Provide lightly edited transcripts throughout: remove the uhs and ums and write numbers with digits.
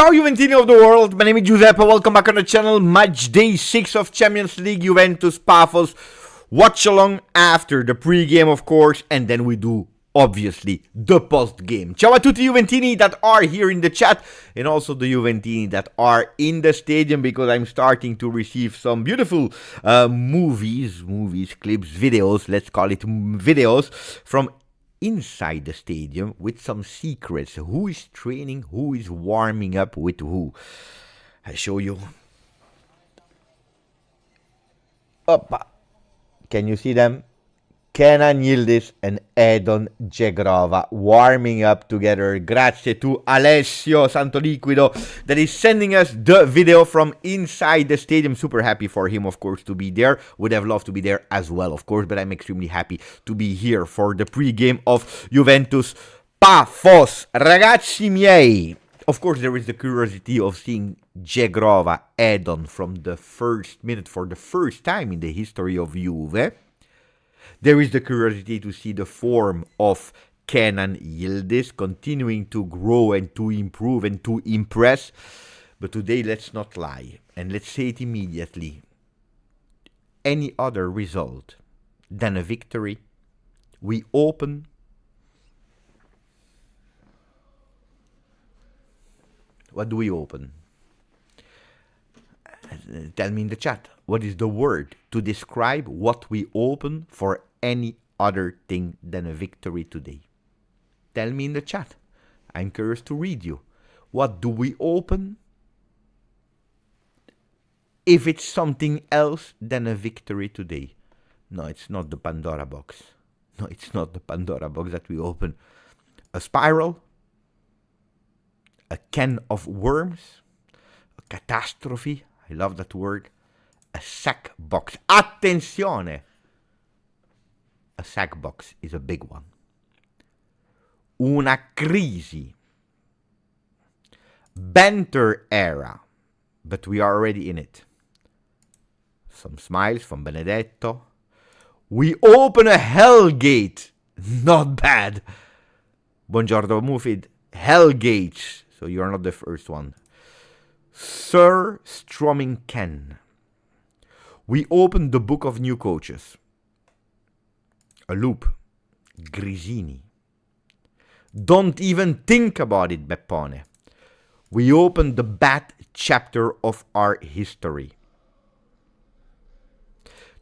Ciao Juventini of the world, my name is Giuseppe, welcome back on the channel. Matchday 6 of Champions League, Juventus, Pafos. Watch along after the pre-game, of course, and then we do, obviously, the post-game. Ciao a tutti Juventini that are here in the chat, and also the Juventini that are in the stadium, because I'm starting to receive some beautiful movies, clips, videos, let's call it videos, from inside the stadium with some secrets. Who is training, who is warming up with who. I show you. Oppa. Can you see them? Kenan Yildiz and Edon Djegrova warming up together. Grazie to Alessio Santoliquido that is sending us the video from inside the stadium. Super happy for him, of course, to be there. Would have loved to be there as well, of course, but I'm extremely happy to be here for the pre-game of Juventus Pafos. Ragazzi miei. Of course, there is the curiosity of seeing Djegrova, Edon from the first minute for the first time in the history of Juve. There is the curiosity to see the form of Kenan Yildiz continuing to grow and to improve and to impress. But today, let's not lie, and let's say it immediately. Any other result than a victory, we open what do we open? Tell me in the chat. What is the word to describe what we open for any other thing than a victory today? Tell me in the chat. I'm curious to read you. What do we open if it's something else than a victory today? No, it's not the Pandora box. No, it's not the Pandora box that we open. A spiral, a can of worms, a catastrophe. I love that word. A sack box. Attenzione! A sack box is a big one. Una crisi. Banter era. But we are already in it. Some smiles from Benedetto. We open a hell gate. Not bad. Buongiorno Mufid. Hell gates. So you are not the first one. Sir Strumming Ken. We opened the book of new coaches. A loop. Grisini. Don't even think about it, Beppone. We opened the bad chapter of our history.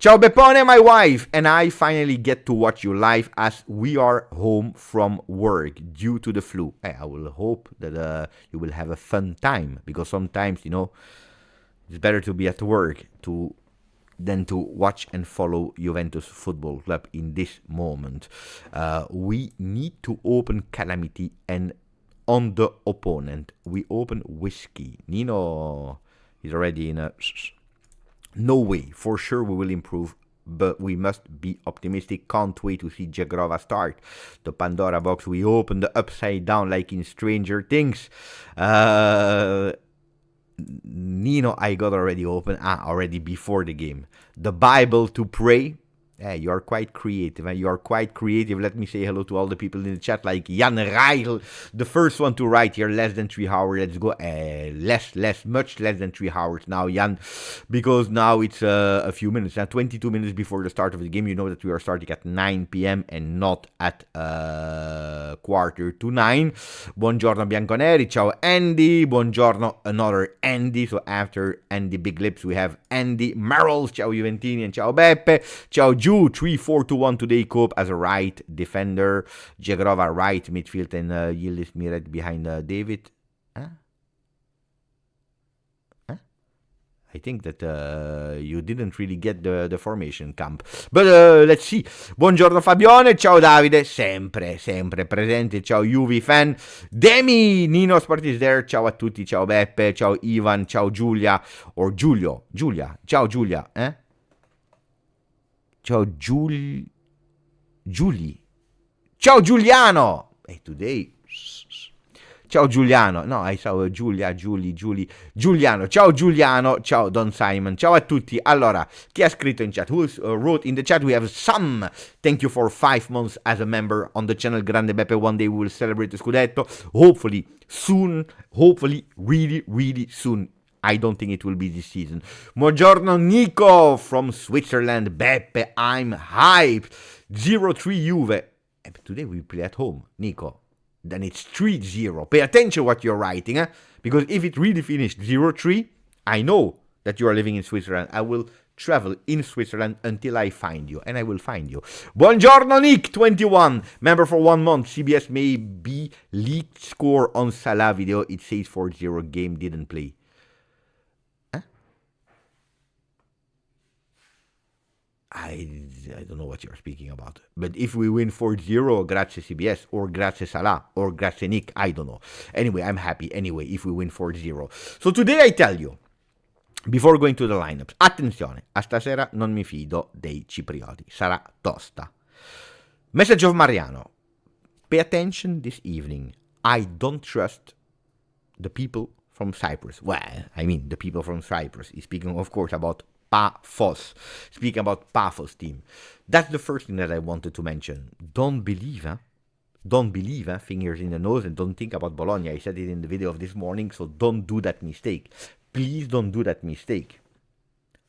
Ciao Beppone, my wife and I finally get to watch you live as we are home from work due to the flu. I will hope that you will have a fun time, because sometimes, you know, it's better to be at work than to watch and follow Juventus Football Club in this moment. We need to open calamity, and on the opponent, we open whiskey. Nino is already in a... No way, for sure we will improve, but we must be optimistic. Can't wait to see Djegrova start. The Pandora box, we open the upside down like in Stranger Things. Nino, I got already open, already before the game. The Bible to pray. You are quite creative. You are quite creative. Let me say hello to all the people in the chat, like Jan Reigel, the first one to write here. Less than 3 hours. Let's go. Much less than 3 hours now, Jan, because now it's a few minutes. Now, 22 minutes before the start of the game. You know that we are starting at 9 p.m. and not at 8:45. Buongiorno Bianconeri. Ciao Andy. Buongiorno another Andy. So after Andy Big Lips, we have Andy Merrills. Ciao Juventini and ciao Beppe. Ciao Ju. 3-4-2-1 today. Cope as a right defender. Djegrova right midfield, and Yildiz Miret behind David. I think that you didn't really get the formation camp. But let's see. Buongiorno Fabione. Ciao Davide. Sempre presente. Ciao Juve fan. Demi. Nino Sport is there. Ciao a tutti. Ciao Beppe. Ciao Ivan. Ciao Giulia. Or Giulio. Giulia. Ciao Giulia. Ciao Giulie. Ciao Giuliano. Hey, today. Ciao Giuliano, no, I saw Giuliano, ciao Giuliano, ciao Don Simon, ciao a tutti. Allora, chi ha scritto in chat? Who wrote in the chat? We have Sam. Thank you for 5 months as a member on the channel. Grande Beppe, one day we will celebrate the Scudetto. Hopefully soon, hopefully really soon. I don't think it will be this season. Buongiorno Nico from Switzerland. Beppe, I'm hyped. 0-3 Juve. Today we play at home, Nico. Then it's 3-0. Pay attention what you're writing, because if it really finished 0-3, I know that you are living in Switzerland. I will travel in Switzerland until I find you, and I will find you. Buongiorno Nick, 21, member for 1 month. CBS may be leaked score on Salah video. It says 4-0, game didn't play. I don't know what you're speaking about. But if we win 4-0, grazie CBS, or grazie Salah, or grazie Nick, I don't know. Anyway, I'm happy anyway if we win 4-0. So today I tell you, before going to the lineups, attenzione, a stasera non mi fido dei ciprioti, sarà tosta. Message of Mariano, pay attention this evening. I don't trust the people from Cyprus. Well, I mean the people from Cyprus. He's speaking, of course, about Pafos. Speaking about Pafos team. That's the first thing that I wanted to mention. Don't believe, fingers in the nose, and don't think about Bologna. I said it in the video of this morning, so don't do that mistake. Please don't do that mistake.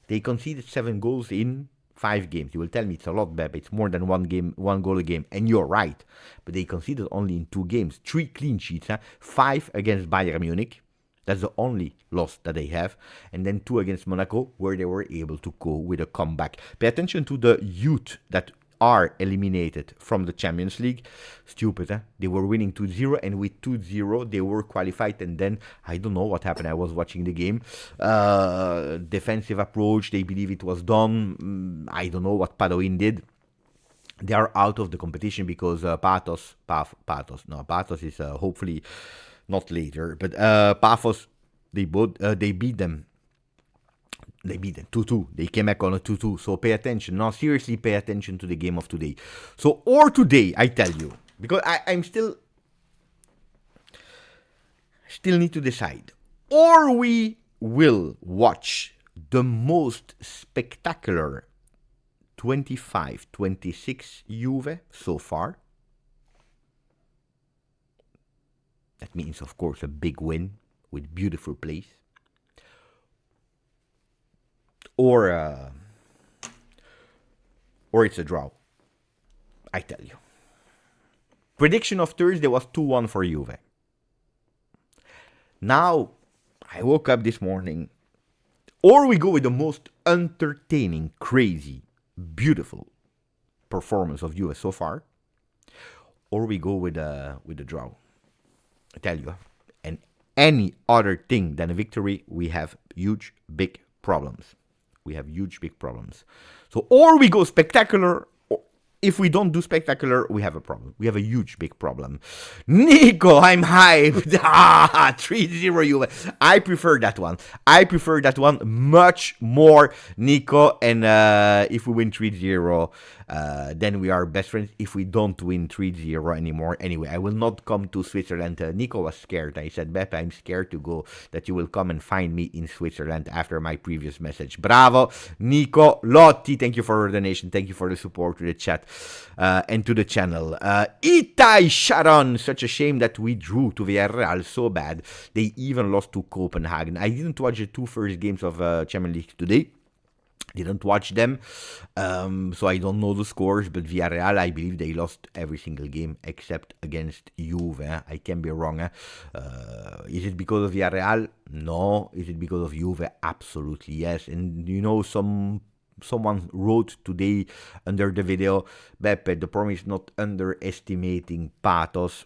They conceded 7 goals in 5 games. You will tell me it's a lot, Beb. It's more than 1 goal a game. And you're right. But they conceded only in 2 games. 3 clean sheets. 5 against Bayern Munich. That's the only loss that they have. And then 2 against Monaco, where they were able to go with a comeback. Pay attention to the youth that are eliminated from the Champions League. Stupid, They were winning 2-0, and with 2-0, they were qualified. And then, I don't know what happened. I was watching the game. Defensive approach, they believe it was done. I don't know what Padoin did. They are out of the competition because Pafos is hopefully not later, but Pafos, they beat them. They beat them 2-2. They came back on a 2-2. So pay attention. No, seriously, pay attention to the game of today. So, or today, I tell you, because I'm still need to decide. Or we will watch the most spectacular 25-26 Juve so far. That means, of course, a big win with beautiful plays. Or it's a draw. I tell you. Prediction of Thursday was 2-1 for Juve. Now, I woke up this morning. Or we go with the most entertaining, crazy, beautiful performance of Juve so far. Or we go with a draw. I tell you, and any other thing than a victory, we have huge, big problems. So, or we go spectacular, or if we don't do spectacular, we have a problem. We have a huge, big problem. Nico, I'm hyped. 3-0 Juve. I prefer that one much more, Nico. And if we win 3-0, then we are best friends. If we don't win 3-0 anymore, anyway, I will not come to Switzerland. Nico was scared. I said, Beppe, I'm scared to go, that you will come and find me in Switzerland after my previous message. Bravo, Nico Lotti. Thank you for your donation. Thank you for the support to the chat and to the channel. Itai Sharon. Such a shame that we drew to Villarreal so bad. They even lost to Copenhagen. I didn't watch the 2 first games of Champions League today. Didn't watch them, so I don't know the scores, but Villarreal, I believe they lost every single game except against Juve. I can be wrong. Is it because of Villarreal? No. Is it because of Juve? Absolutely yes. And you know, someone wrote today under the video, Beppe, the problem is not underestimating Pafos.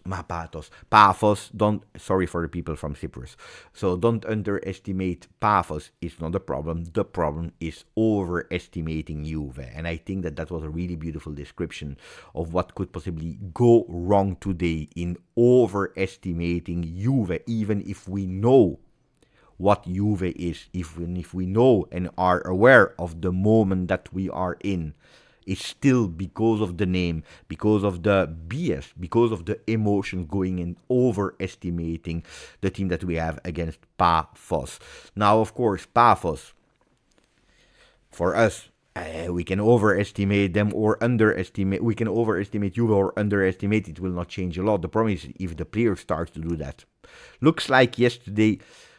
Sorry for the people from Cyprus. So don't underestimate Pafos. It's not the problem. The problem is overestimating Juve. And I think that was a really beautiful description of what could possibly go wrong today in overestimating Juve, even if we know what Juve is, even if we know and are aware of the moment that we are in is still because of the name, because of the BS, because of the emotions going and overestimating the team that we have against Pafos. Now, of course, Pafos, for us, we can overestimate them or underestimate. We can overestimate Juve or underestimate. It will not change a lot. The problem is if the player starts to do that. Looks like yesterday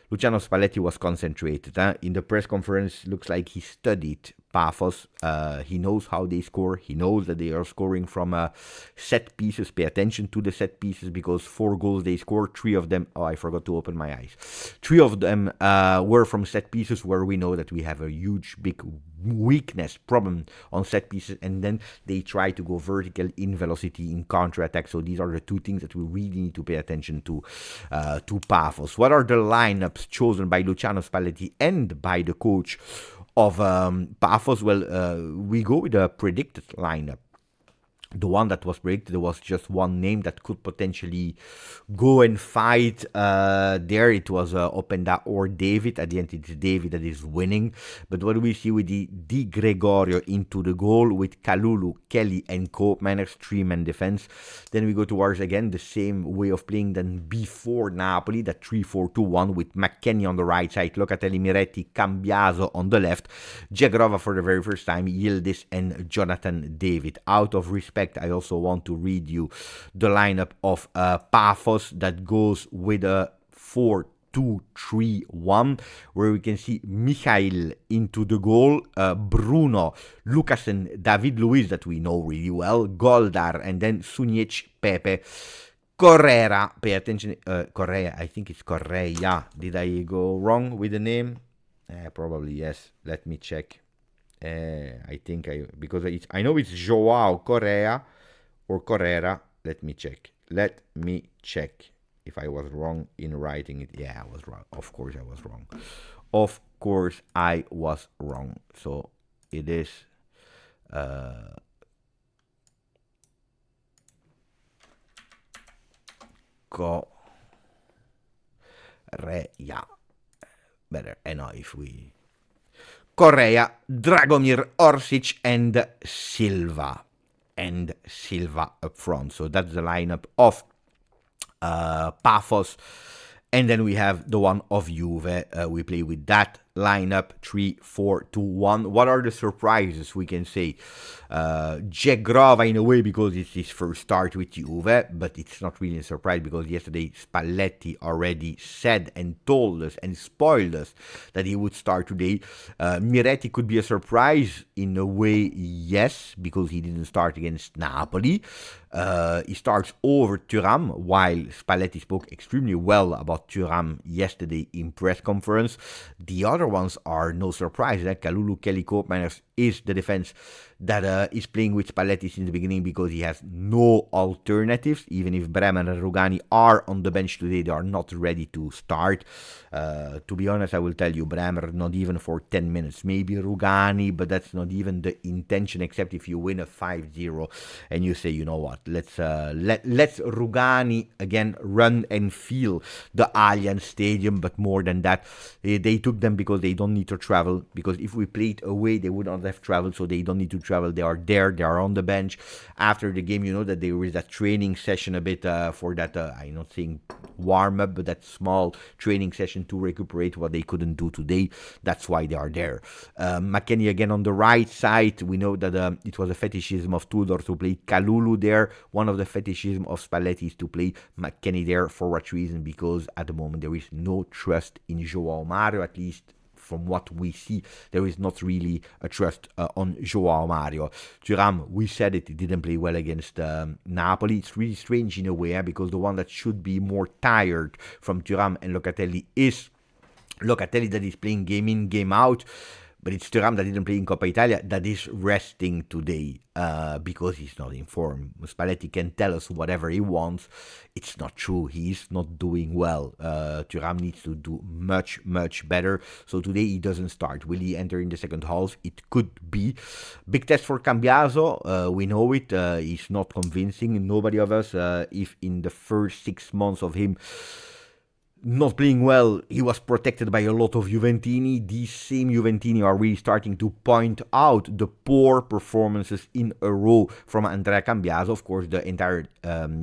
Luciano Spalletti was concentrated. In the press conference, looks like he studied Pafos. He knows how they score. He knows that they are scoring from set pieces. Pay attention to the set pieces because 4 goals they scored, 3 of them... Oh, I forgot to open my eyes. 3 of them were from set pieces where we know that we have a huge, big weakness problem on set pieces, and then they try to go vertical in velocity in counterattack. So these are the 2 things that we really need to pay attention to Pafos. What are the lineups chosen by Luciano Spalletti and by the coach of Pafos? Well, we go with a predicted lineup. The one that was predicted, there was just one name that could potentially go and fight there. It was Openda or David. At the end, it's David that is winning. But what do we see with the Di Gregorio into the goal with Kalulu, Kelly, and Koopmeiners, 3-man defense? Then we go towards, again, the same way of playing than before Napoli, that 3-4-2-1 with McKennie on the right side, Locatelli, Miretti, Cambiaso on the left, Jagrova for the very first time, Yildiz, and Jonathan David. Out of respect, I also want to read you the lineup of Pafos that goes with a 4-2-3-1, where we can see Mikhail into the goal, Bruno, Lukasen, David Luiz that we know really well, Goldar, and then Sunic, Pepe, Correa. Pay attention, Correa, I think it's Correa. Did I go wrong with the name? Probably yes. Let me check. I think because I know it's Joao Correa or Correa. Let me check if I was wrong in writing it. Yeah, I was wrong. Of course I was wrong. So it is Correa. Better. And now if we Correa, Dragomir, Orsic, and Silva. Up front. So that's the lineup of Pafos. And then we have the one of Juve. We play with that lineup, 3-4-2-1. What are the surprises, we can say? Jagrova in a way because it's his first start with Juve, but it's not really a surprise because yesterday Spalletti already said and told us and spoiled us that he would start today. Miretti could be a surprise in a way, yes, because he didn't start against Napoli. He starts over Thuram, while Spalletti spoke extremely well about Thuram yesterday in press conference. The other ones are no surprise. Kalulu, Kelly, Koopmeiners is the defense that is playing with Spalletti since the beginning because he has no alternatives. Even if Bremer and Rugani are on the bench today, they are not ready to start. To be honest, I will tell you, Bremer not even for 10 minutes. Maybe Rugani, but that's not even the intention, except if you win a 5-0 and you say, you know what, let's Rugani again run and feel the Allianz Stadium. But more than that, they took them because they don't need to travel, because if we played away, they would not have traveled, so they don't need to travel. They are there, they are on the bench. After the game, you know that there is that training session a bit for that, I'm not saying warm-up, but that small training session to recuperate what they couldn't do today. That's why they are there. McKennie again on the right side. We know that it was a fetishism of Tudor to play Kalulu there. One of the fetishism of Spalletti is to play McKennie there. For what reason? Because at the moment there is no trust in Joao Mario, at least from what we see. There is not really a trust on Joao Mario. Thuram, we said it, he didn't play well against Napoli. It's really strange in a way, because the one that should be more tired from Thuram and Locatelli is Locatelli, that is playing game in, game out. But it's Thuram that didn't play in Coppa Italia that is resting today because he's not in form. Spalletti can tell us whatever he wants. It's not true. He's not doing well. Thuram needs to do much, much better. So today he doesn't start. Will he enter in the second half? It could be. Big test for Cambiaso. We know it. He's not convincing. Nobody of us, if in the first 6 months of him not playing well. He was protected by a lot of Juventini. These same Juventini are really starting to point out the poor performances in a row from Andrea Cambiaso. Of course, the entire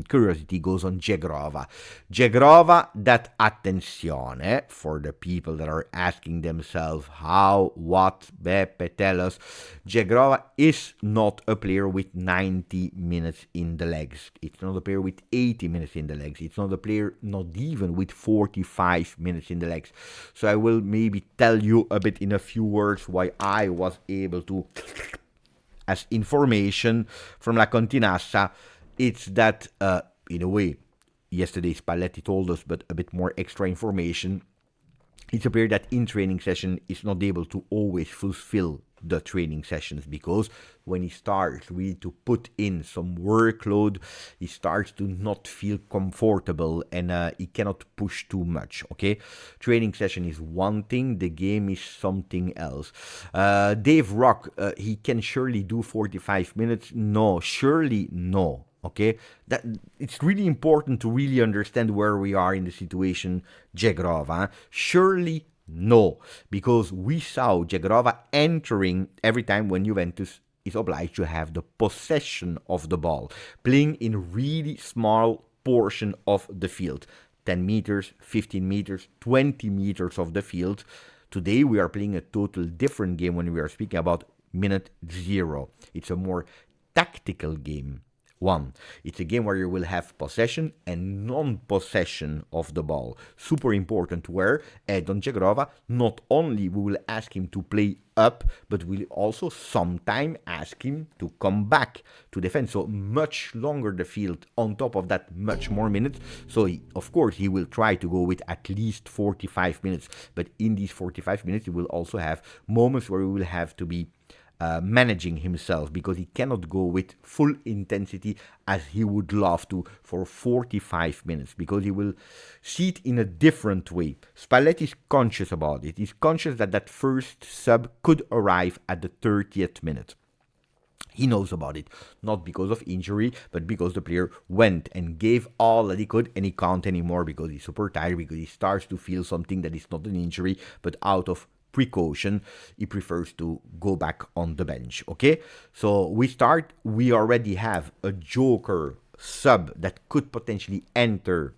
curiosity goes on Jegrova. Jegrova, that attenzione, for the people that are asking themselves how, what, Beppe, tell us. Jegrova is not a player with 90 minutes in the legs. It's not a player with 80 minutes in the legs. It's not a player not even with 45 minutes in the legs. So I will maybe tell you a bit in a few words why I was able to, as information from La Continassa, it's that, in a way, yesterday Spalletti told us, but a bit more extra information. It's a player that in training session is not able to always fulfill the training sessions, because when he starts really to put in some workload, he starts to not feel comfortable, and he cannot push too much. Okay, training session is one thing, the game is something else. Dave Rock, he can surely do 45 minutes. No, surely no. Okay, that it's really important to really understand where we are in the situation. Jegrova, surely no, because we saw Jegrova entering every time when Juventus is obliged to have the possession of the ball, playing in really small portion of the field, 10 meters, 15 meters, 20 meters of the field. Today we are playing a total different game when we are speaking about minute zero. It's a more tactical game. One, it's a game where you will have possession and non-possession of the ball. Super important, where Edon Jegrova, not only we will ask him to play up, but we'll also sometime ask him to come back to defend. So much longer the field, on top of that much more minutes. So of course he will try to go with at least 45 minutes. But in these 45 minutes he will also have moments where he will have to be managing himself, because he cannot go with full intensity as he would love to for 45 minutes, because he will see it in a different way. Spalletti is conscious about it. He's conscious that that first sub could arrive at the 30th minute. He knows about it, not because of injury, but because the player went and gave all that he could, and he can't anymore because he's super tired, because he starts to feel something that is not an injury, but out of precaution, he prefers to go back on the bench. Okay, so we already have a joker sub that could potentially enter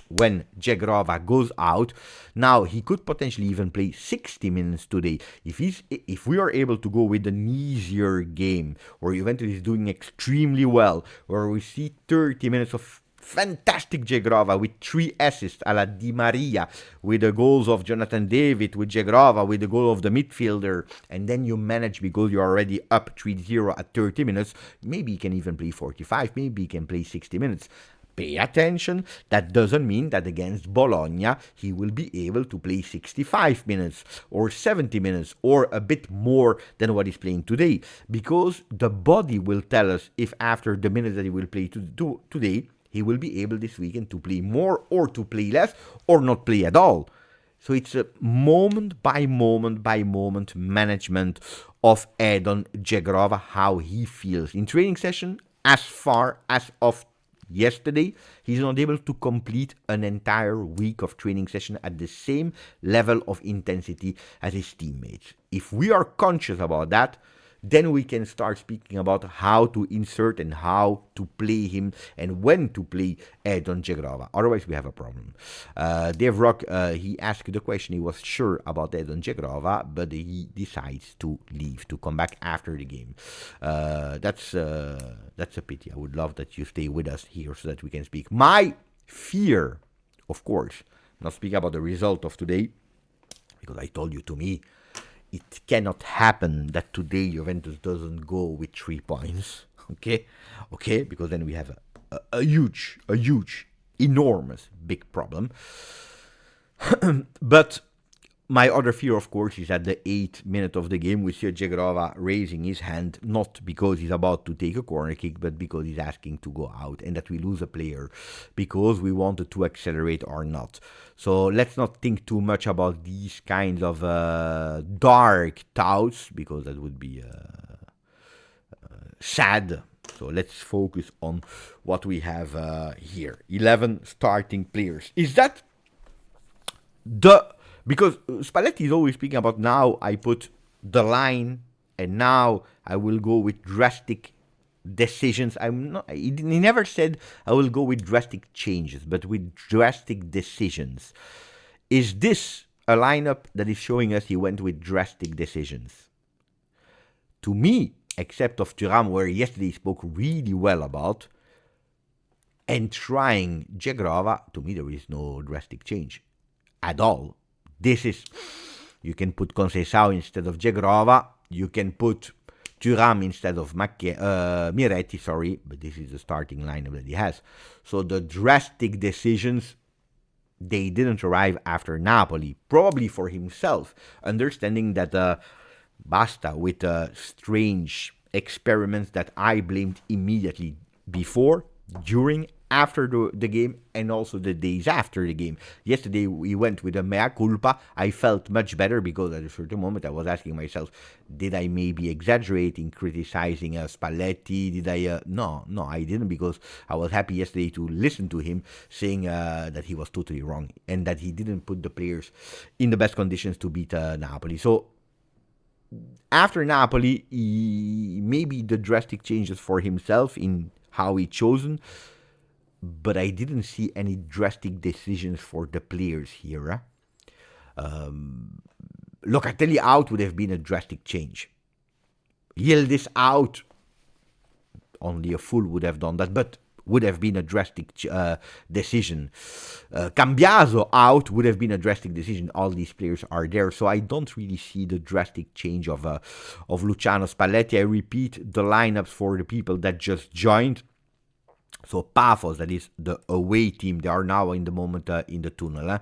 when Jegrova goes out. Now he could potentially even play 60 minutes today if we are able to go with an easier game where Juventus is doing extremely well, where we see 30 minutes of fantastic Jegrova with 3 assists a la Di Maria, with the goals of Jonathan David, with Jegrova, with the goal of the midfielder, and then you manage, because you're already up 3-0 at 30 minutes, maybe you can even play 45, maybe you can play 60 minutes. Pay attention, that doesn't mean that against Bologna he will be able to play 65 minutes or 70 minutes or a bit more than what he's playing today, because the body will tell us if after the minutes that he will play today, he will be able this weekend to play more or to play less or not play at all. So it's a moment by moment management of Edon Jegrova, how he feels. In training session, as far as of yesterday, he's not able to complete an entire week of training session at the same level of intensity as his teammates. If we are conscious about that, then we can start speaking about how to insert and how to play him and when to play Edon Jegrova. Otherwise, we have a problem. Dave Rock, he asked the question. He was sure about Edon Jegrova, but he decides to leave, to come back after the game. That's a pity. I would love that you stay with us here so that we can speak. My fear, of course, not speaking about the result of today, because I told you, to me, it cannot happen that today Juventus doesn't go with 3 points, okay, because then we have a huge, enormous, big problem. But my other fear, of course, is at the 8th minute of the game, we see Jegrova raising his hand, not because he's about to take a corner kick, but because he's asking to go out, and that we lose a player because we wanted to accelerate or not. So let's not think too much about these kinds of dark thoughts, because that would be sad. So let's focus on what we have here. 11 starting players. Is that Because Spalletti is always speaking about now I put the line and now I will go with drastic decisions. He never said I will go with drastic changes, but with drastic decisions. Is this a lineup that is showing us he went with drastic decisions? To me, except of Thuram, where yesterday he spoke really well about, and trying Jagrova, to me there is no drastic change at all. This is, you can put Conceição instead of Jagrova, you can put Thuram instead of Miretti, sorry, but this is the starting lineup that he has. So the drastic decisions, they didn't arrive after Napoli, probably for himself, understanding that basta with strange experiments that I blamed immediately before, during, after the game, and also the days after the game. Yesterday we went with a mea culpa. I felt much better because at a certain moment I was asking myself, did I maybe exaggerate in criticizing Spalletti? Did I? No, I didn't, because I was happy yesterday to listen to him saying that he was totally wrong and that he didn't put the players in the best conditions to beat Napoli. So after Napoli, maybe the drastic changes for himself in how he chosen, but I didn't see any drastic decisions for the players here. Locatelli out would have been a drastic change. Yildiz out, only a fool would have done that, but would have been a drastic decision. Cambiaso out would have been a drastic decision. All these players are there, so I don't really see the drastic change of Luciano Spalletti. I repeat the lineups for the people that just joined. So Pafos, that is the away team, they are now in the moment in the tunnel.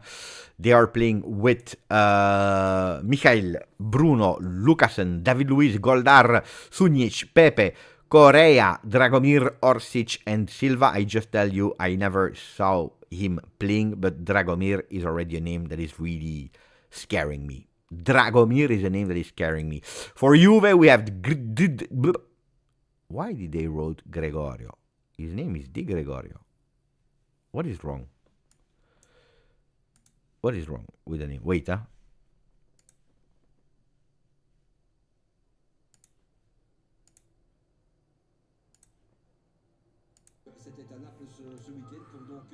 They are playing with Michael, Bruno, Lukasen, David Luiz, Goldar, Sunic, Pepe, Correa, Dragomir, Orsic, and Silva. I just tell you, I never saw him playing, but Dragomir is already a name that is really scaring me. Dragomir is a name that is scaring me. For Juve, we have... Why did they wrote Gregorio? His name is Di Gregorio. What is wrong? What is wrong with the name? Wait, C'était à Naples ce week-end, comme donc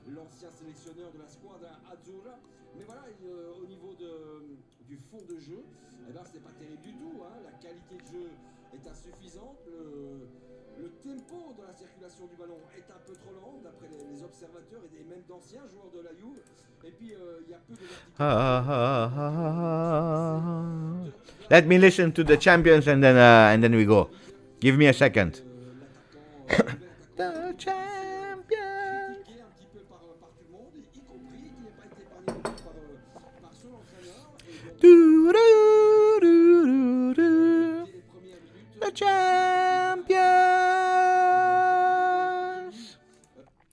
l'ancien sélectionneur de la squadra Azzurra. Mais voilà, au niveau du fond de jeu, eh ben, c'est pas terrible du tout. Hein. La qualité de jeu est insuffisante. Le tempo de la circulation du ballon est un peu trop lent, d'après les observateurs et même d'anciens joueurs de la Juve. Et puis, il y a peu de verticalité. Let me listen to the champions and then we go. Give me a second. The champions. Critiqué un petit peu par tout le monde, y compris, il n'a pas été épargné par son entraîneur. The champions.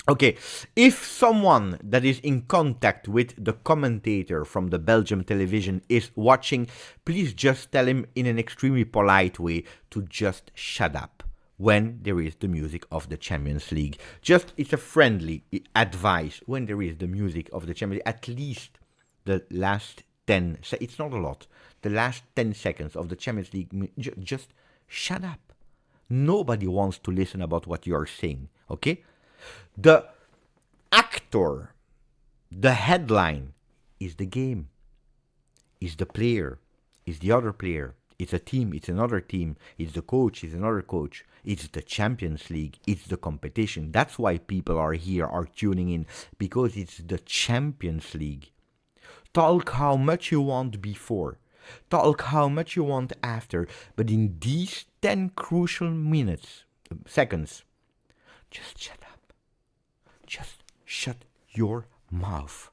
Okay, if someone that is in contact with the commentator from the Belgium television is watching, please just tell him in an extremely polite way to just shut up when there is the music of the Champions League. Just, it's a friendly advice. When there is the music of the Champions League, at least the last 10, it's not a lot, the last 10 seconds of the Champions League, just shut up. Nobody wants to listen about what you are saying, okay? The actor, the headline is the game, is the player, is the other player. It's a team, it's another team, it's the coach, it's another coach, it's the Champions League, it's the competition. That's why people are here, are tuning in, because it's the Champions League. Talk how much you want before, talk how much you want after, but in these 10 crucial seconds, just shut up. Just shut your mouth.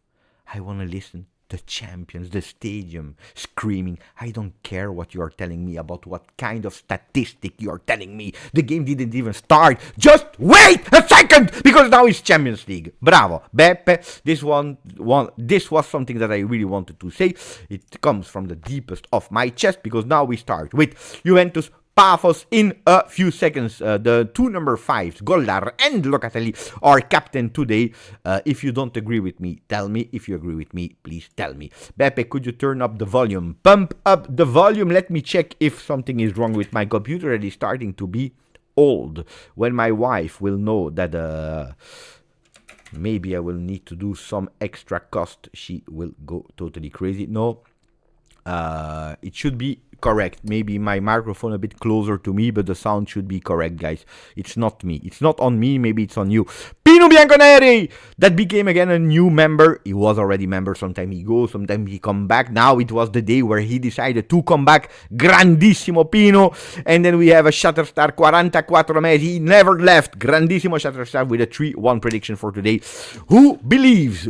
I want to listen. The champions, the stadium, screaming. I don't care what you are telling me about what kind of statistic you are telling me. The game didn't even start. Just wait a second, because now it's Champions League. Bravo, Beppe. This was something that I really wanted to say. It comes from the deepest of my chest, because now we start with Juventus, Pafos in a few seconds. The two number 5s, Goldar and Locatelli, are captain today. If you don't agree with me, tell me. If you agree with me, please tell me. Beppe, could you turn up the volume? Pump up the volume. Let me check if something is wrong with my computer. It is starting to be old. When my wife will know that maybe I will need to do some extra cost, she will go totally crazy. No, it should be correct. Maybe my microphone a bit closer to me, but the sound should be correct, guys. It's not me. It's not on me. Maybe it's on you. Pino Bianconeri, that became again a new member. He was already member. Sometimes he goes, sometimes he come back. Now it was the day where he decided to come back. Grandissimo Pino. And then we have a Shatterstar 44 mesi. He never left. Grandissimo Shatterstar with a 3-1 prediction for today. Who believes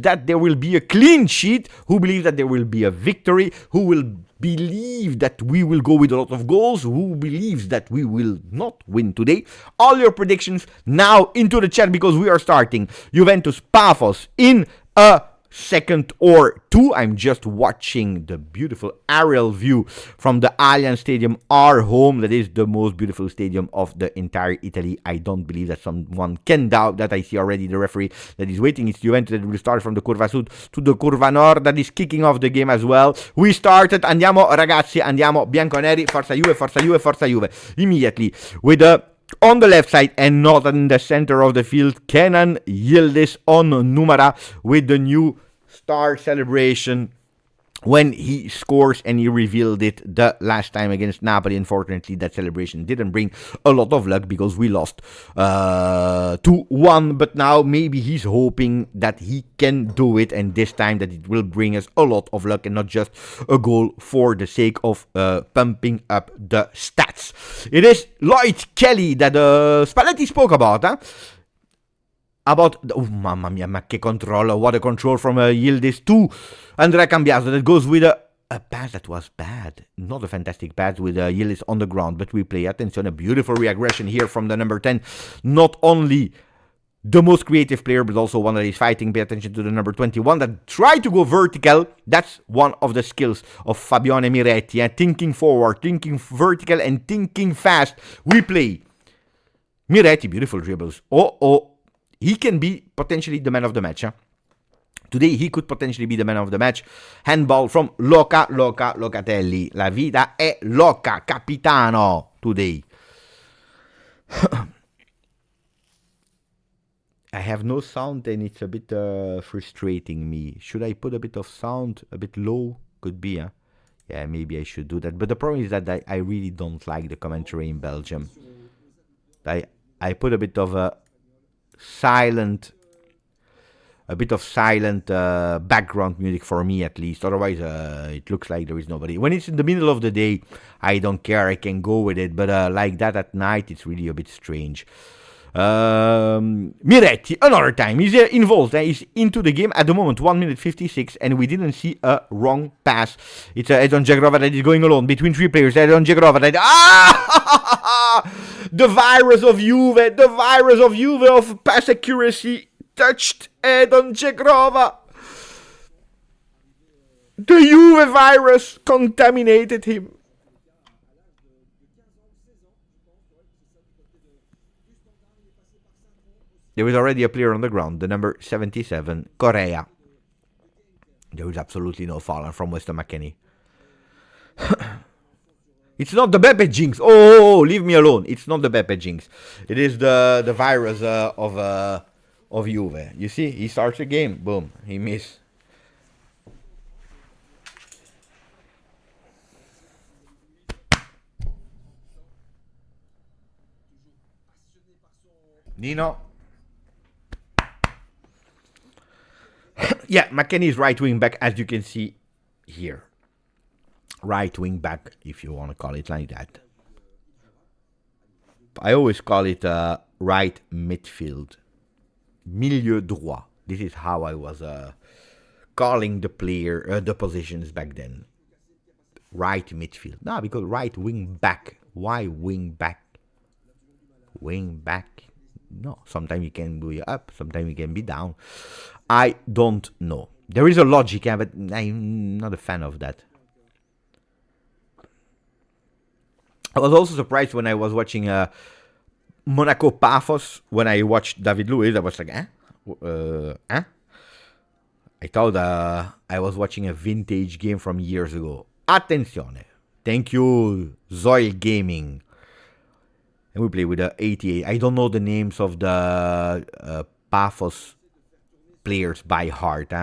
that there will be a clean sheet? Who believes that there will be a victory? Who will believe that we will go with a lot of goals? Who believes that we will not win today? All your predictions now into the chat, because we are starting Juventus Pafos in a second or two. I'm just watching the beautiful aerial view from the Allianz Stadium, our home. That is the most beautiful stadium of the entire Italy. I don't believe that someone can doubt that. I see already the referee that is waiting. It's Juventus that will start from the Curva Sud to the Curva Nord, that is kicking off the game as well. We started. Andiamo ragazzi, andiamo bianconeri. Forza Juve, forza Juve, forza Juve. Immediately with the on the left side and not in the center of the field, Kenan Yildiz on Numara with the new star celebration when he scores, and he revealed it the last time against Napoli. Unfortunately, that celebration didn't bring a lot of luck because we lost 2-1, but now maybe he's hoping that he can do it, and this time that it will bring us a lot of luck and not just a goal for the sake of pumping up the stats. It is Lloyd Kelly that Spalletti spoke about, oh mamma mia, ma che control, what a control from Yildiz to Andrea Cambiaso, that goes with a pass that was bad, not a fantastic pass with Yildiz on the ground, but we play attention, a beautiful reaggression here from the number 10, not only the most creative player, but also one that is fighting. Pay attention to the number 21 that tried to go vertical. That's one of the skills of Fabione Miretti, thinking forward, thinking vertical, and thinking fast. We play Miretti, beautiful dribbles. He can be potentially the man of the match. Today he could potentially be the man of the match. Handball from Locatelli. La vita è loca, capitano, today. I have no sound and it's a bit frustrating me. Should I put a bit of sound, a bit low? Could be, Yeah, maybe I should do that. But the problem is that I really don't like the commentary in Belgium. I put a bit of a silent background music for me, at least. Otherwise it looks like there is nobody. When it's in the middle of the day, I don't care, I can go with it, but like that at night, it's really a bit strange. Miretti, another time, he's involved, he's into the game at the moment, 1 minute 56, and we didn't see a wrong pass. It's Edon Dzegrova that is going alone between three players. Edon Dzegrova that, the virus of Juve of pass accuracy touched Edon Dzegrova. The Juve virus contaminated him. There is already a player on the ground, the number 77, Correa. There is absolutely no foul from Weston McKennie. It's not the Beppe jinx. Oh, leave me alone. It's not the Beppe jinx. It is the virus of Juve. You see, he starts a game. Boom, he missed. Nino. Yeah, McKennie is right wing back, as you can see here. Right wing back, if you want to call it like that. I always call it right midfield. Milieu droit. This is how I was calling the positions back then. Right midfield. No, because right wing back. Why wing back? Wing back. No, sometimes you can be up, sometimes you can be down. I don't know. There is a logic, but I'm not a fan of that. I was also surprised when I was watching Monaco Pafos. When I watched David Luiz, I was like, eh? I thought I was watching a vintage game from years ago. Attenzione. Thank you, Zoil Gaming. And we play with the 88. I don't know the names of the Pafos players by heart.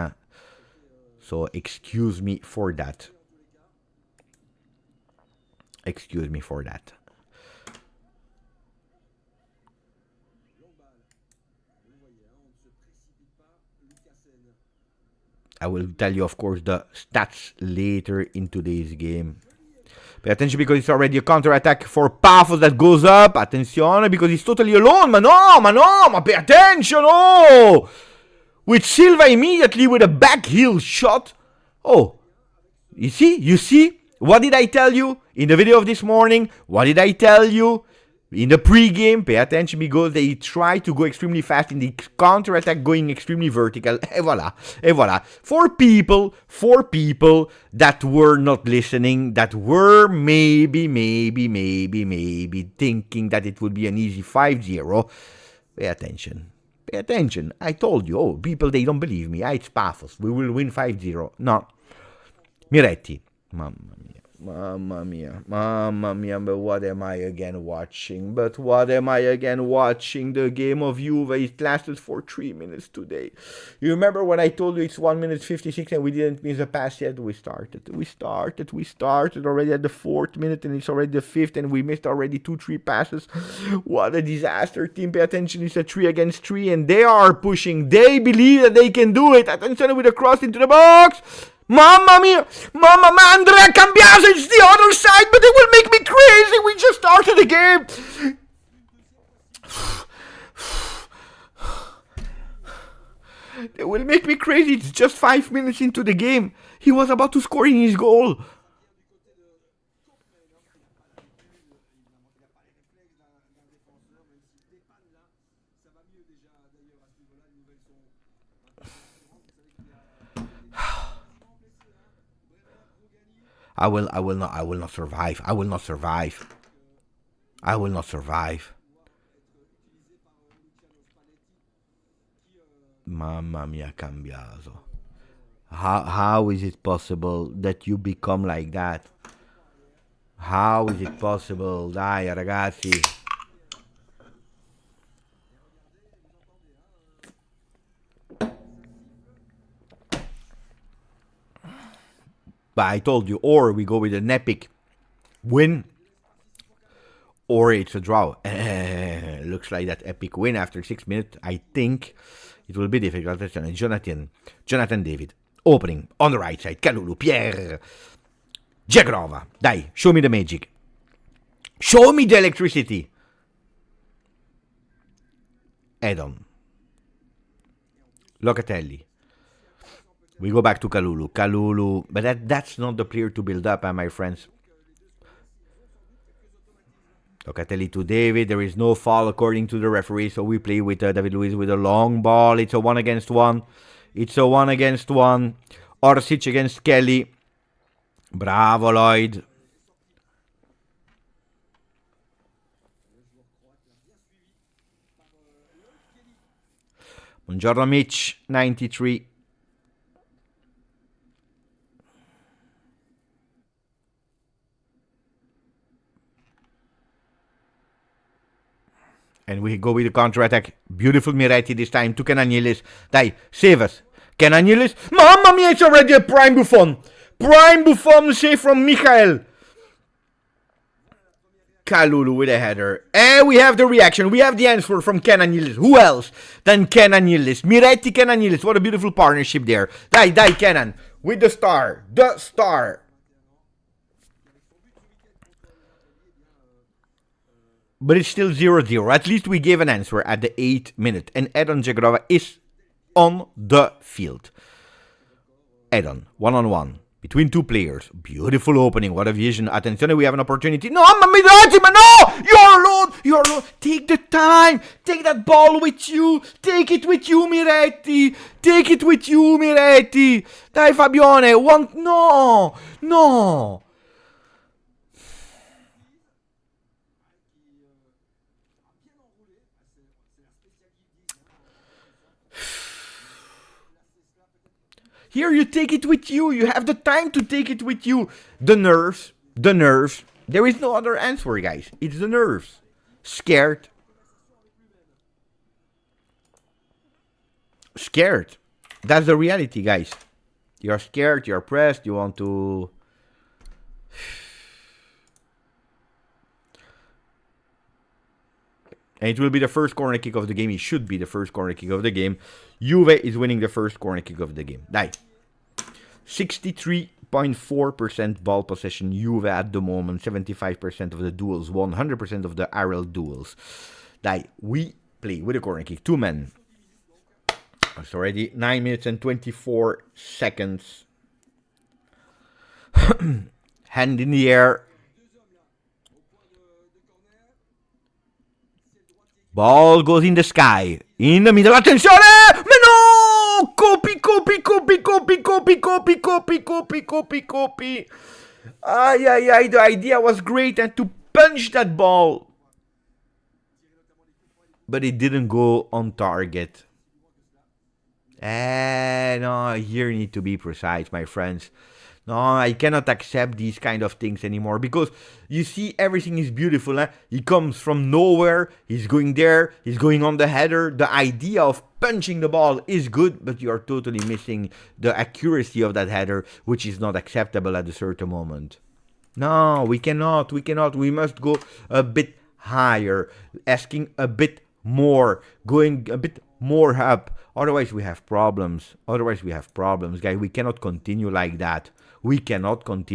So excuse me for that. Excuse me for that. I will tell you, of course, the stats later in today's game. Pay attention because it's already a counterattack for Pafos that goes up. Attenzione because he's totally alone. Ma pay attention. Oh! With Silva immediately with a back heel shot. Oh. You see? What did I tell you in the video of this morning? What did I tell you? In the pre-game, pay attention because they try to go extremely fast in the counter-attack going extremely vertical. Et voilà. For people that were not listening, that were maybe thinking that it would be an easy 5-0, pay attention. I told you, people, they don't believe me. It's Pafos. We will win 5-0. No. Miretti. Mamma mia, but what am I again watching? The game of Juve, it lasted for 3 minutes today. You remember when I told you it's 1 minute 56 and we didn't miss a pass yet? We started already at the 4th minute and it's already the 5th and we missed already 2-3 passes. What a disaster. Team, pay attention, it's a 3 against 3 and they are pushing. They believe that they can do it. Attention with a cross into the box. Mamma mia! Andrea Cambiaso, it's the other side, but it will make me crazy! We just started the game! It will make me crazy, it's just 5 minutes into the game. He was about to score in his goal. I will not survive. Mamma mia, Cambiaso. How is it possible that you become like that? How is it possible? Dai, ragazzi. But I told you, or we go with an epic win, or it's a draw. Looks like that epic win after 6 minutes. I think it will be difficult. Jonathan David, opening on the right side. Kalulu, Pierre, Jagrova. Dai, show me the magic. Show me the electricity. Edon. Locatelli. We go back to Kalulu, but that's not the player to build up, my friends. Locatelli to David. There is no foul according to the referee, so we play with David Luiz with a long ball. It's a 1 against 1. Orsic against Kelly. Bravo, Lloyd. Buongiorno, Mitch. 93. And we go with the counter-attack. Beautiful Miretti this time to Kenanilis. Dai, save us. Kenanilis. Mamma mia, it's already a prime Buffon. Prime Buffon save from Michael. Kalulu with a header. And we have the reaction. We have the answer from Kenanilis. Who else than Kenanilis? Miretti, Kenanilis. What a beautiful partnership there. Dai, Kenan. With the star. The star. But it's still 0-0. At least we gave an answer at the 8th minute. And Edon Jagrova is on the field. Edon, 1-on-1. Between two players. Beautiful opening. What a vision. Attenzione, we have an opportunity. No, ma no! You're alone. Take the time. Take that ball with you. Take it with you, Miretti. Dai, Fabione. No. Here you take it with you. You have the time to take it with you. The nerves. The nerves. There is no other answer, guys. It's the nerves. Scared. Scared. That's the reality, guys. You're scared, you're pressed, you want to... And it will be the first corner kick of the game. It should be the first corner kick of the game. Juve is winning the first corner kick of the game. Dai. 63.4% ball possession. Juve at the moment. 75% of the duels won. 100% of the aerial duels. Dai. We play with a corner kick. 2 men. It's already 9 minutes and 24 seconds. Hand in the air. Ball goes in the sky. In the middle. Attenzione! Ma no! Copy. Ay. The idea was great and to punch that ball. But it didn't go on target. No, here you need to be precise, my friends. No, I cannot accept these kind of things anymore. Because you see, everything is beautiful. He comes from nowhere. He's going there. He's going on the header. The idea of punching the ball is good. But you are totally missing the accuracy of that header. Which is not acceptable at a certain moment. No, we cannot. We must go a bit higher. Asking a bit more. Going a bit more up. Otherwise, we have problems. Guys. We cannot continue like that. We cannot. And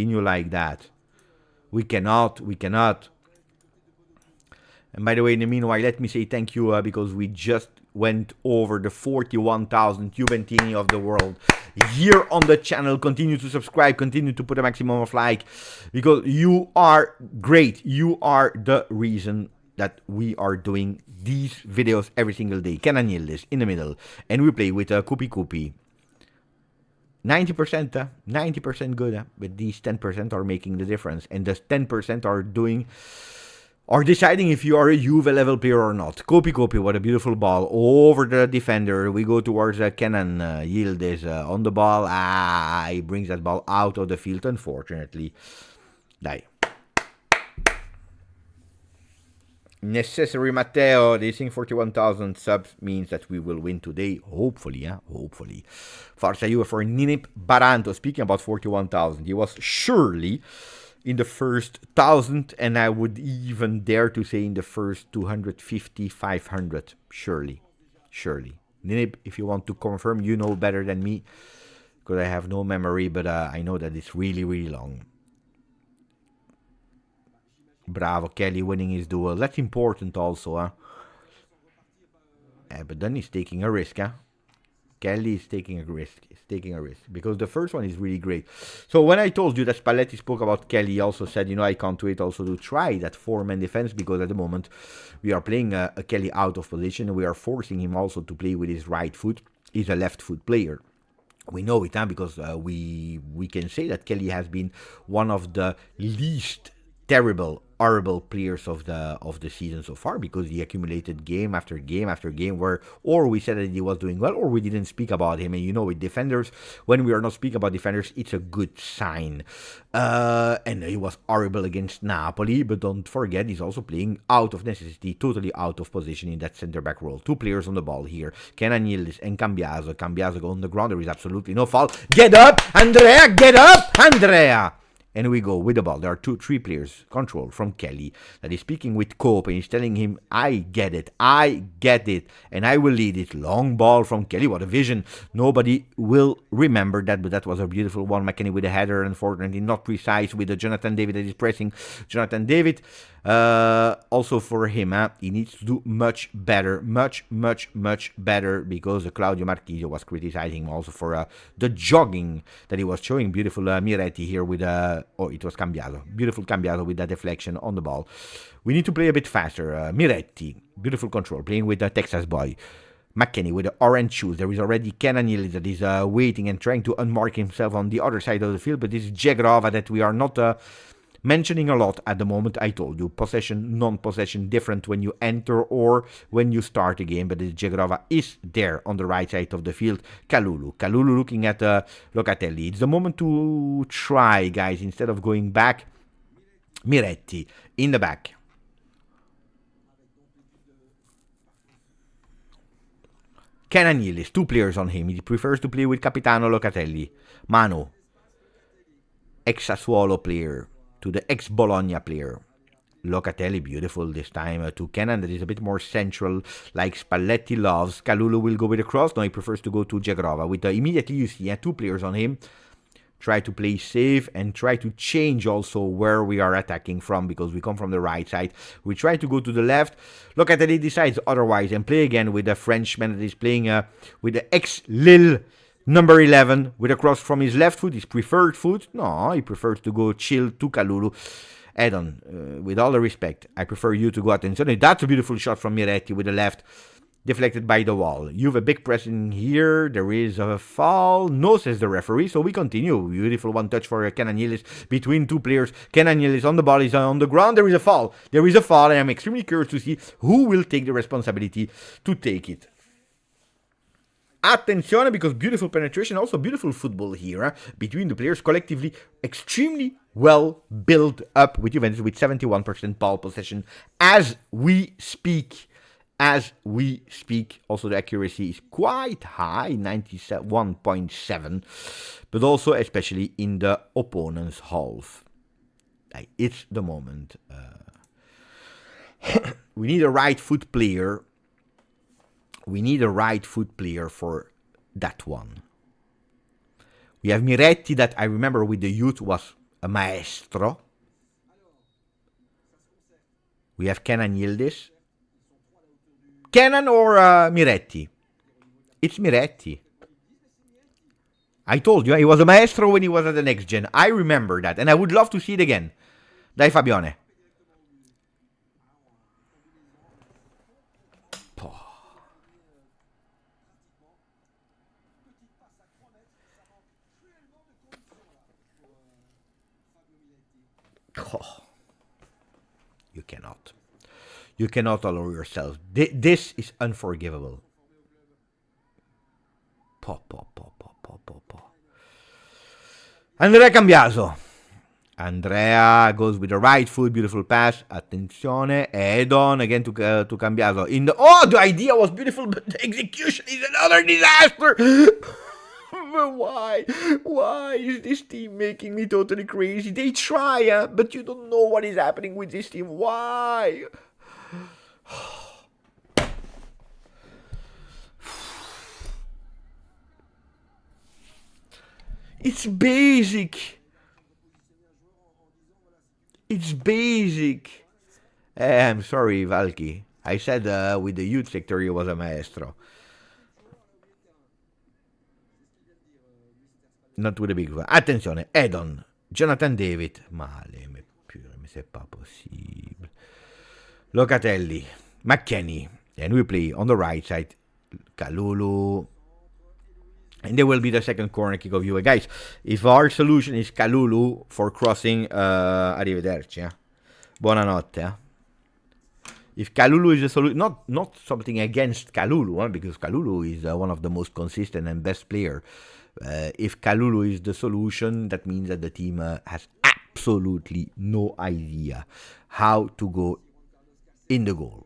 by the way, in the meanwhile, let me say thank you because we just went over the 41,000 Juventini of the world here on the channel. Continue to subscribe, continue to put a maximum of like, because you are great. You are the reason that we are doing these videos every single day. Kenan Yildiz in the middle. And we play with Kupi. 90% good, but these 10% are making the difference. And the 10% are deciding if you are a Juve level player or not. Kupi, what a beautiful ball. Over the defender. We go towards Kenan Yildiz on the ball. He brings that ball out of the field, unfortunately. Dai. Necessary Matteo, they think 41,000 subs means that we will win today. Hopefully. Forza Juve for Ninip Baranto. Speaking about 41,000, he was surely in the first 1,000, and I would even dare to say in the first 250, 500. Surely. Ninip, if you want to confirm, you know better than me, because I have no memory, but I know that it's really, really long. Bravo, Kelly winning his duel. That's important also, but then he's taking a risk, Kelly is taking a risk. Because the first one is really great. So when I told you that Spalletti spoke about Kelly, he also said, I can't wait also to try that 4-man defense, because at the moment we are playing a Kelly out of position. We are forcing him also to play with his right foot. He's a left foot player. We know it, because we can say that Kelly has been one of the least horrible players of the season so far, because he accumulated game after game where or we said that he was doing well or we didn't speak about him. And with defenders, when we are not speaking about defenders, it's a good sign. And he was horrible against Napoli, but don't forget he's also playing out of necessity, totally out of position in that center back role. 2 players on the ball here, Kenan Yildiz and Cambiaso go on the ground. There is absolutely no foul. Get up, Andrea! And we go with the ball. There are 3 players. Control from Kelly. That is speaking with Cope. And he's telling him, I get it. And I will lead it. Long ball from Kelly. What a vision. Nobody will remember that. But that was a beautiful one. McKennie with a header. Unfortunately, not precise with the Jonathan David that is pressing. Jonathan David. Also for him, he needs to do much better, much better, because Claudio Marchisio was criticizing him also for the jogging that he was showing. Beautiful Miretti here with it was Cambiaso, beautiful Cambiaso with that deflection on the ball. We need to play a bit faster. Miretti, beautiful control, playing with the Texas boy. McKennie with the orange shoes. There is already Kenan Yildiz that is waiting and trying to unmark himself on the other side of the field, but this is Jegrova that we are not mentioning a lot at the moment. I told you, possession, non-possession, different when you enter or when you start a game. But Dzegrova is there on the right side of the field. Kalulu looking at Locatelli. It's the moment to try, guys, instead of going back. Miretti in the back. Kenan Yildiz, 2 players on him. He prefers to play with Capitano Locatelli. Manu, ex-Sassuolo player to the ex-Bologna player. Locatelli, beautiful this time to Kenan, that is a bit more central, like Spalletti loves. Kalulu will go with a cross. No, he prefers to go to Dzegrova. With immediately you see 2 players on him. Try to play safe and try to change also where we are attacking from, because we come from the right side. We try to go to the left. Locatelli decides otherwise and play again with a Frenchman that is playing with the ex-Lille number 11 with a cross from his left foot, his preferred foot. No, he prefers to go chill to Kalulu. Edon, with all the respect, I prefer you to go attenzione. That's a beautiful shot from Miretti with the left. Deflected by the wall. You have a big press in here. There is a foul. No, says the referee. So we continue. Beautiful one touch for Kenan Yildiz between 2 players. Kenan Yildiz on the ball. He's on the ground. There is a foul. There is a foul. And I'm extremely curious to see who will take the responsibility to take it. Attenzione, because beautiful penetration. Also beautiful football here between the players. Collectively, extremely well built up with Juventus with 71% ball possession as we speak. Also the accuracy is quite high, 91.7, but also especially in the opponent's half. It's the moment. We need a right foot player. For that one. We have Miretti, that I remember with the youth was a maestro. We have Kenan Yildiz. Kenan or Miretti? It's Miretti. I told you, he was a maestro when he was at the next gen. I remember that, and I would love to see it again. Dai Fabione. Oh. You cannot allow yourself. This is unforgivable. Andrea Cambiaso. Andrea goes with the right foot. Beautiful pass. Attenzione. Edon again to Cambiaso. The idea was beautiful, but the execution is another disaster. Why is this team making me totally crazy? They try, but you don't know what is happening with this team. Why? It's basic. I'm sorry, Valky. I said with the youth sector he was a maestro. Not with a big one. Attenzione, Edon, Jonathan David. Male, mais c'est pas possible. Locatelli, McKennie. And we play on the right side. Kalulu. And there will be the second corner kick of Juve. Guys, if our solution is Kalulu for crossing, arrivederci. Buonanotte. If Kalulu is the solution, not something against Kalulu, because Kalulu is one of the most consistent and best player. If Kalulu is the solution, that means that the team has absolutely no idea how to go in the goal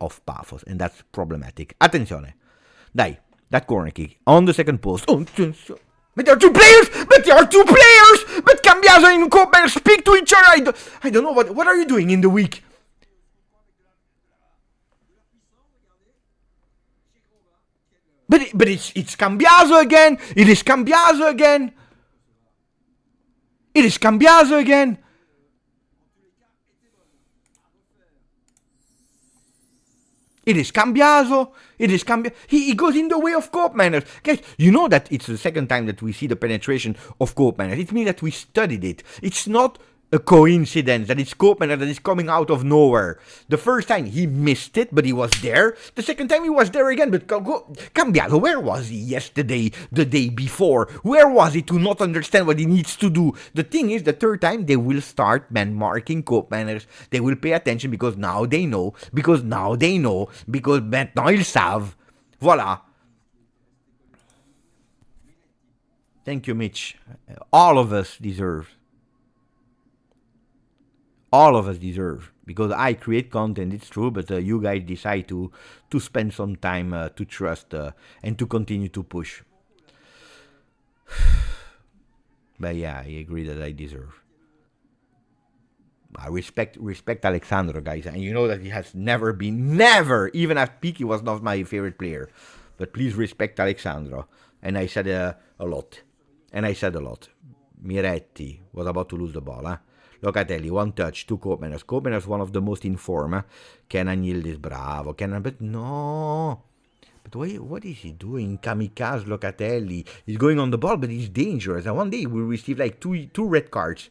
of Pafos, and that's problematic. Attenzione. Dai, that corner kick on the second post. Oh, but there are 2 players! But Cambiaso and Koopman speak to each other. I don't know, what are you doing in the week? But it's Cambiaso again. It is Cambiaso again. He goes in the way of Koopmeiners. Guys, you know that it's the second time that we see the penetration of Koopmeiners. It means that we studied it. It's not a coincidence that it's Koopman that is coming out of nowhere. The first time he missed it, but he was there. The second time he was there again, but Cambiaso, where was he yesterday, the day before? Where was he to not understand what he needs to do? The thing is, the third time they will start man-marking Koopmanners. They will pay attention because now they know, because maintenant ils savent. Voilà. Thank you, Mitch. All of us deserve. All of us deserve, because I create content, it's true, but you guys decide to spend some time to trust and to continue to push. But yeah, I agree that I deserve. I respect Alexandro, guys, and you know that he has never, even at peak, he was not my favorite player. But please respect Alexandro. And I said a lot. Miretti was about to lose the ball, huh? Locatelli, one touch, two Koopmanners. Koopmanners, one of the most informed. Kenan Yildiz, bravo. But no. But what is he doing? Kamikaze Locatelli. He's going on the ball, but he's dangerous. And one day we'll receive like two red cards.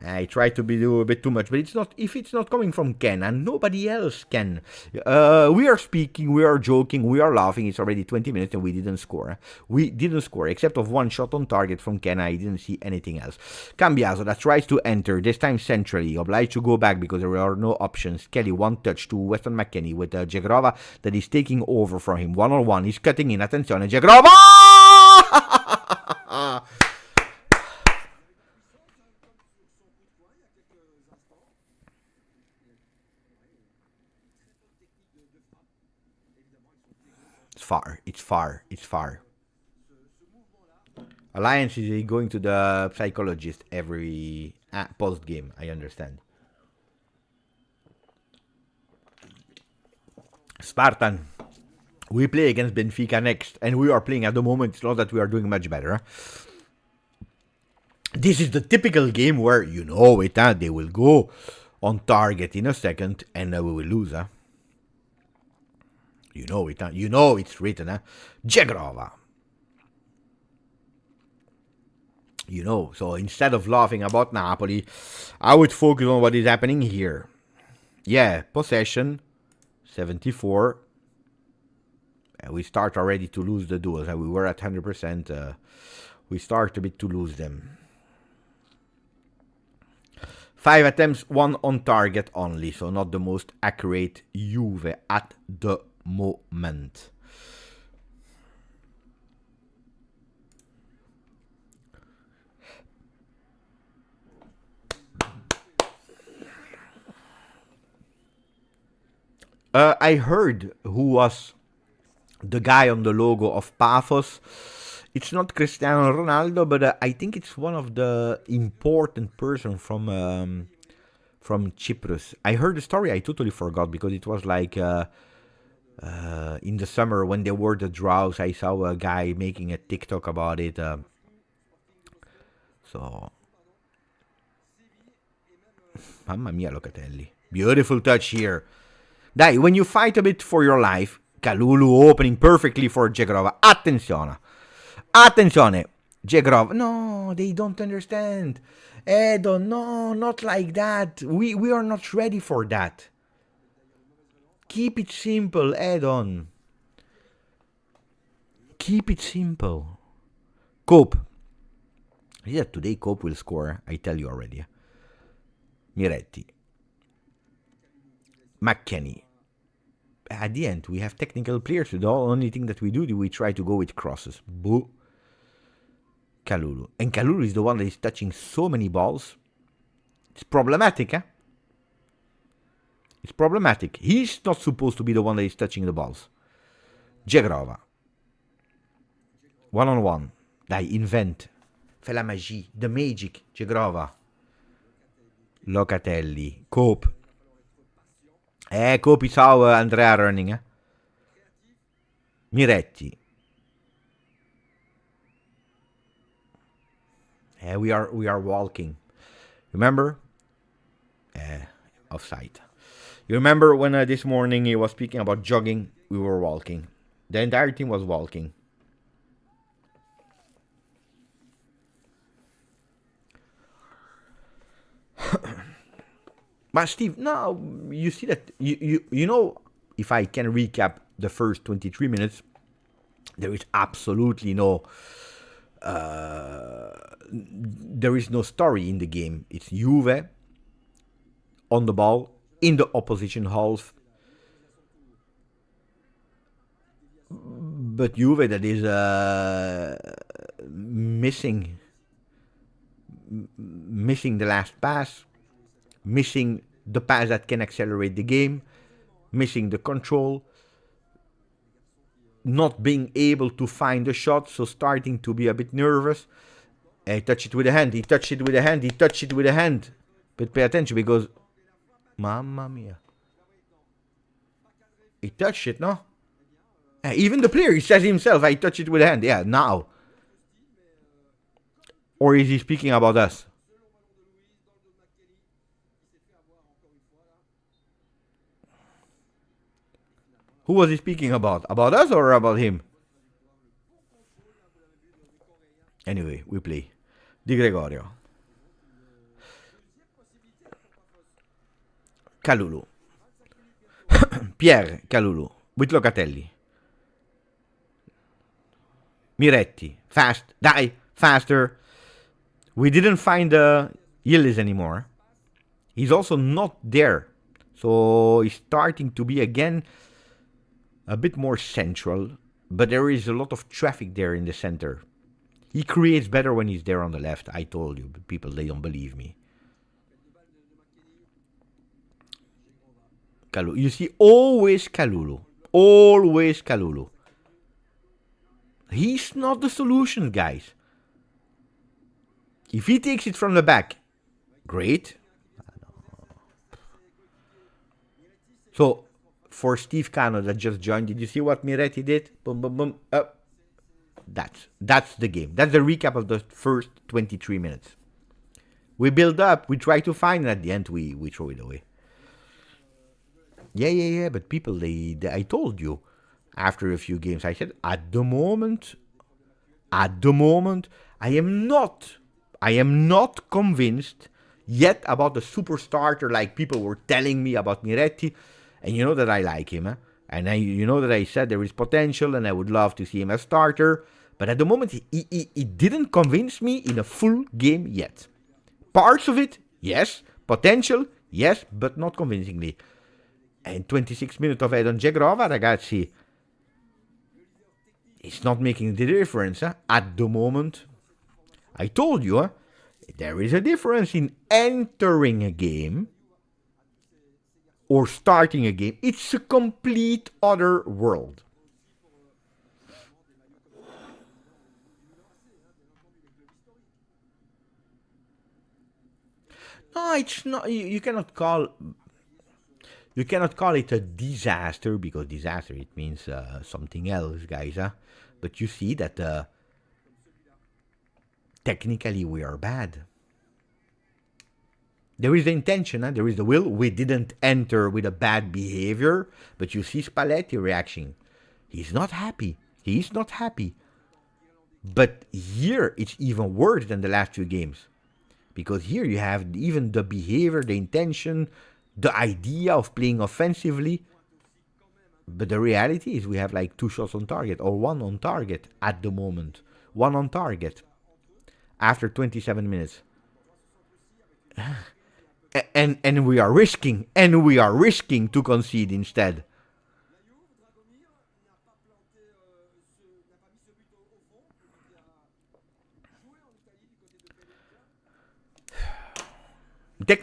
I try to do a bit too much, but it's not. If it's not coming from Ken, and nobody else can. We are speaking, we are joking, we are laughing. It's already 20 minutes and we didn't score. We didn't score, except of one shot on target from Ken. I didn't see anything else. Cambiaso that tries to enter, this time centrally, obliged to go back because there are no options. Kelly, one touch to Weston McKennie with Jagrova that is taking over from him. 1-on-1, he's cutting in. Attenzione, Jagrova! It's far. Alliance is going to the psychologist every post game, I understand. Spartan, we play against Benfica next, and we are playing at the moment. It's not that we are doing much better. This is the typical game where, you know it, they will go on target in a second, and we will lose. You know it, you know it's written, Jagrova. You know, so instead of laughing about Napoli, I would focus on what is happening here. Yeah, possession, 74. We start already to lose the duels. We were at 100%. We start a bit to lose them. 5 attempts, 1 on target only. So not the most accurate Juve at the moment. I heard who was the guy on the logo of Pafos. It's not Cristiano Ronaldo, but I think it's one of the important person from Cyprus. I heard the story, I totally forgot, because it was like in the summer when there were the droughts. I saw a guy making a TikTok about it. So, mamma mia, Locatelli. Beautiful touch here. Dai, when you fight a bit for your life, Kalulu opening perfectly for Jagrova. Attenzione. Jagrova. No, they don't understand. Edo, no, not like that. We are not ready for that. Keep it simple, Edon. Keep it simple. Cope. Yeah, today Cope will score. I tell you already. Miretti. McKennie. At the end, we have technical players. The only thing that we do, we try to go with crosses. Boo. Kalulu. And Kalulu is the one that is touching so many balls. It's problematic, eh? It's problematic. He's not supposed to be the one that is touching the balls. Jagrova. 1-on-1. Dai, invent. Fais la magie. The magic. Jagrova. Locatelli. Cope. Copi saw Andrea running. Miretti. We are walking. Remember? Offside. You remember when this morning he was speaking about jogging? We were walking. The entire team was walking. But Steve, no, you see that you know, if I can recap the first 23 minutes, there is absolutely no there is no story in the game. It's Juve on the ball in the opposition half, but Juve that is missing the last pass, missing the pass that can accelerate the game, missing the control, not being able to find the shot, so starting to be a bit nervous. He touched it with a hand, he touched it with a hand, he touched it with a hand. But pay attention because, mamma mia. He touched it, no? Even the player, he says himself, I touched it with a hand. Yeah, now. Or is he speaking about us? Who was he speaking about? About us or about him? Anyway, we play. Di Gregorio. Kalulu. Pierre Kalulu. With Locatelli. Miretti. Fast. Die. Faster. We didn't find Yildiz anymore. He's also not there. So he's starting to be again a bit more central. But there is a lot of traffic there in the center. He creates better when he's there on the left. I told you, but people, they don't believe me. Kalulu. You see, always Kalulu. Always Kalulu. He's not the solution, guys. If he takes it from the back, great. So, for Steve Cano that just joined, did you see what Miretti did? Boom, boom, boom. Up. That's the game. That's the recap of the first 23 minutes. We build up, we try to find, and at the end we throw it away. Yeah, but people, I told you, after a few games, I said, at the moment, I am not convinced yet about the super starter like people were telling me about Miretti, and you know that I like him, and you know that I said there is potential, and I would love to see him as starter. But at the moment, he didn't convince me in a full game yet. Parts of it, yes. Potential, yes, but not convincingly. And 26 minutes of Edon Dzegrova, ragazzi, it's not making the difference at the moment. I told you, there is a difference in entering a game or starting a game. It's a complete other world. No, it's not. You cannot call it a disaster, because disaster, it means something else, guys. But you see that technically we are bad. There is the intention, there is the will. We didn't enter with a bad behavior, but you see Spalletti reaction. He's not happy. But here it's even worse than the last few games. Because here you have even the behavior, the intention, the idea of playing offensively. But the reality is we have like 2 shots on target, or 1 on target at the moment. 1 on target after 27 minutes. And we are risking to concede instead.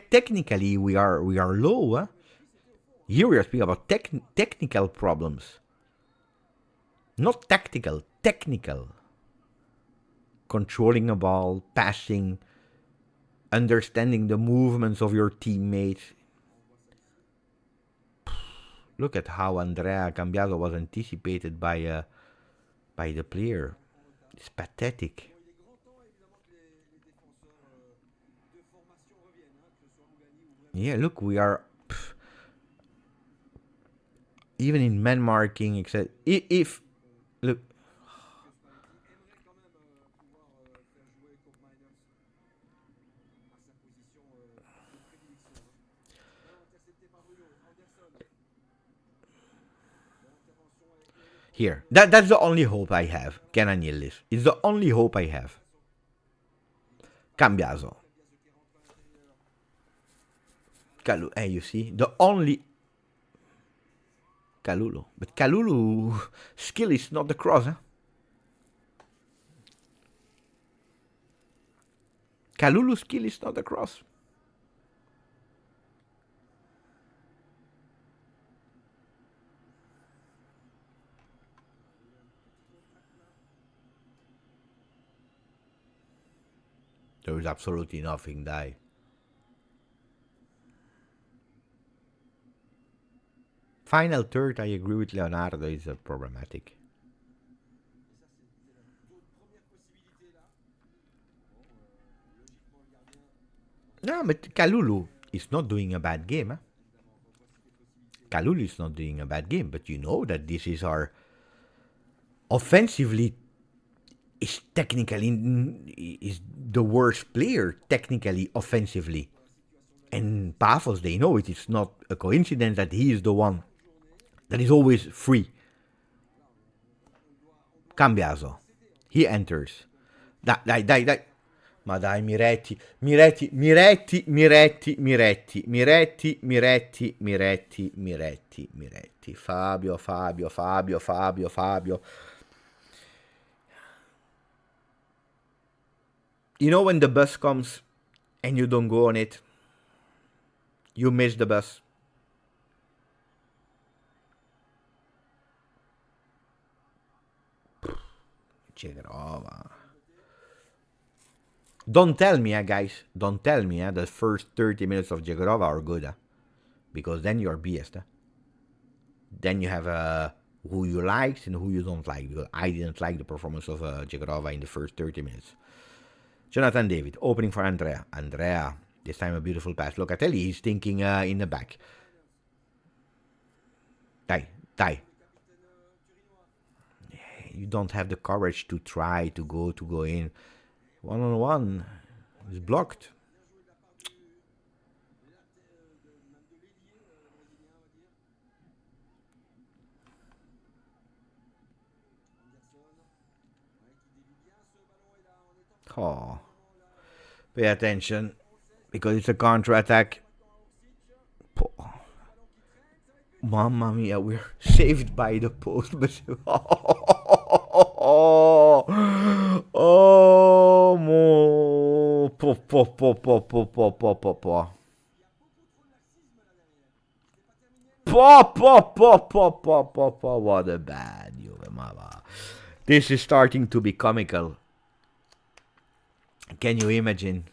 Technically, we are low. Here we are speaking about technical problems, not tactical. Technical. Controlling a ball, passing, understanding the movements of your teammates. Look at how Andrea Cambiaso was anticipated by the player. It's pathetic. Yeah, look, we are even in man marking, except if look. Here. That's the only hope I have. Kenan Yildiz. It's the only hope I have. Cambiaso. You see? The only... Kalulu. But Kalulu skill is not the cross, huh? Kalulu skill is not the cross. There is absolutely nothing there. Final third, I agree with Leonardo, is problematic. No, but Kalulu is not doing a bad game. Huh? Kalulu is not doing a bad game, but you know that this is our offensively is technically is the worst player technically offensively. And Pafos, they know it. It's not a coincidence that he is the one that is always free. Cambiaso. He enters. Dai. Ma dai, Miretti. Fabio. You know when the bus comes and you don't go on it, you miss the bus. Cegrova. Don't tell me, guys. Don't tell me the first 30 minutes of Cegrova are good. Because then you're biased. Then you have who you like and who you don't like. Because I didn't like the performance of Cegrova in the first 30 minutes. Jonathan David, opening for Andrea. Andrea, this time a beautiful pass. Locatelli, he's thinking in the back. Die. You don't have the courage to try to go in. One-on-one. It's blocked. Oh. Pay attention. Because it's a counterattack. Oh. Mamma mia, we're saved by the post. But what a bad Juve, mama. This is starting to be comical. Can you imagine?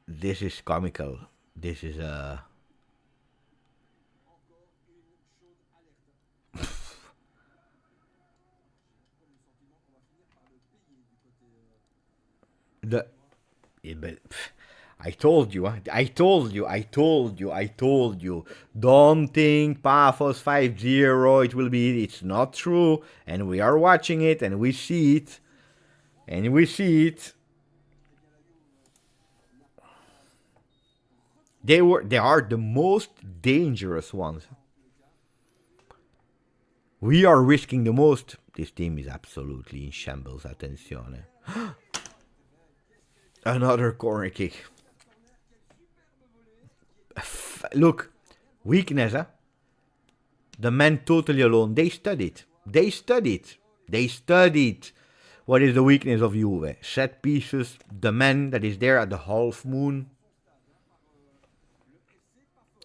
This is comical. This is I told you. Don't think Pafos 5-0. It will be. It's not true. And we are watching it and we see it. They are the most dangerous ones. We are risking the most. This team is absolutely in shambles. Attenzione. Another corner kick. Look, weakness, huh? The man totally alone. They studied. What is the weakness of Juve? Set pieces. The man that is there at the half moon.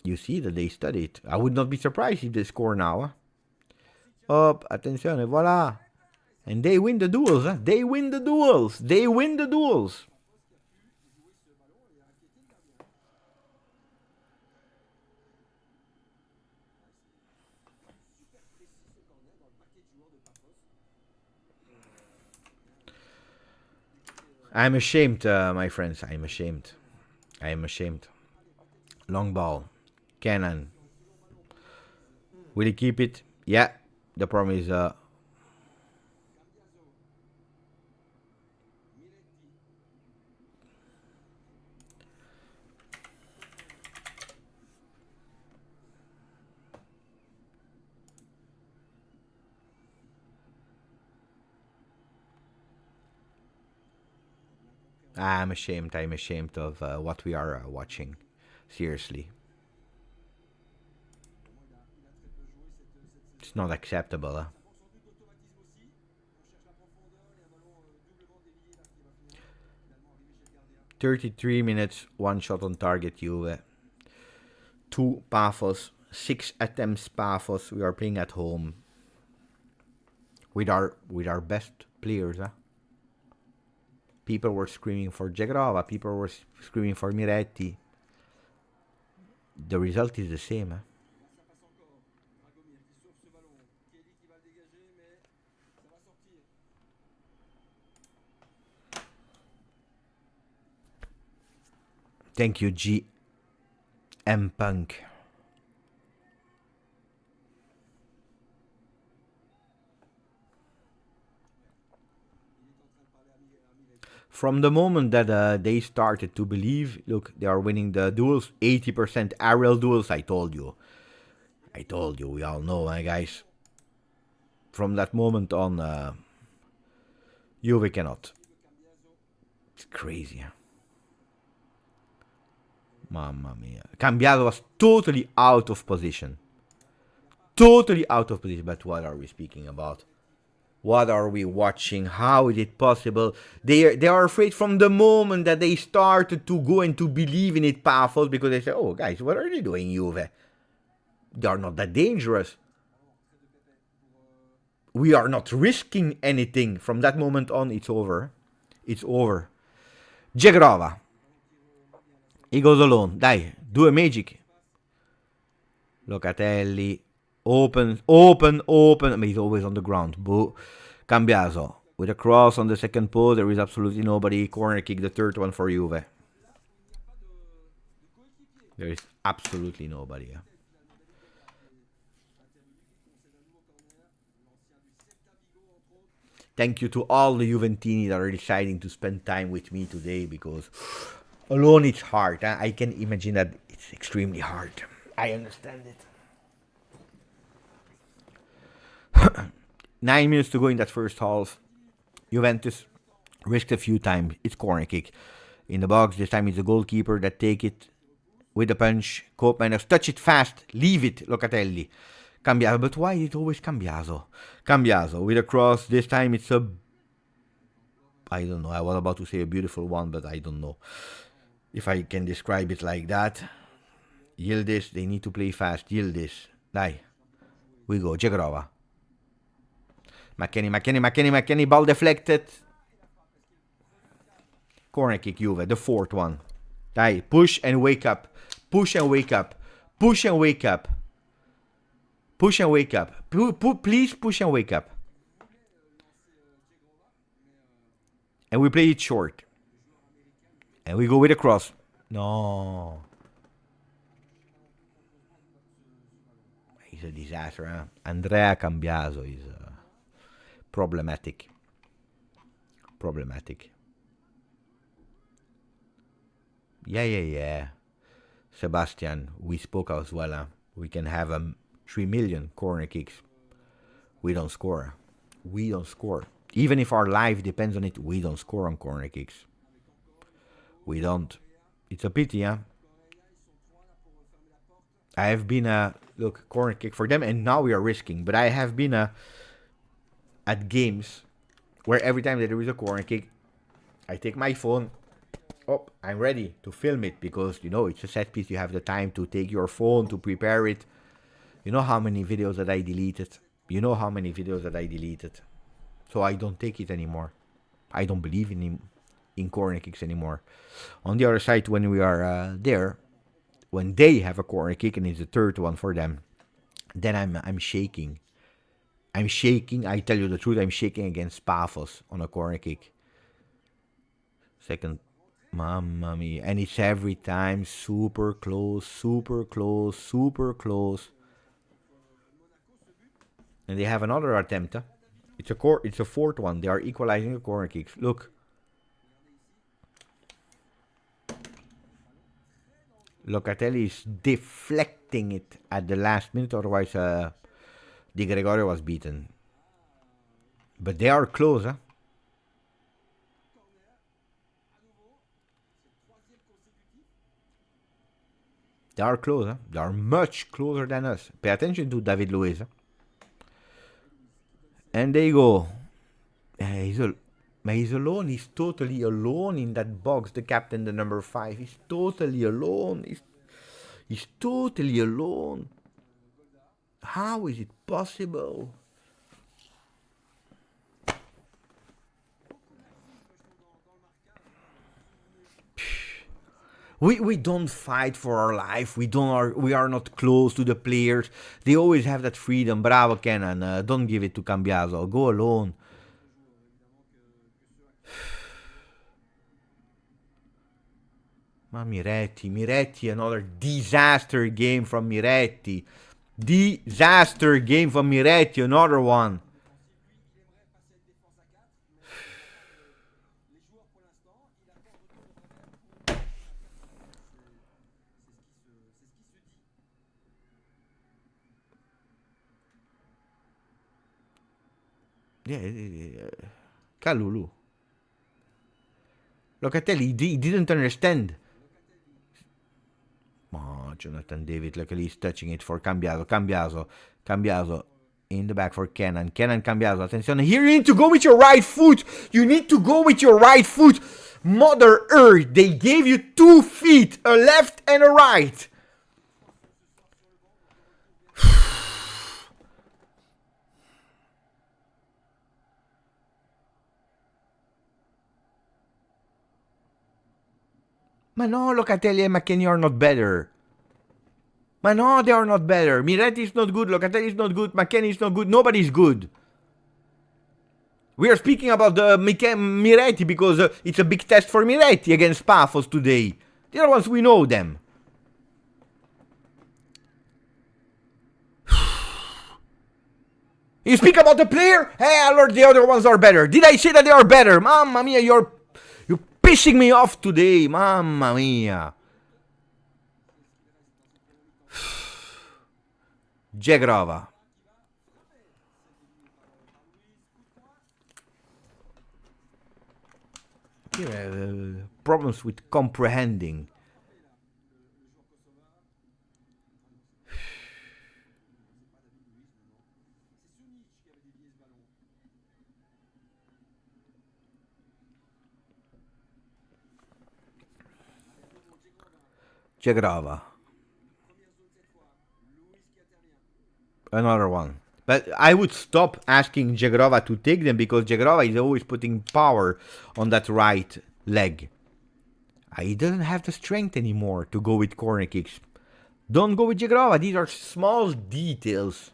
You see that they studied. I would not be surprised if they score now. Huh? Up, attenzione, voila. And they win the duels. Huh? They win the duels. I'm ashamed, my friends. I am ashamed. Long ball. Kenan. Will he keep it? Yeah. The problem is... I'm ashamed. I'm ashamed of what we are watching. Seriously. It's not acceptable. 33 minutes, 1 shot on target, Juve. 2 Pafos, 6 attempts Pafos. We are playing at home. With our best players, huh? People were screaming for Jagrova, people were screaming for Miretti. The result is the same, huh? Thank you, GM Punk. From the moment that they started to believe, look, they are winning the duels, 80% aerial duels, I told you, we all know, guys. From that moment on, Juve cannot. It's crazy, huh? Mamma mia. Cambiaso was totally out of position. Totally out of position. But what are we speaking about? What are we watching? How is it possible? They are afraid from the moment that they started to go and to believe in it, Pafos, because they say, oh, guys, what are they doing, Juve? They are not that dangerous. We are not risking anything. From that moment on, it's over. It's over. Jagrova. He goes alone. Dai, do a magic. Locatelli. Open. But he's always on the ground. Boo. Cambiaso. With a cross on the second post. There is absolutely nobody. Corner kick, the third one for Juve. There is absolutely nobody. Yeah. Thank you to all the Juventini that are deciding to spend time with me today, because alone it's hard. Huh? I can imagine that it's extremely hard. I understand it. 9 minutes to go in that first half. Juventus risked a few times. It's corner kick in the box. This time it's the goalkeeper that take it with the punch. Koopmeiners touch it fast. Leave it. Locatelli. Cambiaso. But why is it always Cambiaso? Cambiaso with a cross. This time it's a... I don't know. I was about to say a beautiful one, but I don't know if I can describe it like that. Yildiz. They need to play fast. Yildiz. Dai. We go. Jagrova. McKennie. Ball deflected. Corner kick, Juve. The fourth one. Dai. Push and wake up. Push and wake up. Push and wake up. Push and wake up. Please push and wake up. And we play it short. And we go with a cross. No. He's a disaster, huh? Andrea Cambiaso is problematic. Yeah. Sebastian, we spoke as well. Huh? We can have 3 million corner kicks. We don't score. Even if our life depends on it, we don't score on corner kicks. We don't. It's a pity, huh? I have been look, corner kick for them, and now we are risking. But I have been at games where every time that there is a corner kick, I take my phone. Oh, I'm ready to film it, because, you know, it's a set piece. You have the time to take your phone to prepare it. You know how many videos that I deleted. So I don't take it anymore. I don't believe in corner kicks anymore. On the other side, when we are there, when they have a corner kick and it's the third one for them, then I'm shaking. I tell you the truth, I'm shaking against Pafos on a corner kick. Second, mamma mia. And it's every time super close. And they have another attempt. Huh? It's a fourth one. They are equalizing the corner kicks. Look. Locatelli is deflecting it at the last minute. Otherwise, Di Gregorio was beaten. But they are close, huh? They are close, huh? They are much closer than us. Pay attention to David Luiz. Huh? And they go. He's alone. He's totally alone in that box. The captain, the number 5. He's totally alone. He's totally alone. How is it possible? We don't fight for our life. We are not close to the players. They always have that freedom. Bravo, Kenan. Don't give it to Cambiaso. Go alone. Ma Miretti, another disaster game from Miretti. Disaster game from Miretti, another one. Yeah, Kalulu. Locatelli, he didn't understand. Oh, Jonathan David, luckily he's touching it for Cambiaso. Cambiaso in the back for Kenan. Cambiaso, attention. Here you need to go with your right foot. You need to go with your right foot. Mother Earth, they gave you 2 feet, a left and a right. Ma no, Locatelli and McKennie are not better. Ma no, they are not better. Miretti is not good, Locatelli is not good, McKennie is not good, nobody's good. We are speaking about the Miretti because it's a big test for Miretti against Pafos today. The other ones, we know them. You speak about the player? Hey, Lord, the other ones are better. Did I say that they are better? Mamma mia, you're pissing me off today. Mamma mia. Jegrova. Problems with comprehending. Jegrova. Another one. But I would stop asking Jegrova to take them because Jegrova is always putting power on that right leg. He doesn't have the strength anymore to go with corner kicks. Don't go with Jegrova. These are small details.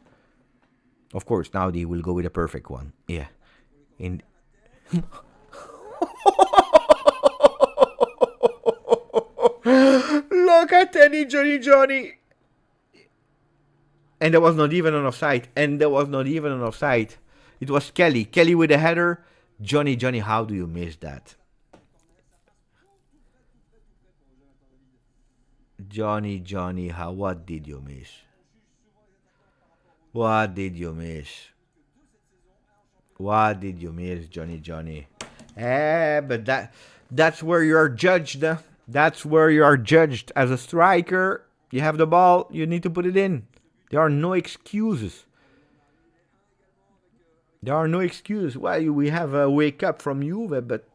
Of course, now they will go with a perfect one. Yeah. Look at Teddy Johnny. And there was not even an offside. It was Kelly. Kelly with a header. Johnny, how do you miss that? Johnny, what did you miss? What did you miss, Johnny? But that's where you are judged. That's where you are judged. As a striker, you have the ball, you need to put it in. There are no excuses. Well, we have a wake up from Juve, but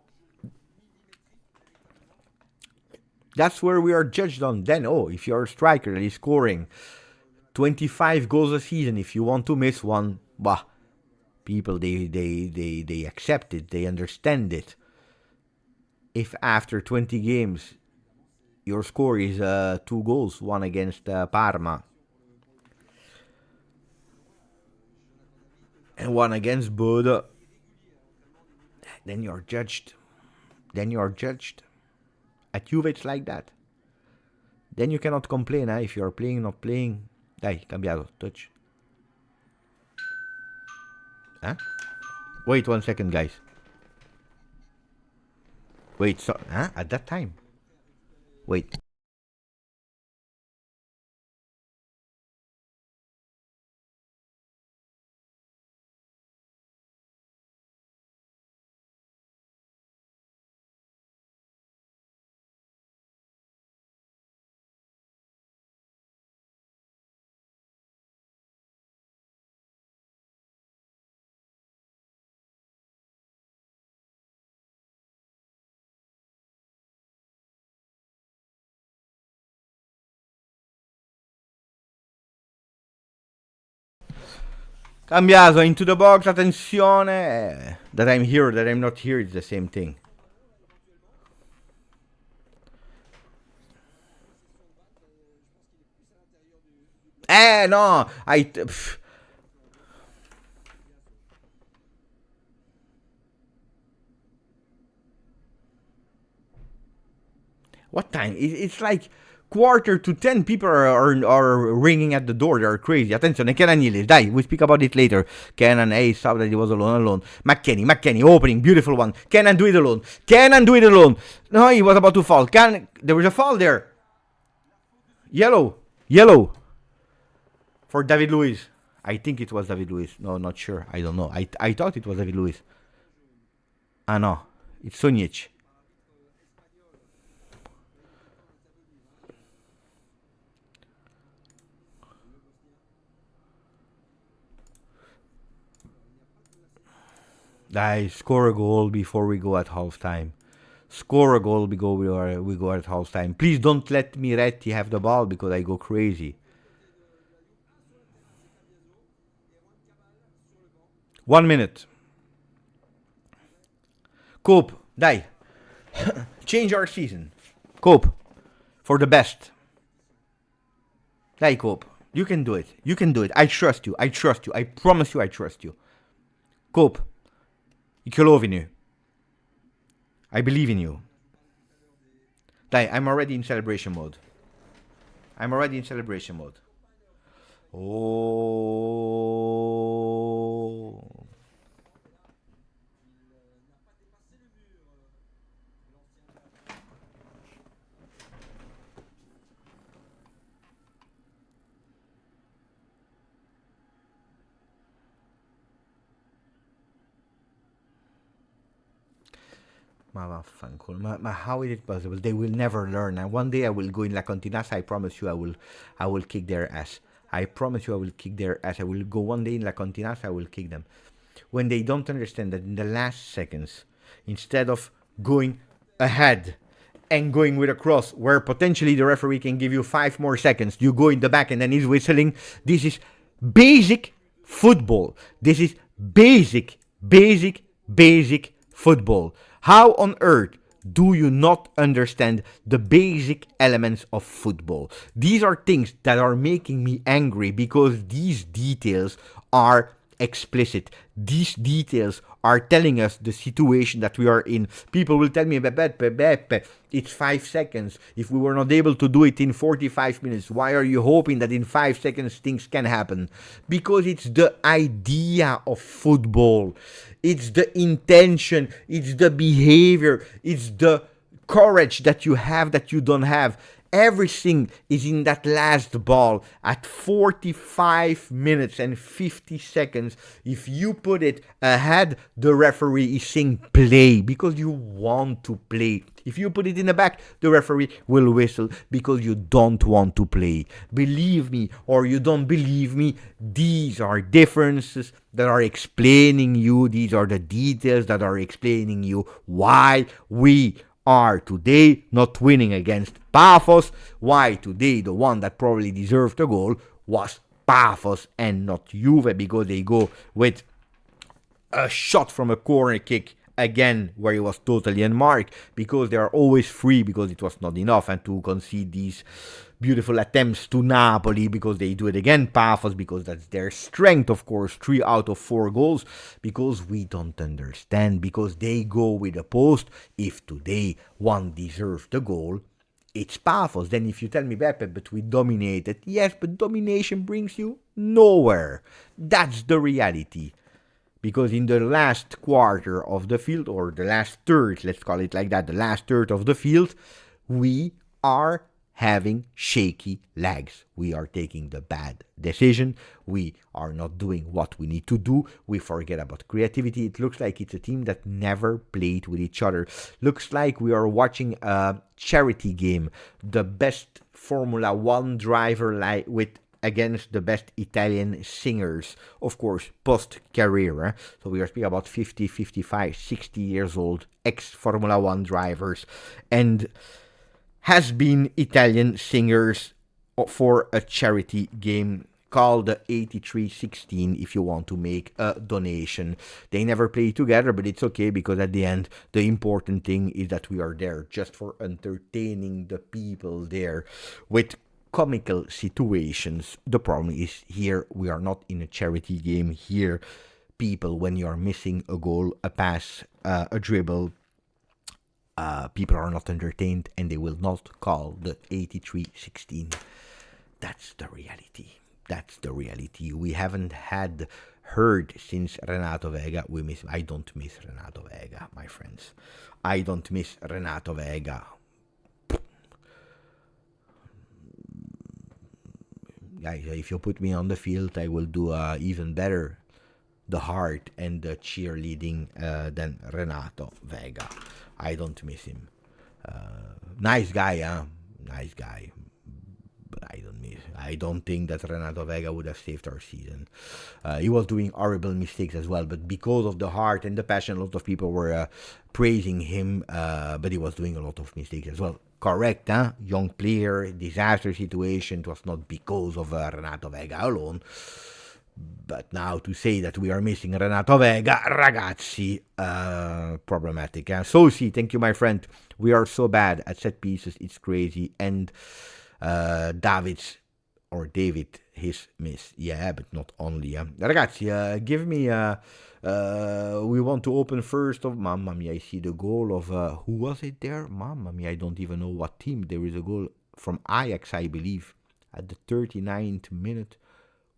that's where we are judged on. Then, if you're a striker that is scoring 25 goals a season, if you want to miss one, bah, people, they accept it, they understand it. If after 20 games, your score is 2 goals, one against Parma, and one against Bodo, then you're judged. At Juve, it's like that. Then you cannot complain if you're playing, not playing. Dai, cambiato, touch. Huh? Wait 1 second, guys. Wait, at that time? Wait. Cambiaso into the box, attenzione. That I'm here, that I'm not here, it's the same thing. No, what time? It's like 9:45. People are ringing at the door. They're crazy. Attenzione, Kenan Yildiz. Dai, we speak about it later. Kenan, hey, stop that he was alone. McKennie, opening, beautiful one. Kenan, do it alone. No, he was about to fall. There was a fall there. Yellow. For David Luiz. I think it was David Luiz. No, not sure. I don't know. I thought it was David Luiz. No. It's Sunic. Guys, score a goal before we go at halftime. Score a goal before we go at halftime. Please don't let Miretti have the ball because I go crazy. 1 minute. Cope, dai. Change our season. Cope, for the best. Dai, Cope. You can do it. I trust you. I promise you I trust you. Cope. Ik geloof in u. I believe in you. Dai, I'm already in celebration mode. Oh. Ma how is it possible? They will never learn. And one day I will go in La Continassa. I promise you I will kick their ass. I will go one day in La Continassa. I will kick them. When they don't understand that in the last seconds, instead of going ahead and going with a cross where potentially the referee can give you 5 more seconds, you go in the back and then he's whistling. This is basic football. This is basic football. How on earth do you not understand the basic elements of football? These are things that are making me angry because these details are explicit. These details are telling us the situation that we are in. People will tell me, Beppe, it's 5 seconds. If we were not able to do it in 45 minutes, why are you hoping that in 5 seconds things can happen? Because it's the idea of football. It's the intention. It's the behavior. It's the courage that you have that you don't have. Everything is in that last ball at 45 minutes and 50 seconds. If you put it ahead, the referee is saying play because you want to play. If you put it in the back, the referee will whistle because you don't want to play. Believe me or you don't believe me, these are differences that are explaining you. These are the details that are explaining you why we are today not winning against Pafos, why today the one that probably deserved a goal was Pafos and not Juve, because they go with a shot from a corner kick again where he was totally unmarked, because they are always free, because it was not enough, and to concede these beautiful attempts to Napoli because they do it again, Pafos, because that's their strength, of course, 3 out of 4 goals, because we don't understand, because they go with a post. If today one deserved the goal, it's Pafos. Then if you tell me, Beppe, but we dominated, yes, but domination brings you nowhere. That's the reality. Because in the last quarter of the field, or the last third, let's call it like that, the last third of the field, we are having shaky legs. We are taking the bad decision. We are not doing what we need to do. We forget about creativity. It looks like it's a team that never played with each other. Looks like we are watching a charity game. The best Formula 1 driver against the best Italian singers, of course, post-career. So we are speaking about 50, 55, 60 years old ex-Formula 1 drivers. And has been Italian singers for a charity game call the 8316 if you want to make a donation. They never play together, but it's okay, because at the end, the important thing is that we are there just for entertaining the people there with comical situations. The problem is here we are not in a charity game. Here, people, when you are missing a goal, a pass, a dribble, people are not entertained, and they will not call the 8316. That's the reality. That's the reality. We haven't heard since Renato Vega. I don't miss Renato Vega, my friends. I don't miss Renato Vega. Guys, if you put me on the field, I will do even better the heart and the cheerleading than Renato Vega. I don't miss him. Nice guy, huh? Nice guy. But I don't think that Renato Vega would have saved our season. He was doing horrible mistakes as well, but because of the heart and the passion, a lot of people were praising him, but he was doing a lot of mistakes as well. Correct, huh? Young player, disaster situation. It was not because of Renato Vega alone. But now to say that we are missing Renato Vega, ragazzi, problematic. Sosi, thank you, my friend. We are so bad at set pieces, it's crazy. And David, his miss. Yeah, but not only. Ragazzi, give me, we want to open first of, mamma mia, I see the goal of, who was it there? Mamma mia, I don't even know what team. There is a goal from Ajax, I believe, at the 39th minute.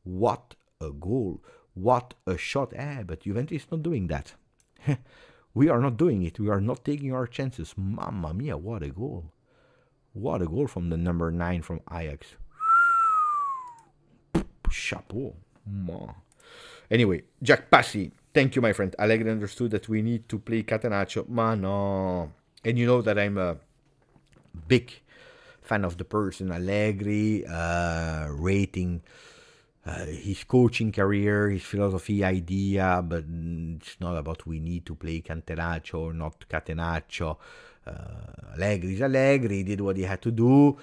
What a goal. What a shot. But Juventus is not doing that. We are not doing it. We are not taking our chances. Mamma mia, what a goal. What a goal from the number 9 from Ajax. Chapeau. Anyway, Jack Passi, thank you, my friend. Allegri understood that we need to play Catenaccio. Ma no. And you know that I'm a big fan of the person Allegri, rating his coaching career, his philosophy, idea, but it's not about we need to play Catenaccio or not Catenaccio. Allegri is Allegri, he did what he had to do.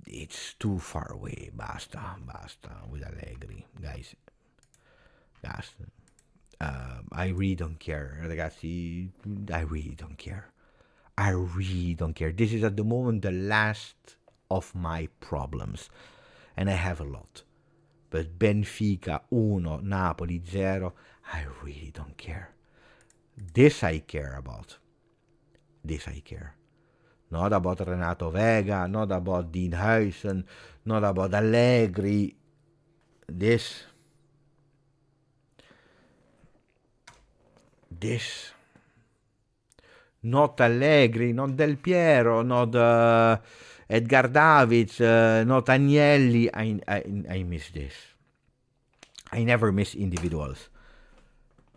It's too far away. Basta with Allegri, guys. I really don't care, ragazzi. I really don't care. This is at the moment the last of my problems, and I have a lot. But Benfica 1, Napoli 0, I really don't care. This I care about. Not about Renato Vega, not about Dean Huijsen, not about Allegri. This. Not Allegri, not Del Piero, not Edgar Davids, not Agnelli. I miss this. I never miss individuals.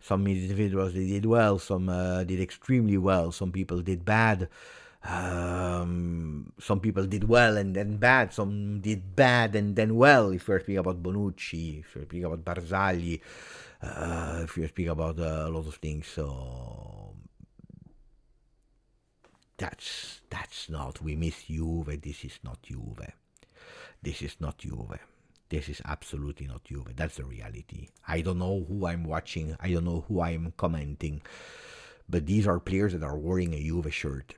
Some individuals they did well, some did extremely well, some people did bad. Some people did well and then bad, some did bad and then well. If we're speaking about Bonucci, if we're speaking about Barzagli, if you're speaking about a lot of things, so that's not. We miss Juve. This is not Juve. This is absolutely not Juve. That's the reality. I don't know who I'm watching. I don't know who I'm commenting, but these are players that are wearing a Juve shirt.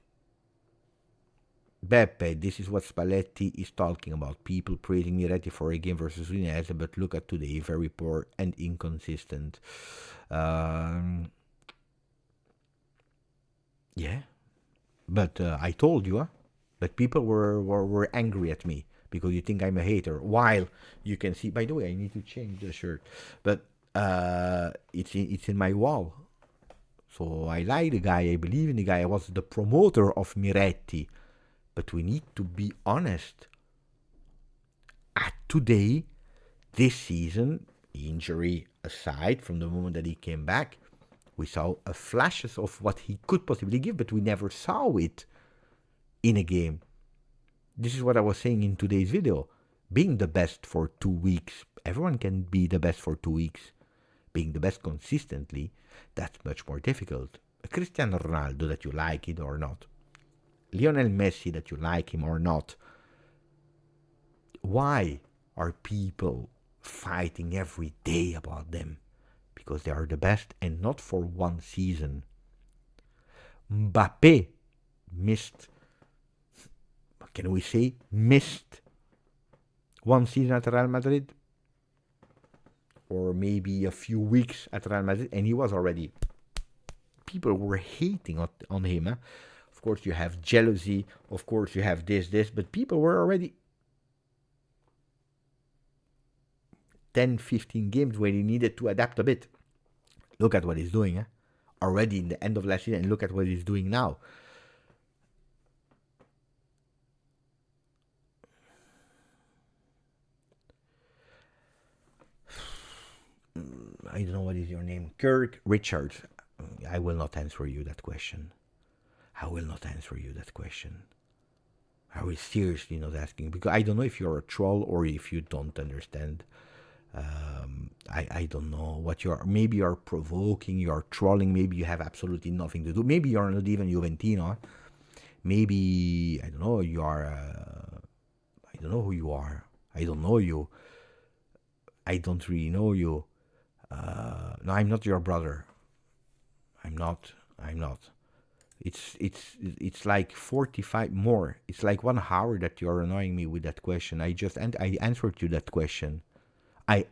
Beppe, this is what Spalletti is talking about. People praising Miretti for a game versus Udinese, but look at today, very poor and inconsistent. Yeah, but I told you, but people were angry at me because you think I'm a hater. While you can see, by the way, I need to change the shirt, but it's in my wall. So I like the guy. I believe in the guy. I was the promoter of Miretti. But we need to be honest. At today, this season, injury aside, from the moment that he came back, we saw flashes of what he could possibly give, but we never saw it in a game. This is what I was saying in today's video. Being the best for 2 weeks, everyone can be the best for 2 weeks. Being the best consistently, that's much more difficult. Cristiano Ronaldo, that you like it or not. Lionel Messi, that you like him or not, why are people fighting every day about them? Because they are the best, and not for one season. Mbappé missed one season at Real Madrid, or maybe a few weeks at Real Madrid, and he was already, people were hating on him. Of course you have jealousy, of course you have this, but people were already 10, 15 games where he needed to adapt a bit. Look at what he's doing, already in the end of last season, and look at what he's doing now. I don't know what is your name. Kirk Richards. I will not answer you that question. I will seriously not asking, because I don't know if you're a troll or if you don't understand. I don't know what you are. Maybe you're provoking, you're trolling, maybe you have absolutely nothing to do. Maybe you're not even Juventino. Maybe, I don't know, you are, I don't know who you are. I don't know you. I don't really know you. No, I'm not your brother. I'm not. It's like 45 more. It's like 1 hour that you're annoying me with that question. I answered you that question. I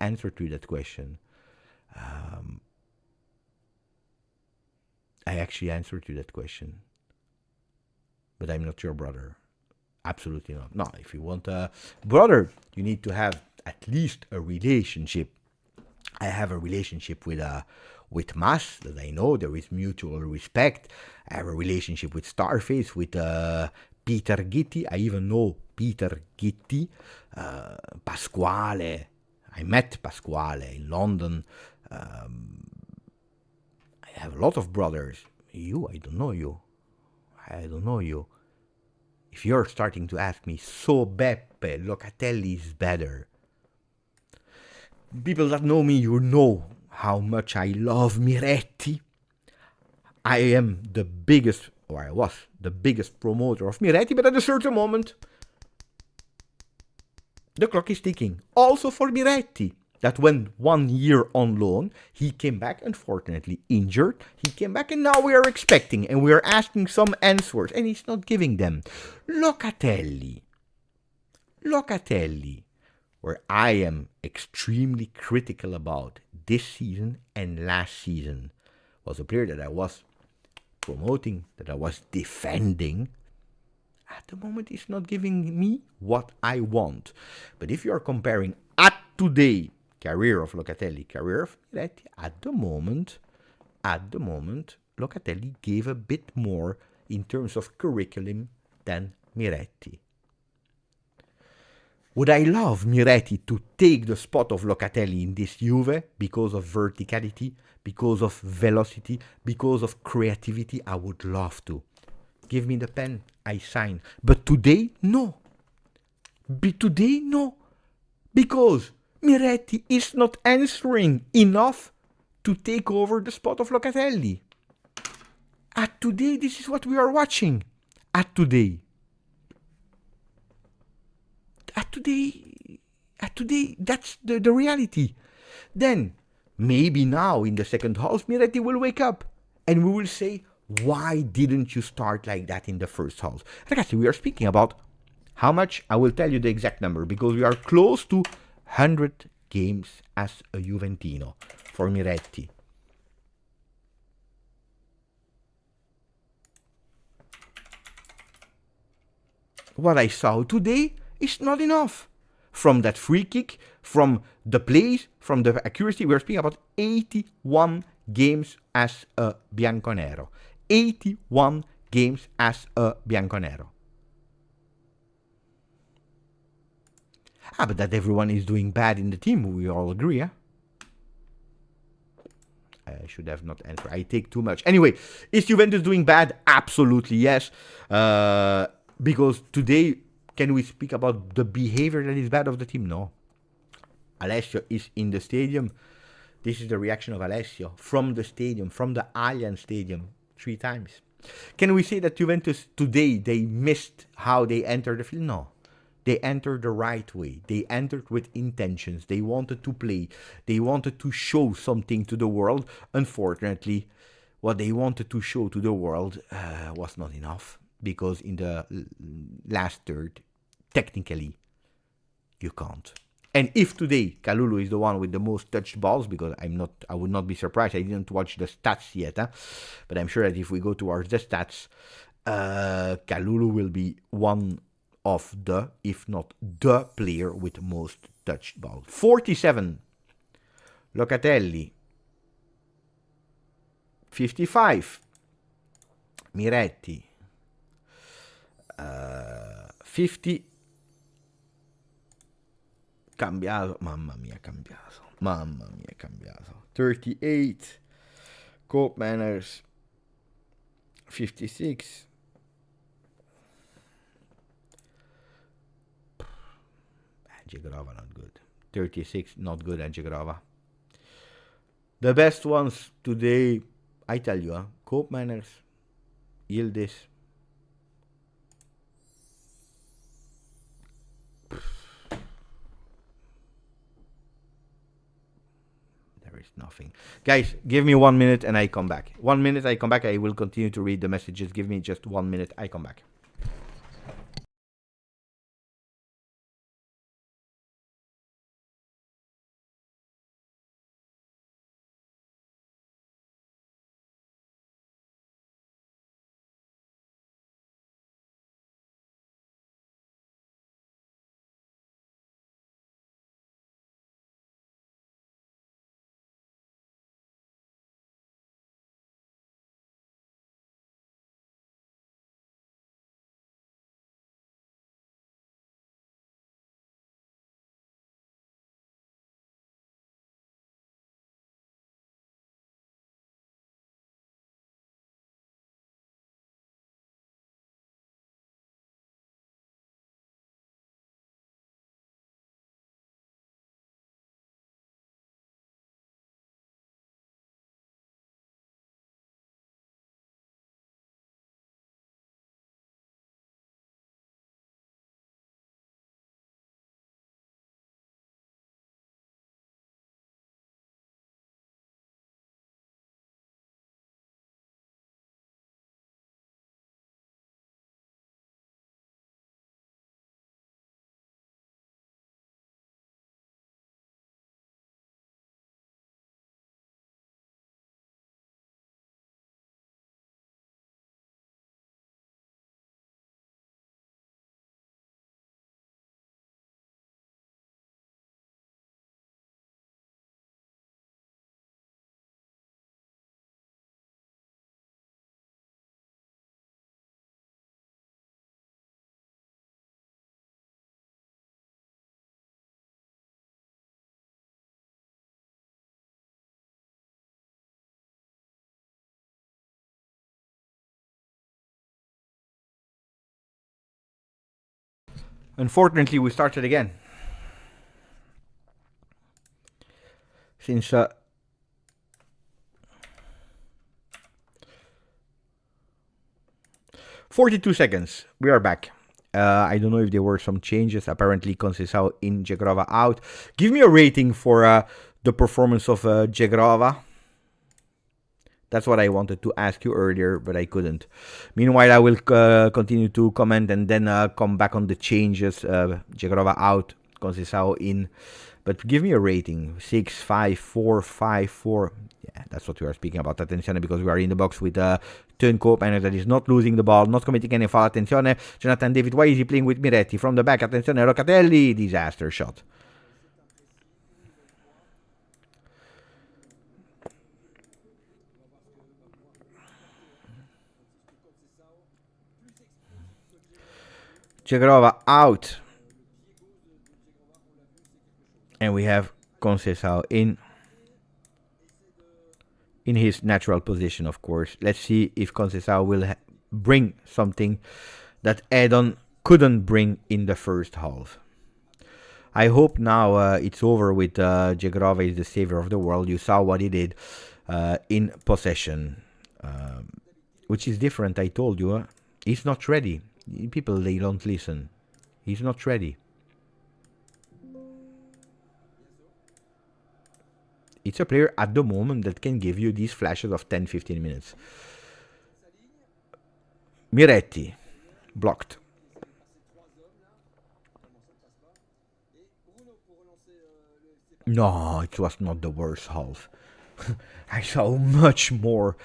actually answered you that question. But I'm not your brother. Absolutely not. No, if you want a brother, you need to have at least a relationship. I have a relationship with Mas, that I know there is mutual respect. I have a relationship with Starface, with Peter Gitti. I even know Peter Gitti, Pasquale. I met Pasquale in London. I have a lot of brothers. I don't know you. If you're starting to ask me, so Beppe Locatelli is better. People that know me, you know how much I love Miretti. I am the biggest, or I was the biggest promoter of Miretti, but at a certain moment, the clock is ticking. Also for Miretti, that went 1 year on loan, he came back, unfortunately injured, he came back, and now we are expecting, and we are asking some answers, and he's not giving them. Locatelli, where I am extremely critical about this season and last season, was a player that I was promoting, that I was defending. At the moment, he's not giving me what I want. But if you are comparing at today, career of Locatelli, career of Miretti, at the moment, Locatelli gave a bit more in terms of curriculum than Miretti. Would I love Miretti to take the spot of Locatelli in this Juve because of verticality, because of velocity, because of creativity? I would love to. Give me the pen, I sign. But today, no. Because Miretti is not answering enough to take over the spot of Locatelli. At today, this is what we are watching. At today, that's the reality. Then, maybe now in the second half, Miretti will wake up and we will say, why didn't you start like that in the first half? Ragazzi, we are speaking about how much, I will tell you the exact number, because we are close to 100 games as a Juventino for Miretti. What I saw today is not enough. From that free kick, from the plays, from the accuracy, we're speaking about 81 games as a Bianconero. 81 games as a Bianconero. But that everyone is doing bad in the team, we all agree, I should have not answered. I take too much. Anyway, is Juventus doing bad? Absolutely yes. Because today, can we speak about the behavior that is bad of the team? No. Alessio is in the stadium. This is the reaction of Alessio from the stadium, from the Allianz Stadium, 3 times. Can we say that Juventus today, they missed how they entered the field? No. They entered the right way. They entered with intentions. They wanted to play. They wanted to show something to the world. Unfortunately, what they wanted to show to the world was not enough, because in the last third, technically, you can't. And if today Kalulu is the one with the most touched balls, because I would not be surprised. I didn't watch the stats yet, but I'm sure that if we go towards the stats, Kalulu will be one of the, if not the player with most touched balls. 47. Locatelli. 55. Miretti. 50. Cambiato, mamma mia, cambiato. 38. Cope Manners. 56. Angegrova not good. 36 not good. Angegrova. The best ones today, I tell you, Cope Manners, Yildiz. Nothing. Guys, give me 1 minute and I come back. 1 minute, I come back. I will continue to read the messages. Give me just 1 minute. I come back. Unfortunately, we started again. Since 42 seconds, we are back. I don't know if there were some changes. Apparently, Conceição in, Jagrova out. Give me a rating for the performance of Jagrova. That's what I wanted to ask you earlier, but I couldn't. Meanwhile, I will continue to comment and then come back on the changes. Jagrova out, Conceição in. But give me a rating. 6, 5, 4, 5, 4. Yeah, that's what we are speaking about. Attenzione, because we are in the box with Cope and that is not losing the ball, not committing any foul. Attenzione, Jonathan David. Why is he playing with Miretti? From the back, attenzione, Locatelli. Disaster shot. Jagrova out. And we have Conceição in his natural position, of course. Let's see if Conceição will bring something that Edon couldn't bring in the first half. I hope now it's over with Jagrova is the savior of the world. You saw what he did in possession, which is different. I told you, he's not ready. People, they don't listen. He's not ready. It's a player at the moment that can give you these flashes of 10-15 minutes. Miretti. Blocked. No, it was not the worst half. I saw much more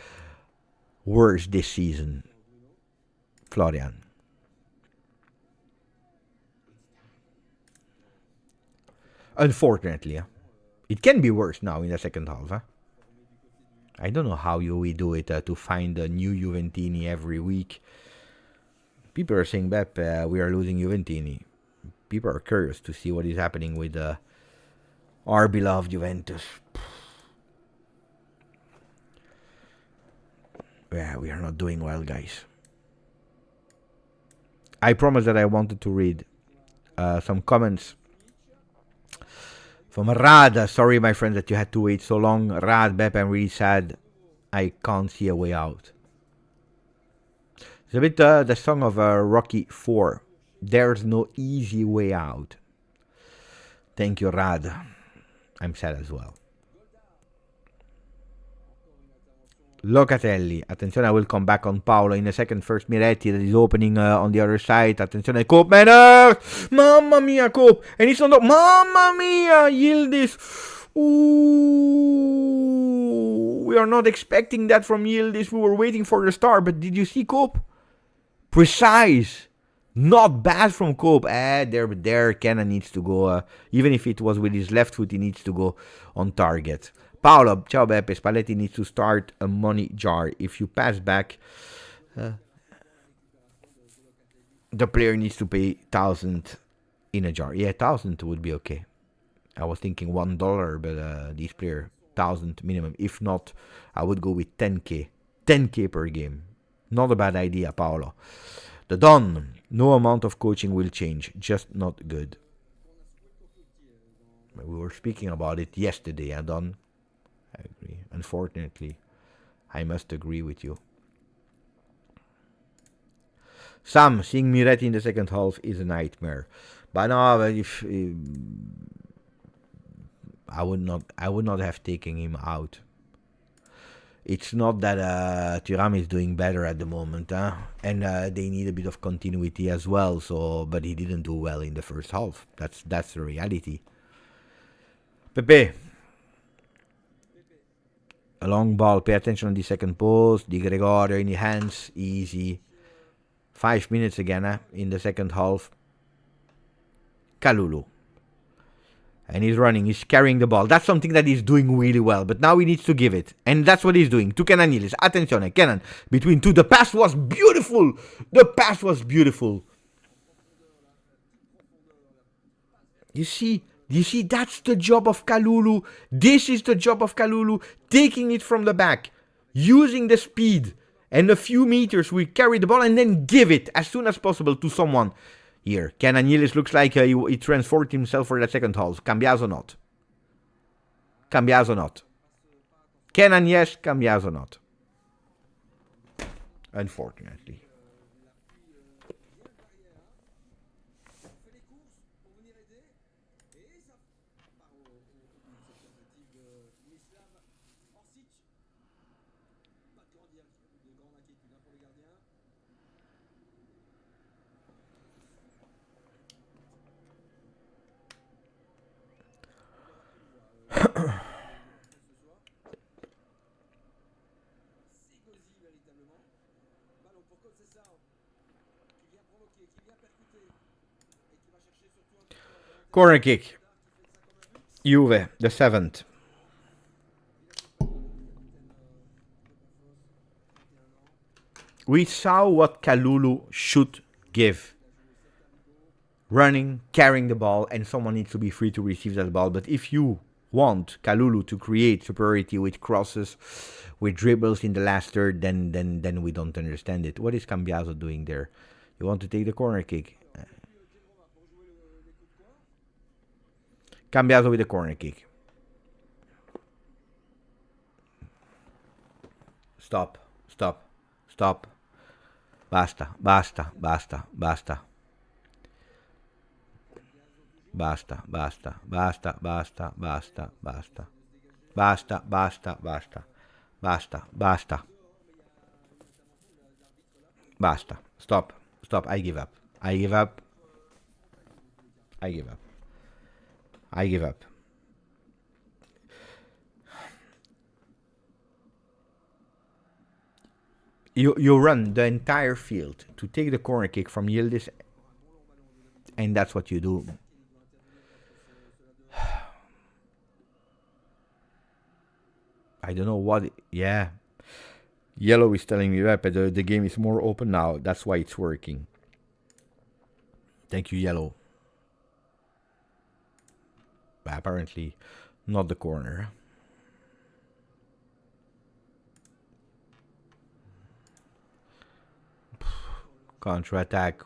worse this season. Florian. Unfortunately, it can be worse now in the second half. I don't know how we do it to find a new Juventini every week. People are saying, Bep, we are losing Juventini. People are curious to see what is happening with our beloved Juventus. Yeah, we are not doing well, guys. I promised that I wanted to read some comments from Rad. Sorry, my friend, that you had to wait so long. Rad, Bep, I'm really sad. I can't see a way out. It's a bit the song of Rocky 4. There's no easy way out. Thank you, Rad. I'm sad as well. Locatelli. Attenzione, I will come back on Paolo in a second. First, Miretti that is opening on the other side. Attenzione, Cope. Mamma mia, Cope. And it's on the... Mamma mia, Yildiz. Ooh. We are not expecting that from Yildiz. We were waiting for the star. But did you see Cope? Precise. Not bad from Cope. There, Kenan needs to go. Even if it was with his left foot, he needs to go on target. Paolo, ciao Beppe, Spalletti needs to start a money jar. If you pass back, the player needs to pay 1,000 in a jar. Yeah, 1,000 would be okay. I was thinking $1, but this player, 1,000 minimum. If not, I would go with 10k. 10k per game. Not a bad idea, Paolo. The Don, no amount of coaching will change, just not good. We were speaking about it yesterday, Don. I agree. Unfortunately, I must agree with you. Sam, seeing Miretti in the second half is a nightmare. But no, if I would not have taken him out. It's not that Thuram is doing better at the moment, and they need a bit of continuity as well. So, but he didn't do well in the first half. That's the reality. Pepe. A long ball. Pay attention on the second post. Di Gregorio in the hands. Easy. 5 minutes again in the second half. Kalulu. And he's running. He's carrying the ball. That's something that he's doing really well. But now he needs to give it. And that's what he's doing. To Kenan Yildiz. Attention. Kenan. Between two. The pass was beautiful. The pass was beautiful. You see, that's the job of Kalulu. This is the job of Kalulu. Taking it from the back. Using the speed. And a few meters we carry the ball and then give it as soon as possible to someone. Here. Kenan Yildiz looks like he transformed himself for the second half. Cambiaso not. Cambiaso not. Kenan yes, Cambiaso not. Unfortunately. Corner kick. Juve, the 7th. We saw what Kalulu should give. Running, carrying the ball, and someone needs to be free to receive that ball. But if you want Kalulu to create superiority with crosses, with dribbles in the last third, then we don't understand it. What is Cambiaso doing there? You want to take the corner kick? Cambiaso with the corner kick. Stop. Basta. Basta, basta, basta, basta, basta, basta. Basta, basta, basta. Basta, basta. Basta. Stop. Stop. I give up. I give up. I give up. I give up. You run the entire field to take the corner kick from Yildiz, and that's what you do. I don't know what. Yeah. Yellow is telling me that the game is more open now. That's why it's working. Thank you, Yellow. But apparently, not the corner. Counterattack.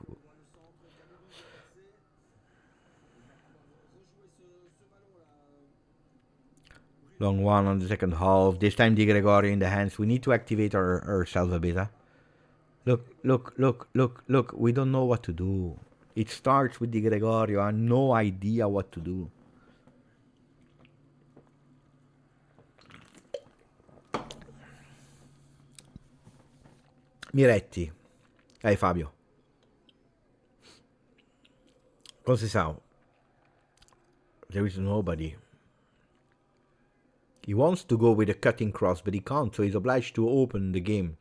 Long one on the second half. This time Di Gregorio in the hands. We need to activate ourselves a bit. Huh? Look, look, look, look, look. We don't know what to do. It starts with Di Gregorio. I have no idea what to do. Miretti. Hey, Fabio. Conceição. There is nobody. He wants to go with a cutting cross, but he can't, so he's obliged to open the game.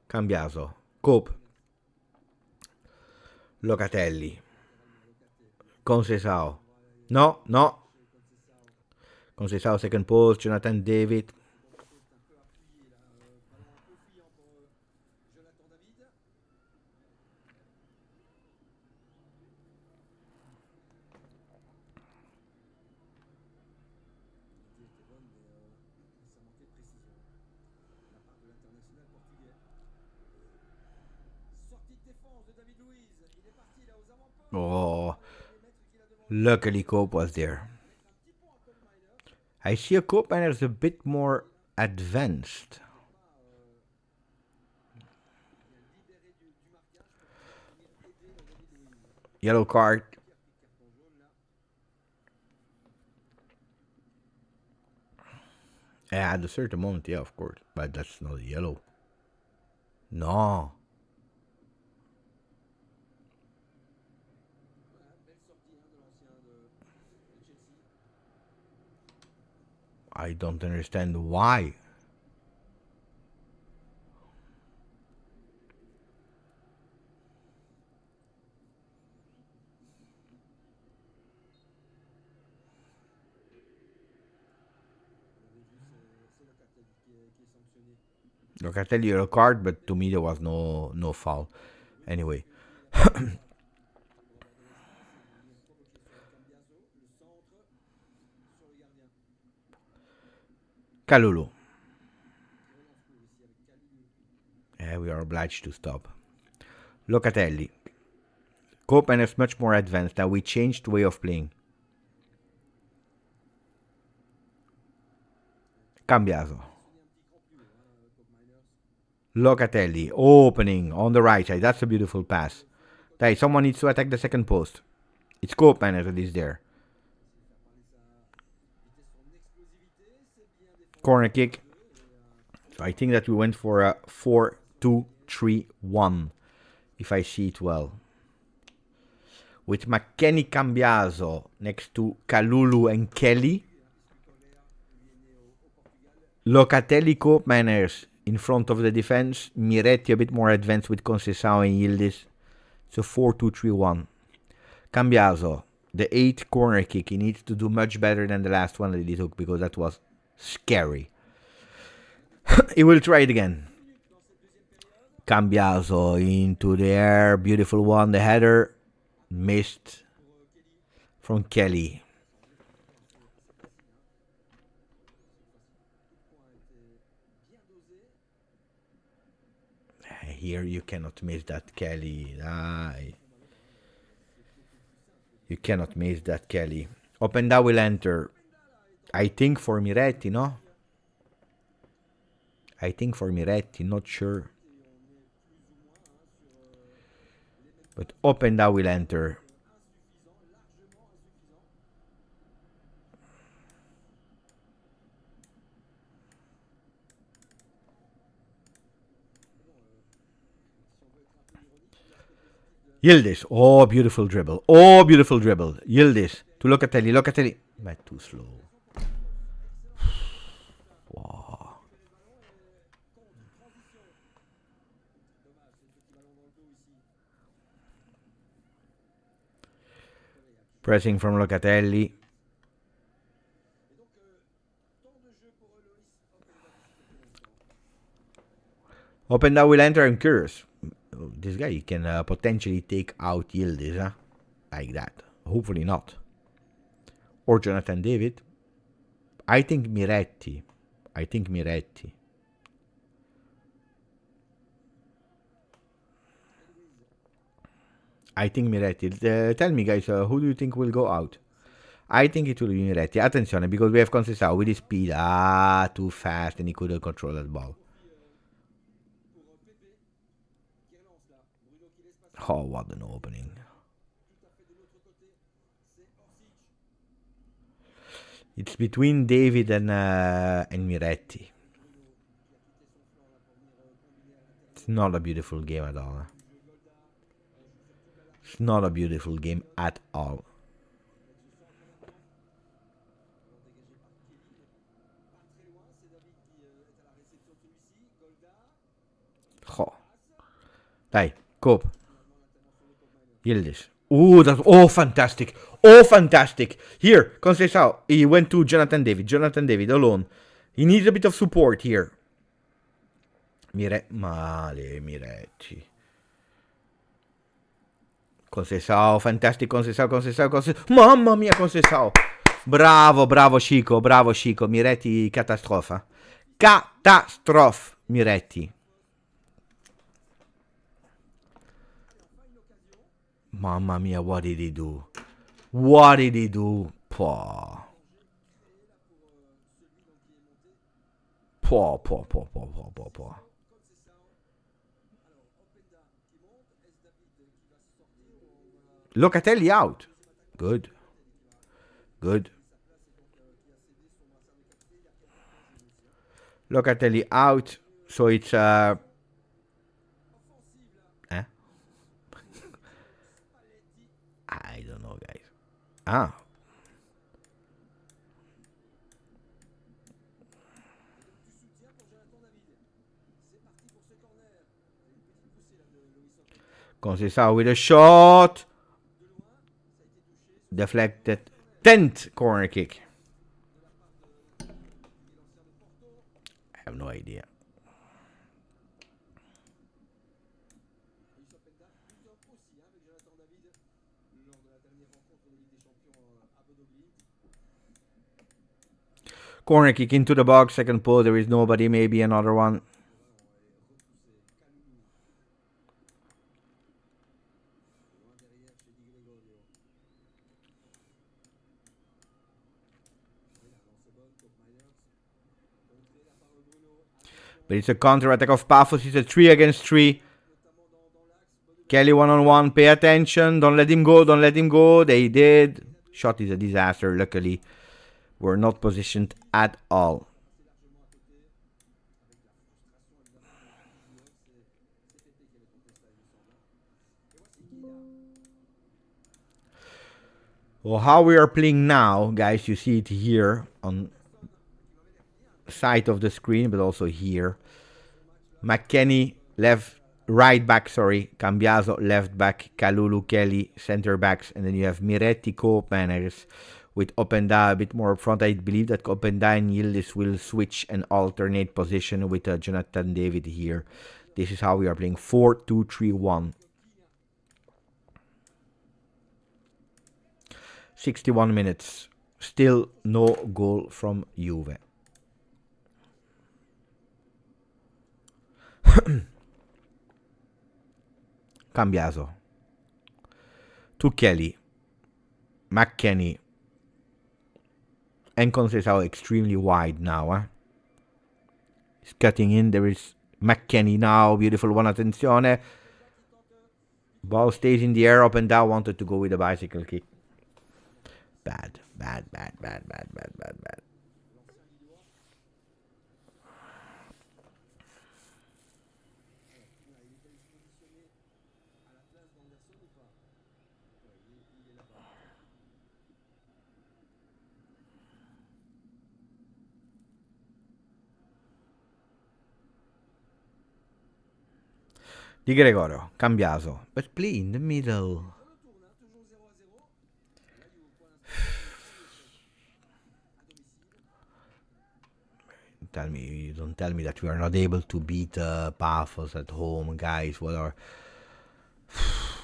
Cambiaso. Cope. Locatelli. Conceição. No, no. Conceição, second post. Jonathan David. Oh, luckily Cope was there. I see a Cope and it's a bit more advanced. Yellow card. Yeah, at a certain moment, yeah, of course. But that's not yellow. No. I don't understand why. Look, I tell you a card, but to me there was no foul. Anyway. Kalulu. Yeah, we are obliged to stop. Locatelli. Copen is much more advanced. Now we changed way of playing. Cambiaso. Locatelli. Opening on the right side. That's a beautiful pass. Hey, someone needs to attack the second post. It's Copen that is there. Corner kick. So I think that we went for a 4-2-3-1, if I see it well. With McKennie Cambiaso next to Kalulu and Kelly. Locatelli Cope Manners in front of the defense. Miretti a bit more advanced with Conceição and Yildiz. So 4-2-3-1. Cambiaso, the 8th corner kick. He needs to do much better than the last one that he took because that was scary. He will try it again. Cambiaso into the air. Beautiful one. The header missed from Kelly. Here you cannot miss that, Kelly. You cannot miss that, Kelly. Openda will enter. I think for Miretti, no? I think for Miretti, not sure. But Openda will enter. Yildiz. Oh, beautiful dribble. Oh, beautiful dribble. Yildiz. To Locatelli. Locatelli. But too slow. Wow. Pressing from Locatelli. Openda will enter and curse. This guy can potentially take out Yildiz, huh? Like that. Hopefully not. Or Jonathan David. I think Miretti. I think Miretti. Tell me, guys, who do you think will go out? I think it will be Miretti. Attenzione, because we have Conceição with his speed. Too fast, and he couldn't control that ball. Oh, what an opening. It's between David and Miretti. It's not a beautiful game at all. It's not a beautiful game at all. Oh. Dai, cope. Yildiz. Oh, that's fantastic. Oh, fantastic. Here, Conceição. He went to Jonathan David. Jonathan David alone. He needs a bit of support here. Male, Miretti. Conceição, fantastic. Conceição. Mamma mia, Conceição. Bravo, Chico. Miretti, catastrofe. Catastrofe, Miretti. Mamma mia, what did he do? Paw. Locatelli out. Good. Locatelli out. So it's I don't know, guys. Conceição with a shot. Deflected. 10th corner kick. I have no idea. Corner kick into the box, second post, there is nobody, maybe another one. But it's a counter-attack of Pafos, it's a 3 against 3. Kelly one-on-one, pay attention, don't let him go, they did. Shot is a disaster, luckily. We're not positioned at all. Well, how we are playing now, guys, you see it here on side of the screen, but also here. McKennie, right back, Cambiaso, left back, Kalulu, Kelly, center backs, and then you have Miretti, co-managers, with Openda a bit more up front. I believe that Openda and Yildiz will switch and alternate position with Jonathan David here. This is how we are playing 4-2-3-1. 61 minutes. Still no goal from Juve. Cambiaso. To Kelly. McKennie. And Conceição extremely wide now. He's cutting in. There is McKennie now. Beautiful one. Attenzione. Ball stays in the air. Up and down. Wanted to go with a bicycle kick. Bad. Di Gregorio, Cambiaso. But play in the middle. Don't tell me that we are not able to beat Pafos at home, guys. What are...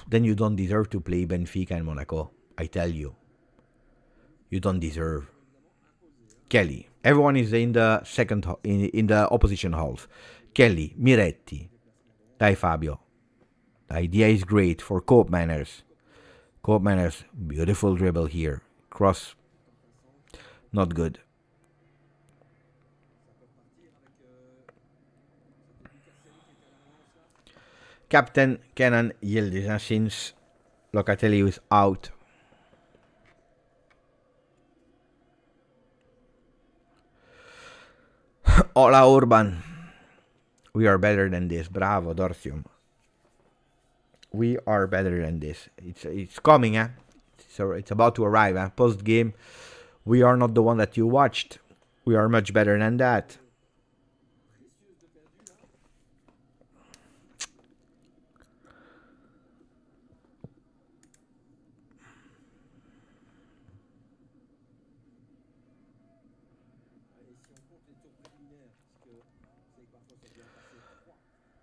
Then you don't deserve to play Benfica and Monaco. I tell you. You don't deserve. Kelly. Everyone is in the second in the opposition half. Kelly, Miretti. Dai Fabio. The idea is great for Cope Manners. Cope Manners, beautiful dribble here. Cross. Not good. Captain Kenan Yildiz, since Locatelli is out. Hola Urban. We are better than this. Bravo, Dorsium. We are better than this. It's coming, eh? So it's about to arrive, eh? Post game. We are not the one that you watched. We are much better than that.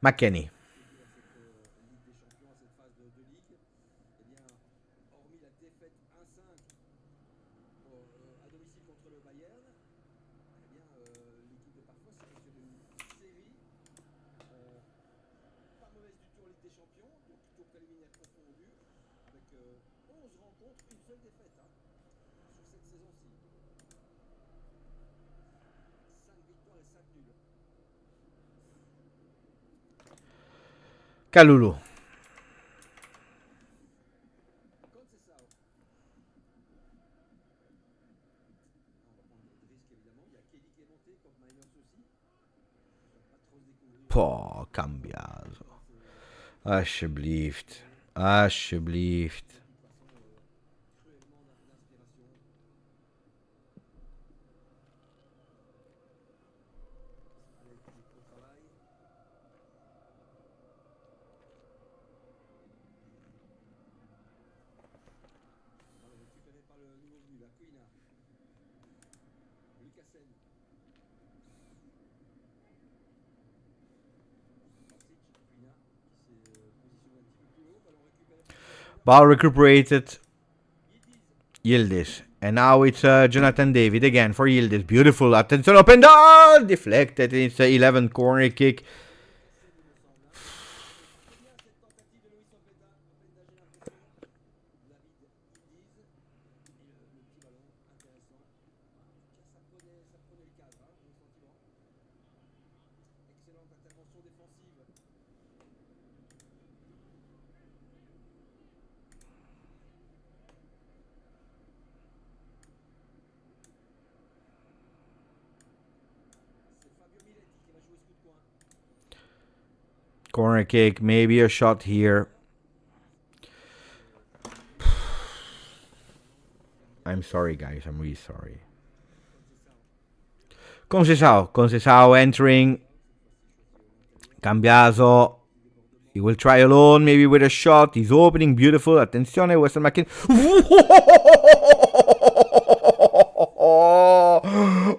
McKennie. Kalulu. Oh, Cambiaso. Alsjeblieft. Alsjeblieft. Ball recuperated. Yildiz. And now it's Jonathan David again for Yildiz. Beautiful. Attention up and down. Deflected. It's the 11th corner kick. Corner kick, maybe a shot here. I'm sorry, guys. I'm really sorry. Conceição entering. Cambiaso. He will try alone, maybe with a shot. He's opening. Beautiful. Attenzione, Weston McKennie.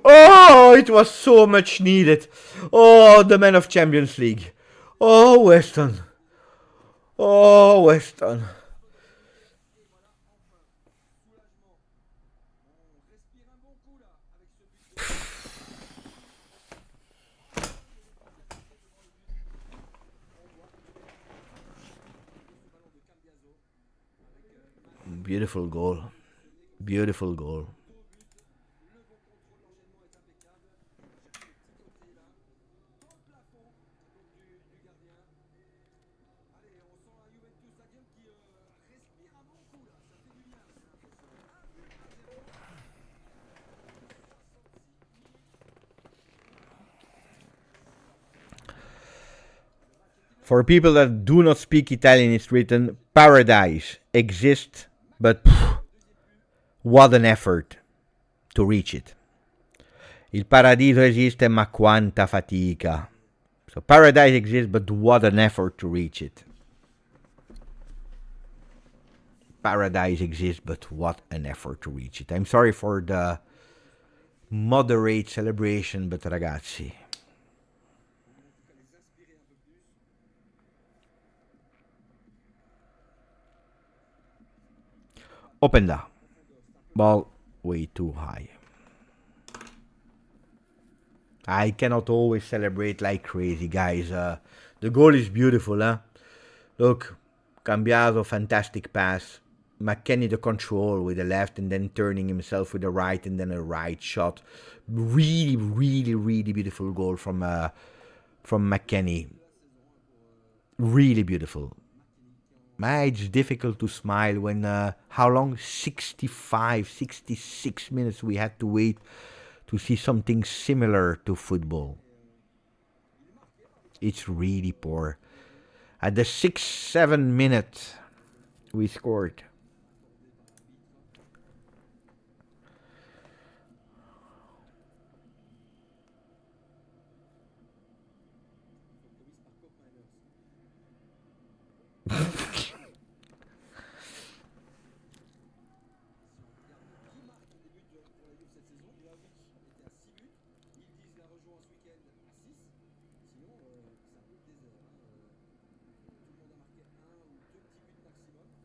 Oh, it was so much needed. Oh, the man of Champions League. Oh, Weston. Oh, Weston. Beautiful goal. Beautiful goal. For people that do not speak Italian, it's written paradise exists, but what an effort to reach it. Il paradiso esiste, ma quanta fatica. So paradise exists, but what an effort to reach it. Paradise exists, but what an effort to reach it. I'm sorry for the moderate celebration, but ragazzi. Open da. Ball way too high. I cannot always celebrate like crazy, guys. The goal is beautiful, huh? Look, Cambiaso, fantastic pass. McKennie the control with the left and then turning himself with the right and then a right shot. Really, really, really beautiful goal from McKennie. Really beautiful. It's difficult to smile when, how long? 65, 66 minutes we had to wait to see something similar to football. It's really poor. At the 6-7 minute, we scored.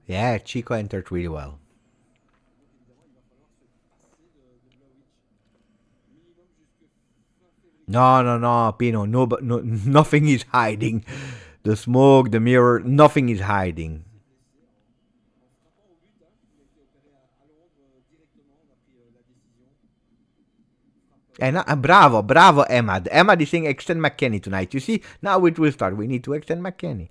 Yeah, Chico entered really well. No, Pino. No, nothing is hiding. The smoke, the mirror, nothing is hiding. And bravo, Emad. Emad is saying extend McKennie tonight. You see, now it will start. We need to extend McKennie.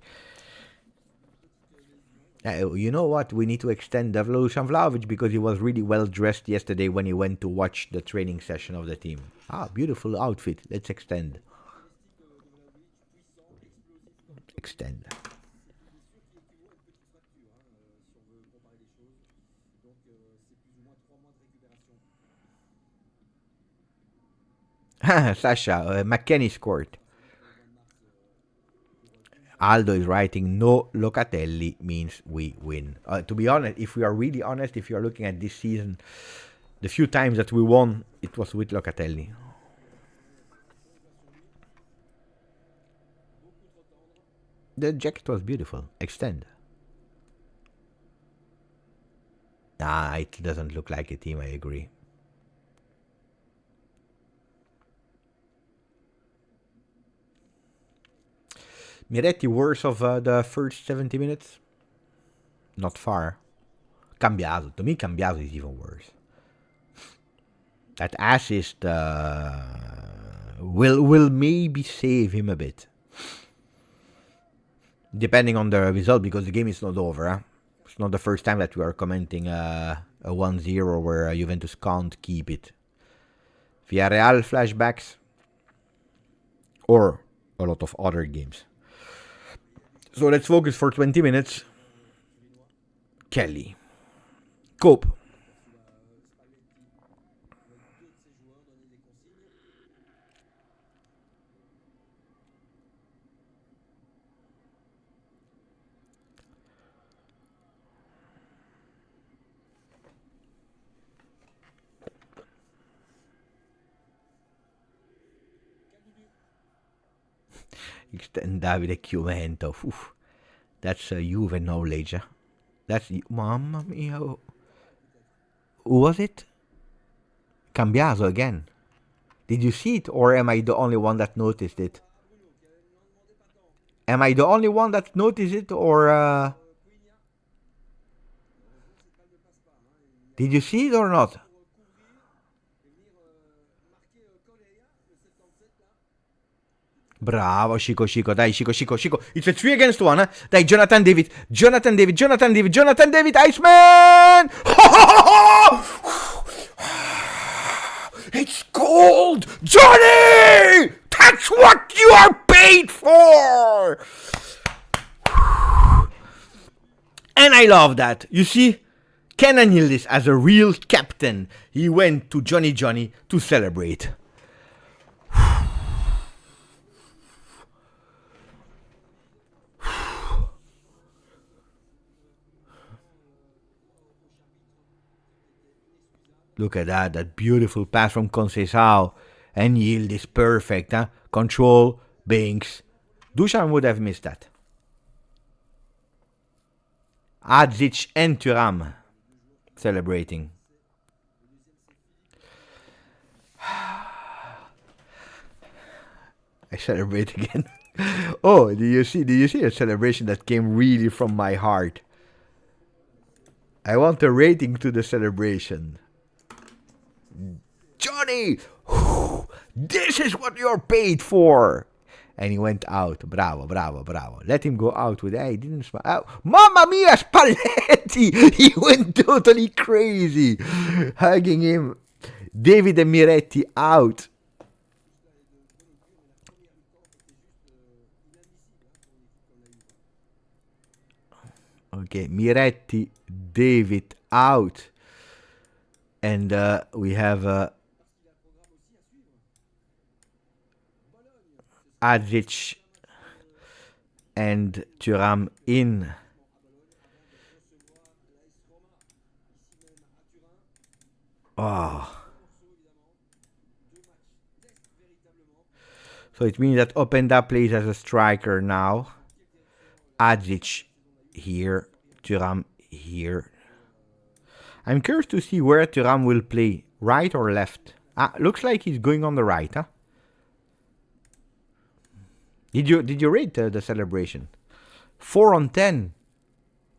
You know what? We need to extend Dusan Vlahovic because he was really well dressed yesterday when he went to watch the training session of the team. Beautiful outfit. Let's extend. Extend. Sasha, McKennie scored. Aldo is writing, no Locatelli means we win. To be honest, if we are really honest, if you are looking at this season, the few times that we won, it was with Locatelli. The jacket was beautiful. Extend. It doesn't look like a team, I agree. Miretti worse of the first 70 minutes? Not far. Cambiaso. To me, Cambiaso is even worse. That assist will maybe save him a bit. Depending on the result, because the game is not over. Huh? It's not the first time that we are commenting a 1-0 where Juventus can't keep it. Villarreal flashbacks. Or a lot of other games. So let's focus for 20 minutes. Kelly. Cope. Extend Davide Chiumento. Oof. That's Juve knowledge. Huh? That's... Mamma mia. Who was it? Cambiaso again. Did you see it, or am I the only one that noticed it? Am I the only one that noticed it, or... Did you see it or not? Bravo, Chico. Dai, Chico. It's a 3 against 1, huh? Dai, Jonathan David, Iceman! It's gold! Johnny! That's what you are paid for! And I love that. You see? Kenan Yildiz, as a real captain, he went to Johnny to celebrate. Look at that. That beautiful pass from Conceição. And Yield is perfect. Huh? Control. Binks. Dusan would have missed that. Adzic and Thuram celebrating. I celebrate again. Oh, do you see a celebration that came really from my heart? I want a rating to the celebration. Johnny, this is what you're paid for. And he went out. Bravo, bravo, bravo. Let him go out with, he didn't smile. Oh, Mamma mia, Spalletti! He went totally crazy. Hugging him. David and Miretti out. Okay, Miretti, David out. And we have Adzic and Thuram in. Oh. So it means that Openda plays as a striker now. Adzic here, Thuram here. I'm curious to see where Thuram will play, right or left. Looks like he's going on the right, huh? Did you rate the celebration? 4 on 10,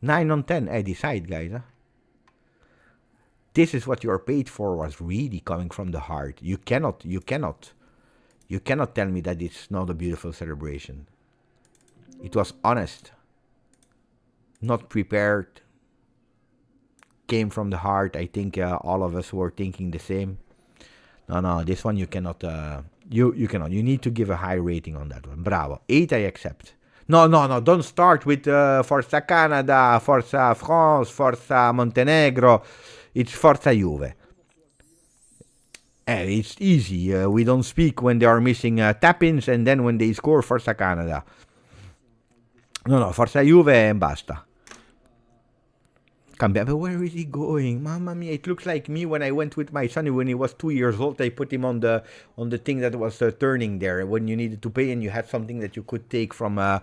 9 on 10. Decide, guys, huh? This is what you're paid for. Was really coming from the heart. You cannot tell me that it's not a beautiful celebration. It was honest, not prepared. Came from the heart. I think all of us were thinking the same. No, this one you cannot. You cannot. You need to give a high rating on that one. Bravo. 8 I accept. No. Don't start with Forza Canada, Forza France, Forza Montenegro. It's Forza Juve. It's easy. We don't speak when they are missing tap-ins and then when they score Forza Canada. No, Forza Juve and basta. But where is he going? Mamma mia! It looks like me when I went with my son when he was 2 years old. I put him on the thing that was turning there. When you needed to pay and you had something that you could take from the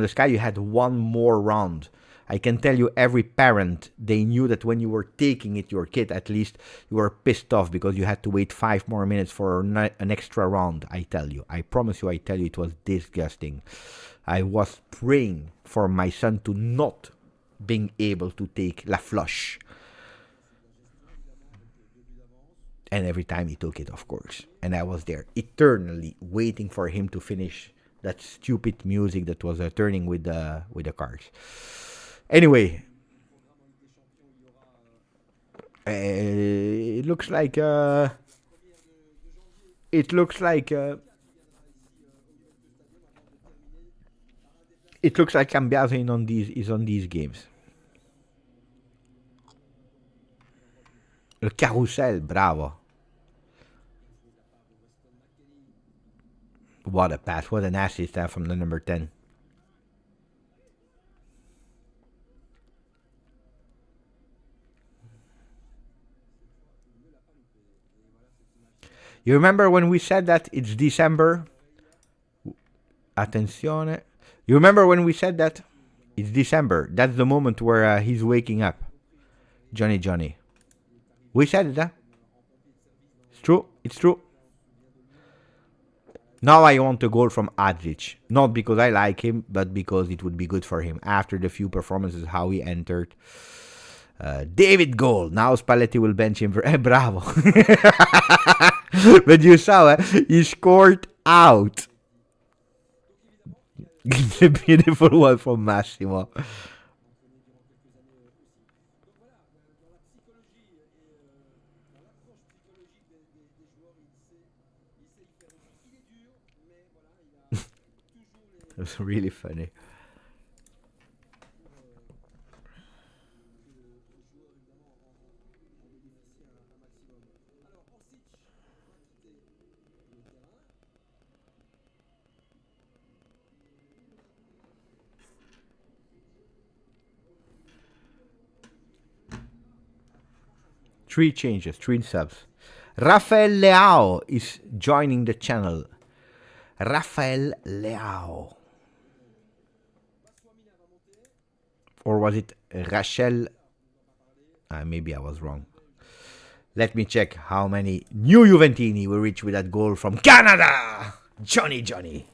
sky, you had one more round. I can tell you, every parent, they knew that when you were taking it, your kid at least, you were pissed off because you had to wait 5 more minutes for an extra round. I tell you, I promise you, I tell you, it was disgusting. I was praying for my son to not being able to take La Flush. And every time he took it, of course. And I was there eternally waiting for him to finish that stupid music that was turning with the cards. Anyway, it looks like Cambiaso is on these games. El Carousel, bravo. What a pass, what an assist from the number 10. You remember when we said that it's December? Attenzione. You remember when we said that? It's December. That's the moment where he's waking up. Johnny. We said it, huh? It's true. It's true. Now I want a goal from Adzic. Not because I like him, but because it would be good for him. After the few performances, how he entered. David goal. Now Spalletti will bench him for... bravo. But you saw, he scored out. The beautiful one from Massimo. It was really funny. 3 changes, 3 subs. Rafael Leao is joining the channel. Rafael Leao. Or was it Rachel? Maybe I was wrong. Let me check how many new Juventini we reach with that goal from Canada. Johnny.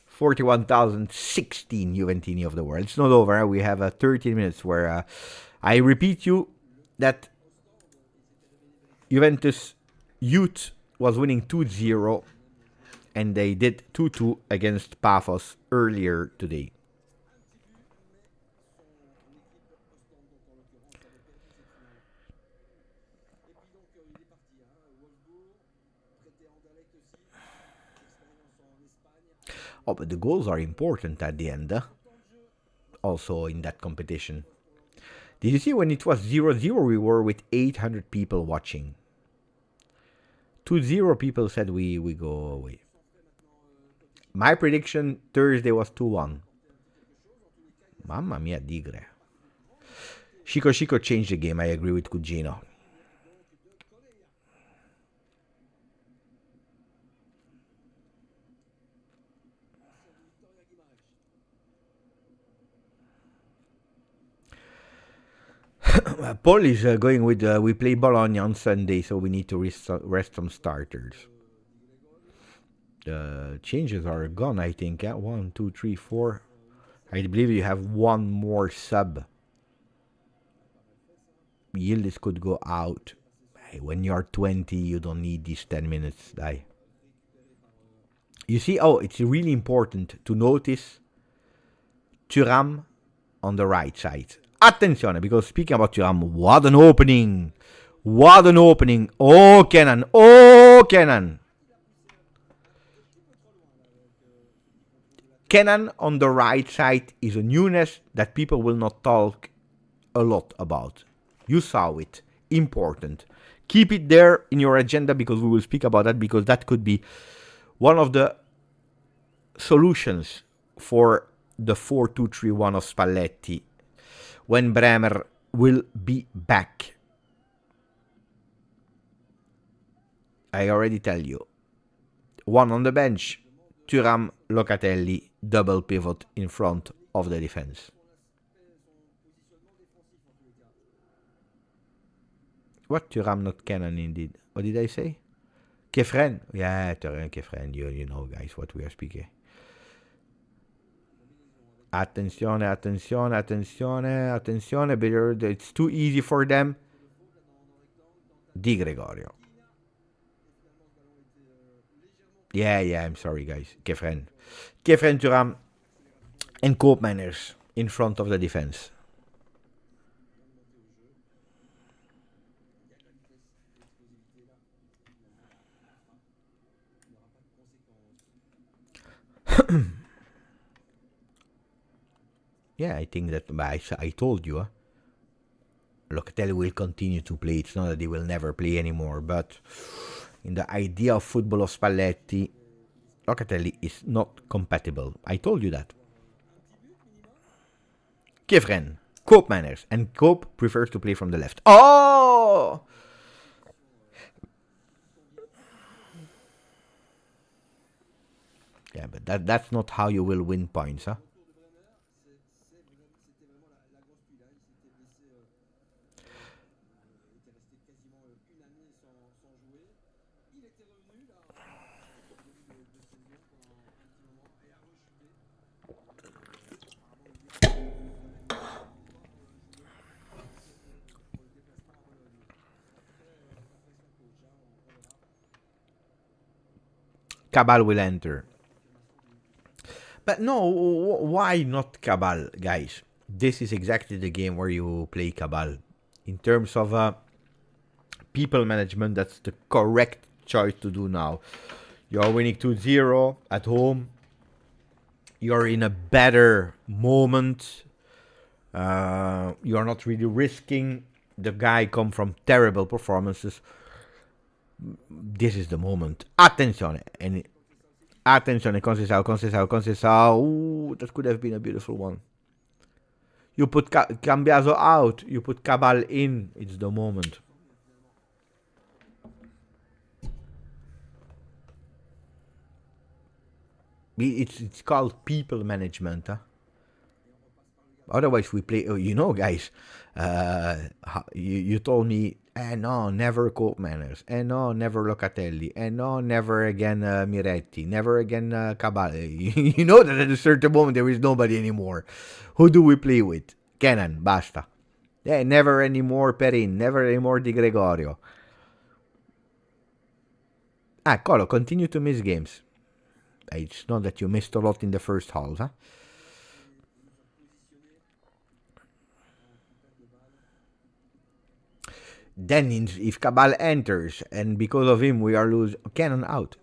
41,016 Juventini of the world. It's not over. We have 13 minutes where I repeat you that Juventus Youth was winning 2-0 and they did 2-2 against Pafos earlier today. Oh, but the goals are important at the end, also in that competition. Did you see when it was 0-0, we were with 800 people watching? 2-0 people said we go away. My prediction Thursday was 2-1. Mamma mia, digre. Chico changed the game, I agree with Cugino. Paul is going with, we play Bologna on Sunday, so we need to rest some starters. The changes are gone, I think. 1, 2, 3, 4. I believe you have one more sub. Yildiz could go out. When you're 20, you don't need these 10 minutes. You see, it's really important to notice Thuram on the right side. Attenzione, because speaking about Thuram, what an opening! What an opening! Oh, Kenan! Oh, Kenan! Kenan on the right side is a newness that people will not talk a lot about. You saw it. Important. Keep it there in your agenda because we will speak about that, because that could be one of the solutions for the 4-2-3-1 of Spalletti when Bremer will be back. I already tell you. One on the bench, Thuram, Locatelli, double pivot in front of the defense. What? Thuram, not Kenan indeed. What did I say? Kefren. Yeah, Thuram, Kefren. You know, guys, what we are speaking. Attenzione. It's too easy for them. Di Gregorio. Yeah, I'm sorry, guys. Kefren, Thuram, and Koopmeiners in front of the defense. Yeah, I think that I told you. Locatelli will continue to play. It's not that he will never play anymore, but in the idea of football of Spalletti, Locatelli is not compatible. I told you that. Kefren, Koopmeiners, and Koop prefers to play from the left. Oh! Yeah, but that's not how you will win points, huh? Cabal will enter. But no, why not Cabal, guys? This is exactly the game where you play Cabal. In terms of people management, that's the correct choice to do now. You're winning 2-0 at home. You're in a better moment. You're not really risking the guy come from terrible performances. This is the moment. Attenzione. Attenzione, Conceição. Ooh, that could have been a beautiful one. You put Cambiaso out. You put Cabal in. It's the moment. It's called people management, huh? Otherwise, we play. Oh, you know, guys. You told me, no, never Cope Manners, no, never Locatelli, no, never again Miretti, never again Cabale. You know that at a certain moment there is nobody anymore. Who do we play with? Kenan, basta. Yeah, never anymore Perin, never anymore Di Gregorio. Colo, continue to miss games. It's not that you missed a lot in the first half, huh? Then if Cabal enters and because of him we are losing, Cannon out.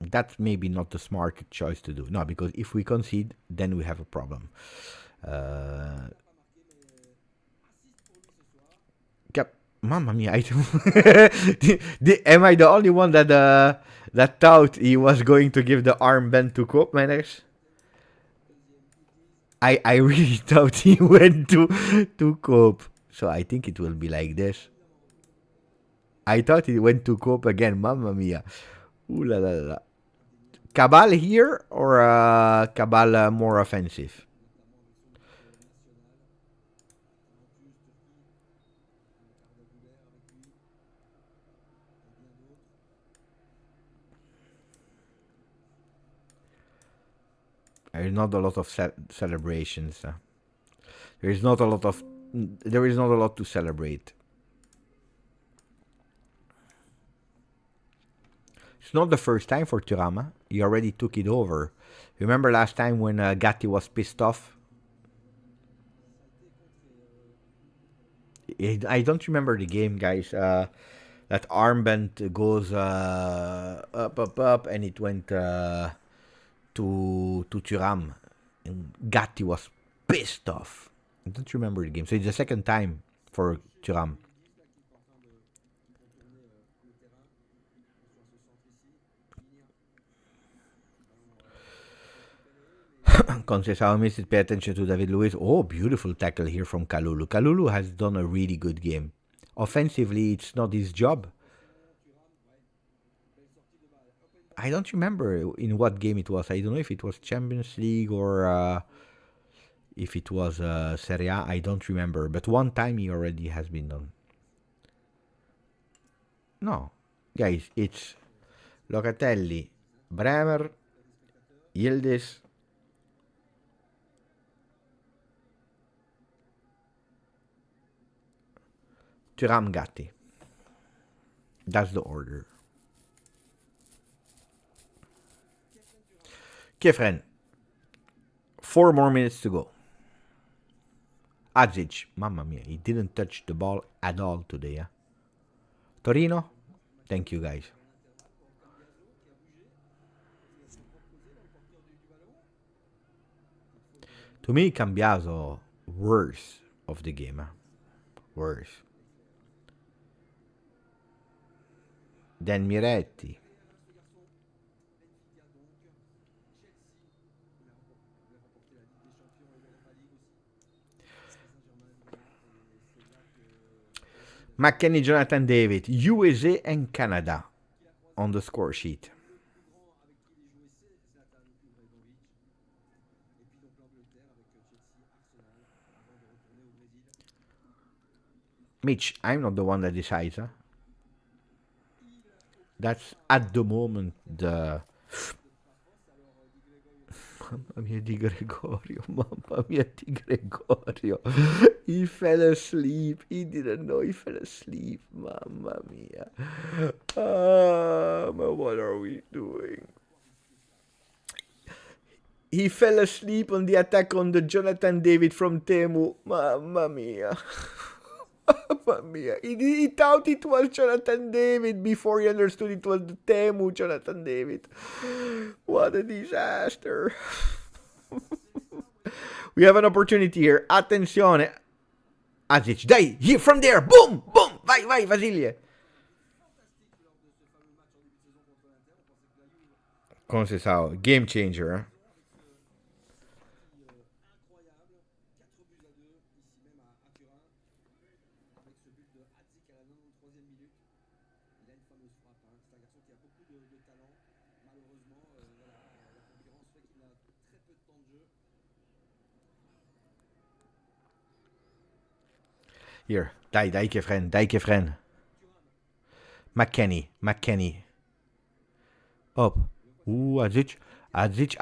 That's maybe not the smart choice to do. No, because if we concede, then we have a problem. Mamma mia! Am I the only one that thought he was going to give the armband to Cope Manners? I really thought he went to Cope. So I think it will be like this. I thought he went to Cope again. Mamma mia. Ooh la la la. Cabal here or Cabal more offensive? There's not a lot of celebrations. There is not a lot to celebrate. It's not the first time for Thuram. He already took it over. Remember last time when Gatti was pissed off? I don't remember the game, guys. That armband goes up, and it went to Thuram. And Gatti was pissed off. I don't remember the game. So it's the second time for Thuram. Conceição missed it. Pay attention to David Luiz. Oh, beautiful tackle here from Kalulu. Kalulu has done a really good game. Offensively, it's not his job. I don't remember in what game it was. I don't know if it was Champions League or if it was Serie A. I don't remember. But one time he already has been done. No. Guys, it's Locatelli, Bremer, Yildiz, Thuram, Gatti. That's the order. Kefren. 4 more minutes to go. Adzic. Mamma mia, he didn't touch the ball at all today. Yeah? Torino. Thank you, guys. To me, Cambiaso, worse of the game. Worse. Then Miretti. McKennie, Jonathan David, USA and Canada on the score sheet. Mitch, I'm not the one that decides, huh? That's at the moment the... Mamma mia Di Gregorio, mamma mia Di Gregorio. He fell asleep. He didn't know he fell asleep. Mamma mia. What are we doing? He fell asleep on the attack on the Jonathan David from Temu. Mamma mia. Mamma mia. He thought it was Jonathan David before he understood it was the Temu Jonathan David. What a disaster. We have an opportunity here. Attenzione. Azic, dai, here from there. Boom, boom. Vai, Vasile. Conceição, game changer, huh? a une fameuse frappe. Hein. C'est un garçon qui a beaucoup de talent. Malheureusement, voilà, la concurrence fait qu'il a très peu de temps de jeu. Hier, dai che friend. McKenny. Op. Adzic.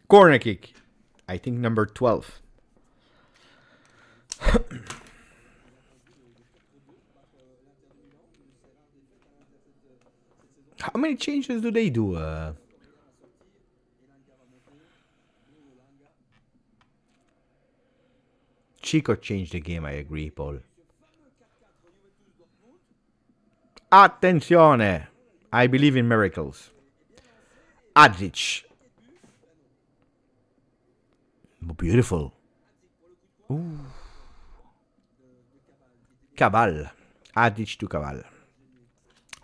Corner kick. I think number 12. How many changes do they do? Chico changed the game, I agree, Paul. Attenzione! I believe in miracles. Adzic. Beautiful. Ooh. Cabal. Adzic to Cabal.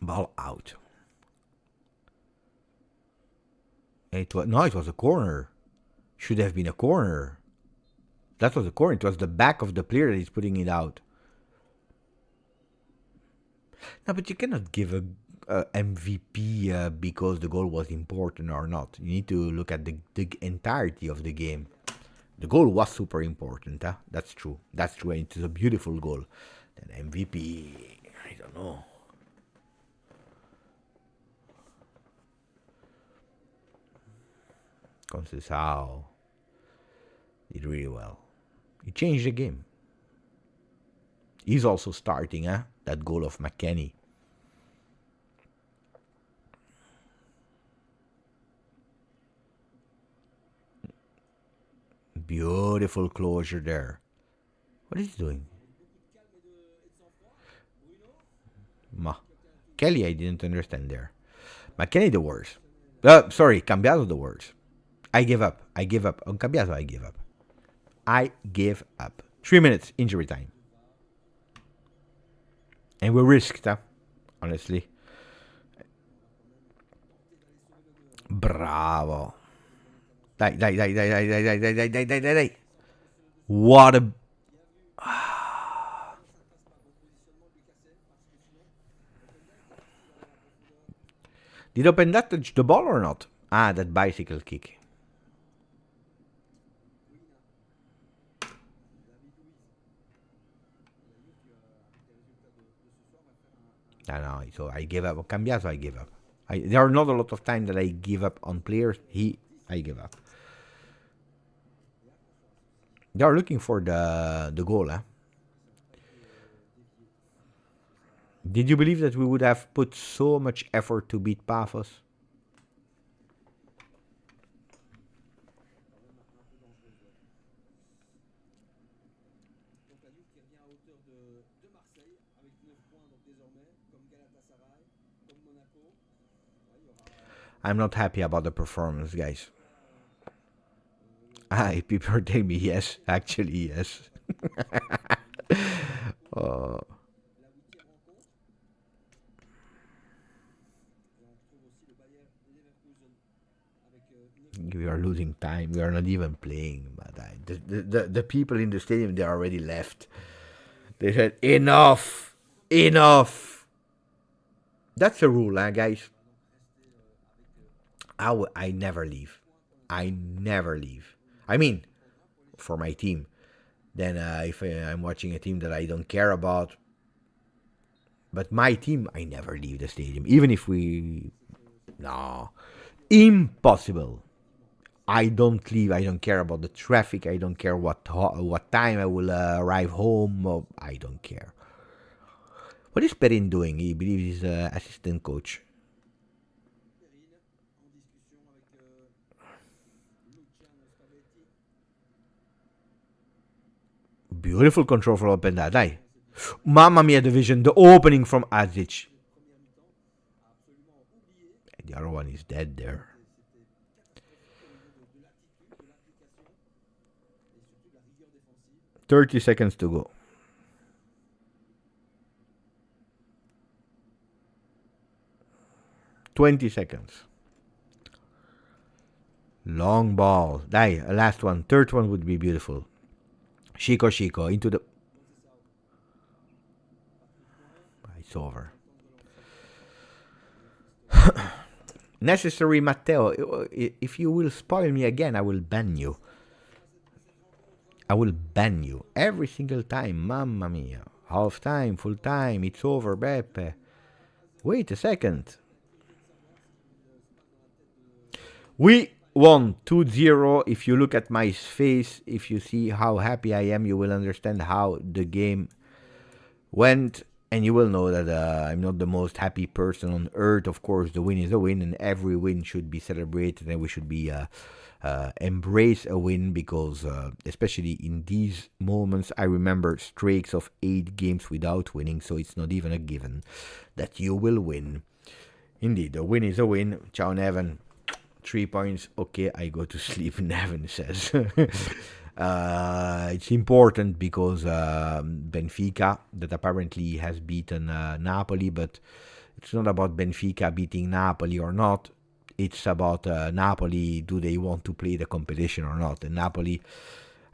Ball out. It was a corner. Should have been a corner. That was a corner. It was the back of the player that is putting it out. No, but you cannot give a MVP because the goal was important or not. You need to look at the entirety of the game. The goal was super important. Huh? That's true. And it is a beautiful goal. Then MVP, I don't know. Conceição did really well. He changed the game. He's also starting, huh? That goal of McKenny. Beautiful closure there. What is he doing? Kelly, I didn't understand there. McKenny the worst. Sorry, Cambiaso the worst. I give up. On Cambiaso, I give up. 3 minutes, injury time. And we risked, huh? Honestly. Bravo. Dai. What a... Did Openda touch the ball or not? That bicycle kick. No, so I gave up. Cambiaso, I gave up. There are not a lot of times that I give up on players. I give up. They are looking for the goal, huh? Did you believe that we would have put so much effort to beat Pafos? I'm not happy about the performance, guys. People are telling me yes. Actually, yes. We are losing time. We are not even playing. But the people in the stadium, they already left. They said, enough. That's the rule, guys. I never leave. I mean, for my team. Then if I'm watching a team that I don't care about. But my team, I never leave the stadium. Even if we... No. Impossible. I don't leave. I don't care about the traffic. I don't care what time I will arrive home. I don't care. What is Perin doing? He believes he's assistant coach. Beautiful control from Openda. Mamma mia, the vision. The opening from Adzic. The other one is dead there. 30 seconds to go. $20 seconds. Long ball. Dai, last one. Third one would be beautiful. Chico into the... It's over. Necessary Matteo. If you will spoil me again, I will ban you. I will ban you. Every single time. Mamma mia. Half time, full time. It's over, Beppe. Wait a second. We won 2-0. If you look at my face, if you see how happy I am, you will understand how the game went. And you will know that I'm not the most happy person on earth. Of course, the win is a win, and every win should be celebrated, and we should be embrace a win, because especially in these moments, I remember streaks of 8 games without winning, so it's not even a given that you will win. Indeed, a win is a win. Ciao, Neven. 3 points. Okay, I go to sleep, Neven says. It's important because Benfica, that apparently has beaten Napoli, but it's not about Benfica beating Napoli or not. It's about Napoli, do they want to play the competition or not? And Napoli,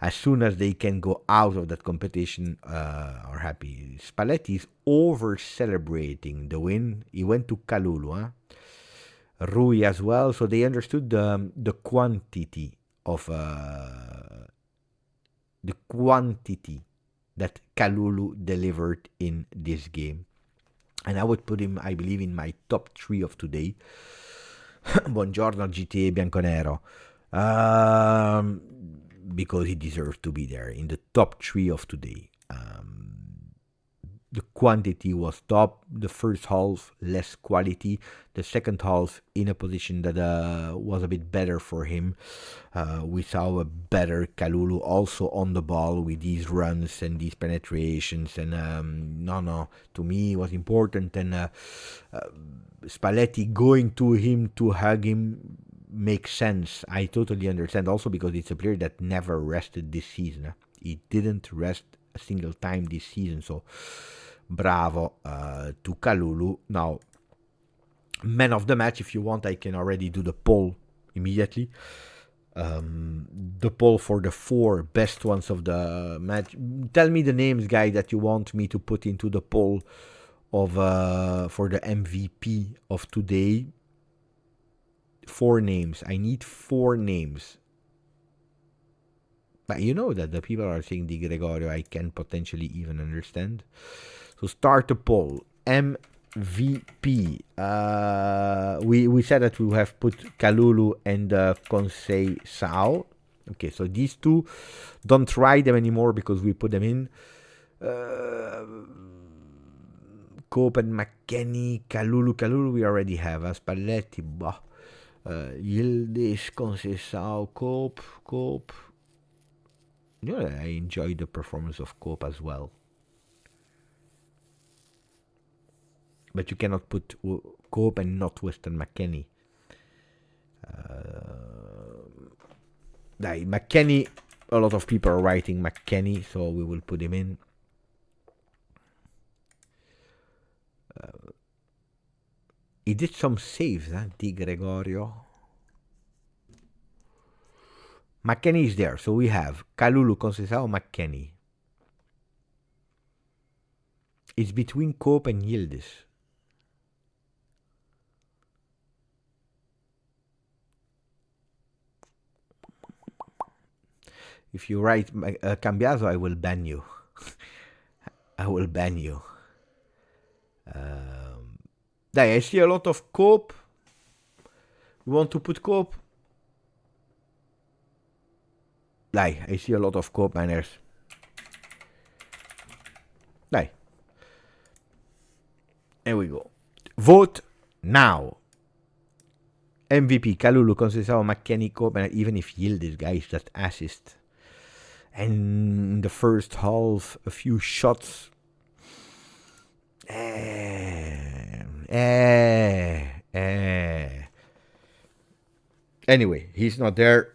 as soon as they can go out of that competition, are happy. Spalletti is over-celebrating the win. He went to Kalulu, Rui as well, so they understood the quantity of... the quantity that Kalulu delivered in this game. And I would put him, I believe, in my top 3 of today. Buongiorno GTA Bianconero. Because he deserves to be there in the top 3 of today. The quantity was top. The first half, less quality. The second half, in a position that was a bit better for him. We saw a better Kalulu also on the ball with these runs and these penetrations. And to me it was important. And Spalletti going to him to hug him makes sense. I totally understand. Also because it's a player that never rested this season. He didn't rest a single time this season. So bravo to Kalulu. Now, man of the match, if you want, I can already do the poll immediately. The poll for the 4 best ones of the match. Tell me the names, guys, that you want me to put into the poll of for the MVP of today. 4 names. I need 4 names. But you know that the people are saying Di Gregorio, I can potentially even understand. So start the poll. MVP. We said that we will have put Kalulu and Conceição. Okay, so these 2, don't try them anymore because we put them in. Cope and McKennie. Kalulu we already have. Spalletti. Yildiz, Conceição, Cope. You know, I enjoyed the performance of Cope as well. But you cannot put Cope and not Weston McKennie. McKennie, a lot of people are writing McKennie, so we will put him in. He did some saves, Di Gregorio. McKennie is there, so we have Kalulu, Conceição, McKennie. It's between Cope and Yildiz. If you write Cambiaso, I will ban you. I will ban you. I see a lot of Cope. You want to put Cope? I see a lot of Cope manners. Here we go. Vote now. MVP, Kalulu, Conceição, McKennie, Cope, and even if Yildiz, guys, just assist. And in the first half, a few shots. Anyway, he's not there.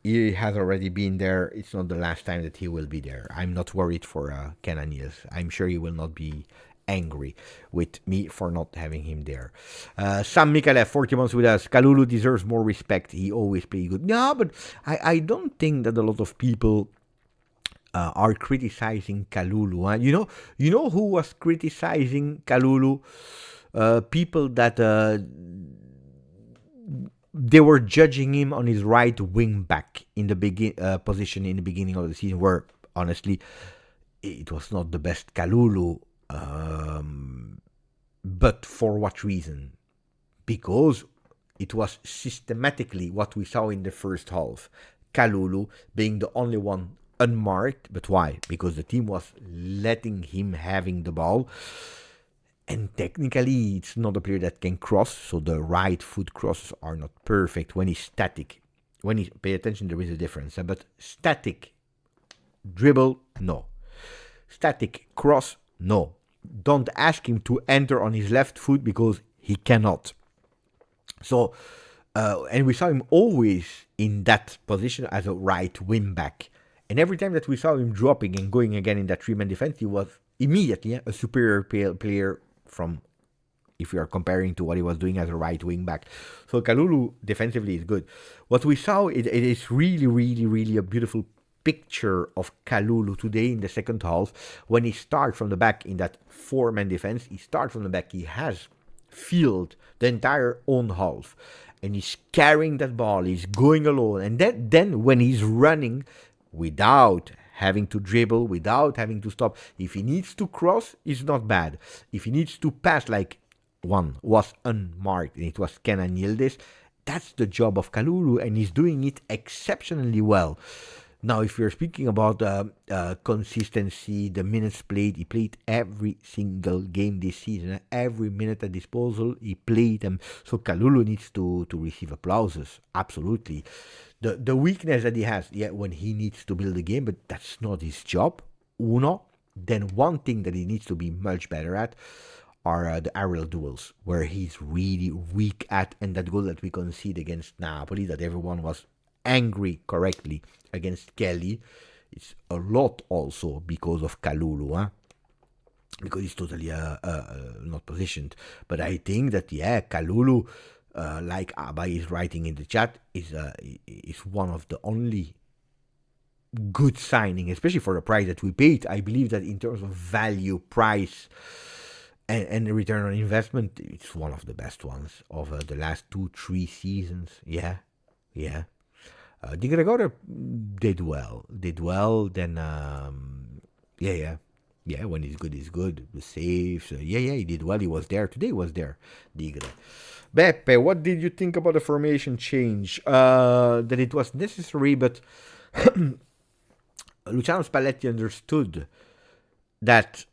he has already been there. It's not the last time that he will be there. I'm not worried for Kenan Yildiz. I'm sure he will not be angry with me for not having him there. Sam Mikalev, 40 months with us. Kalulu deserves more respect. He always plays good. No, but I don't think that a lot of people are criticizing Kalulu. Huh? You know who was criticizing Kalulu? People that they were judging him on his right wing back in the position in the beginning of the season, where honestly it was not the best Kalulu. But for what reason? Because it was systematically what we saw in the first half. Kalulu being the only one unmarked. But why? Because the team was letting him having the ball. And technically, it's not a player that can cross, so the right foot crosses are not perfect when he's static. When he pay attention, there is a difference. But static dribble, no. Static cross, no. Don't ask him to enter on his left foot because he cannot. So, and we saw him always in that position as a right wing back. And every time that we saw him dropping and going again in that three-man defense, he was immediately a superior player from, if we are comparing to what he was doing as a right wing back. So Kalulu defensively is good. What we saw, it is really, really, really a beautiful picture of Kalulu today in the second half. When he starts from the back in that four-man defense, he starts from the back. He has filled the entire own half. And he's carrying that ball. He's going alone. And then when he's running without having to dribble, without having to stop. If he needs to cross, it's not bad. If he needs to pass, like one was unmarked, and it was Kenan Yildiz, that's the job of Kalulu, and he's doing it exceptionally well. Now, if you're speaking about consistency, the minutes played, he played every single game this season. Every minute at disposal, he played them. So Kalulu needs to receive applauses, absolutely. The weakness that he has, when he needs to build a game, but that's not his job, uno. Then one thing that he needs to be much better at are the aerial duels, where he's really weak at, and that goal that we conceded against Napoli, that everyone was angry correctly against Kelly, it's a lot also because of Kalulu, huh? Because he's totally not positioned. But I think that, Kalulu, like Abba is writing in the chat, is one of the only good signing, especially for the price that we paid. I believe that in terms of value, price, and return on investment, it's one of the best ones of the last 2-3 seasons. Yeah. Di Gregorio did well. Then, when he's good, he's good. The saves, he did well. He was there. Today he was there, Digre. Beppe, what did you think about the formation change? That it was necessary, but Luciano Spalletti understood that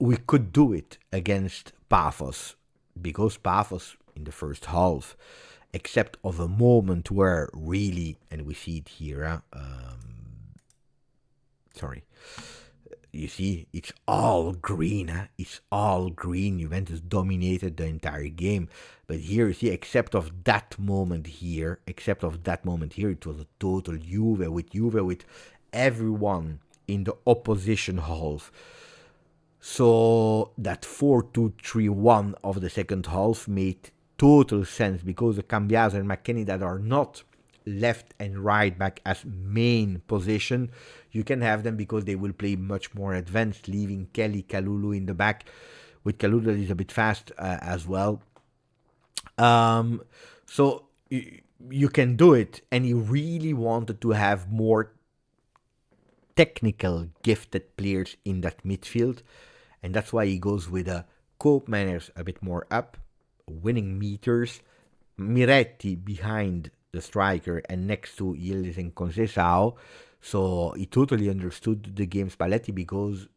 we could do it against Pafos, because Pafos in the first half, except of a moment where really, and we see it here, you see, it's all green. It's all green. Juventus dominated the entire game. But here, you see, except of that moment here, it was a total Juve with everyone in the opposition half. So that 4-2-3-1 of the second half made total sense, because the Cambiaso and McKennie that are not left and right back as main position, you can have them because they will play much more advanced, leaving Kalulu in the back, with Kalulu that is a bit fast as well. So you can do it, and he really wanted to have more technical gifted players in that midfield, and that's why he goes with a Koopmeiners a bit more up, winning meters, Miretti behind the striker and next to Yildiz and Conceição. So he totally understood the game Spalletti, because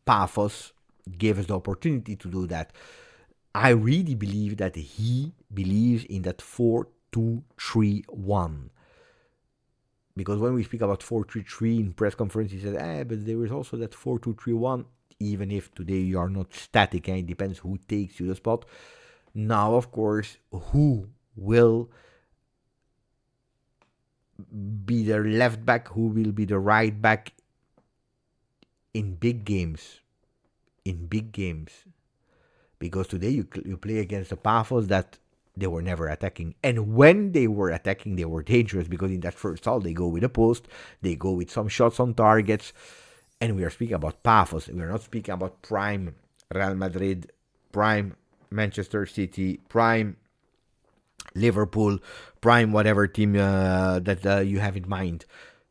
Pafos gave us the opportunity to do that. I really believe that he believes in that 4-2-3-1. Because when we speak about 4-3-3 in press conference, he said, but there is also that 4-2-3-1, even if today you are not static, and it depends who takes you the spot. Now, of course, who will be the left back, who will be the right back in big games. In big games. Because today you play against the Pafos that they were never attacking. And when they were attacking, they were dangerous, because in that first half, they go with a post, they go with some shots on targets. And we are speaking about Pafos. We are not speaking about prime Real Madrid, prime Manchester City, prime Liverpool, prime whatever team that you have in mind.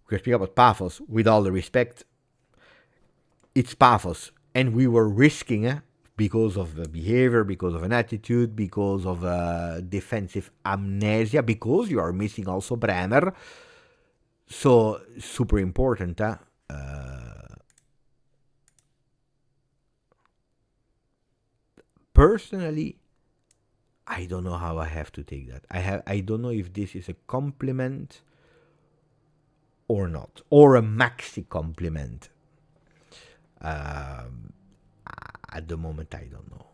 We are speaking about Pafos. With all the respect, it's Pafos. And we were risking because of behavior, because of an attitude, because of defensive amnesia, because you are missing also Bremer. So, super important. Personally, I don't know how I have to take that. I don't know if this is a compliment or not, or a maxi compliment. At the moment, I don't know.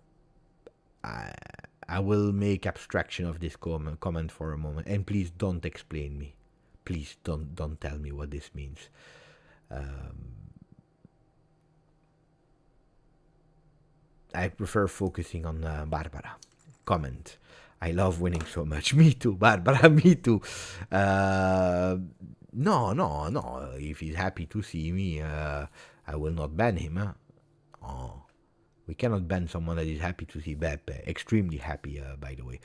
I will make abstraction of this comment for a moment, and please don't explain me. Please don't tell me what this means. I prefer focusing on Barbara. Comment. I love winning so much. Me too, Barbara. Me too. No. If he's happy to see me, I will not ban him. Oh, we cannot ban someone that is happy to see Beppe. Extremely happy, by the way.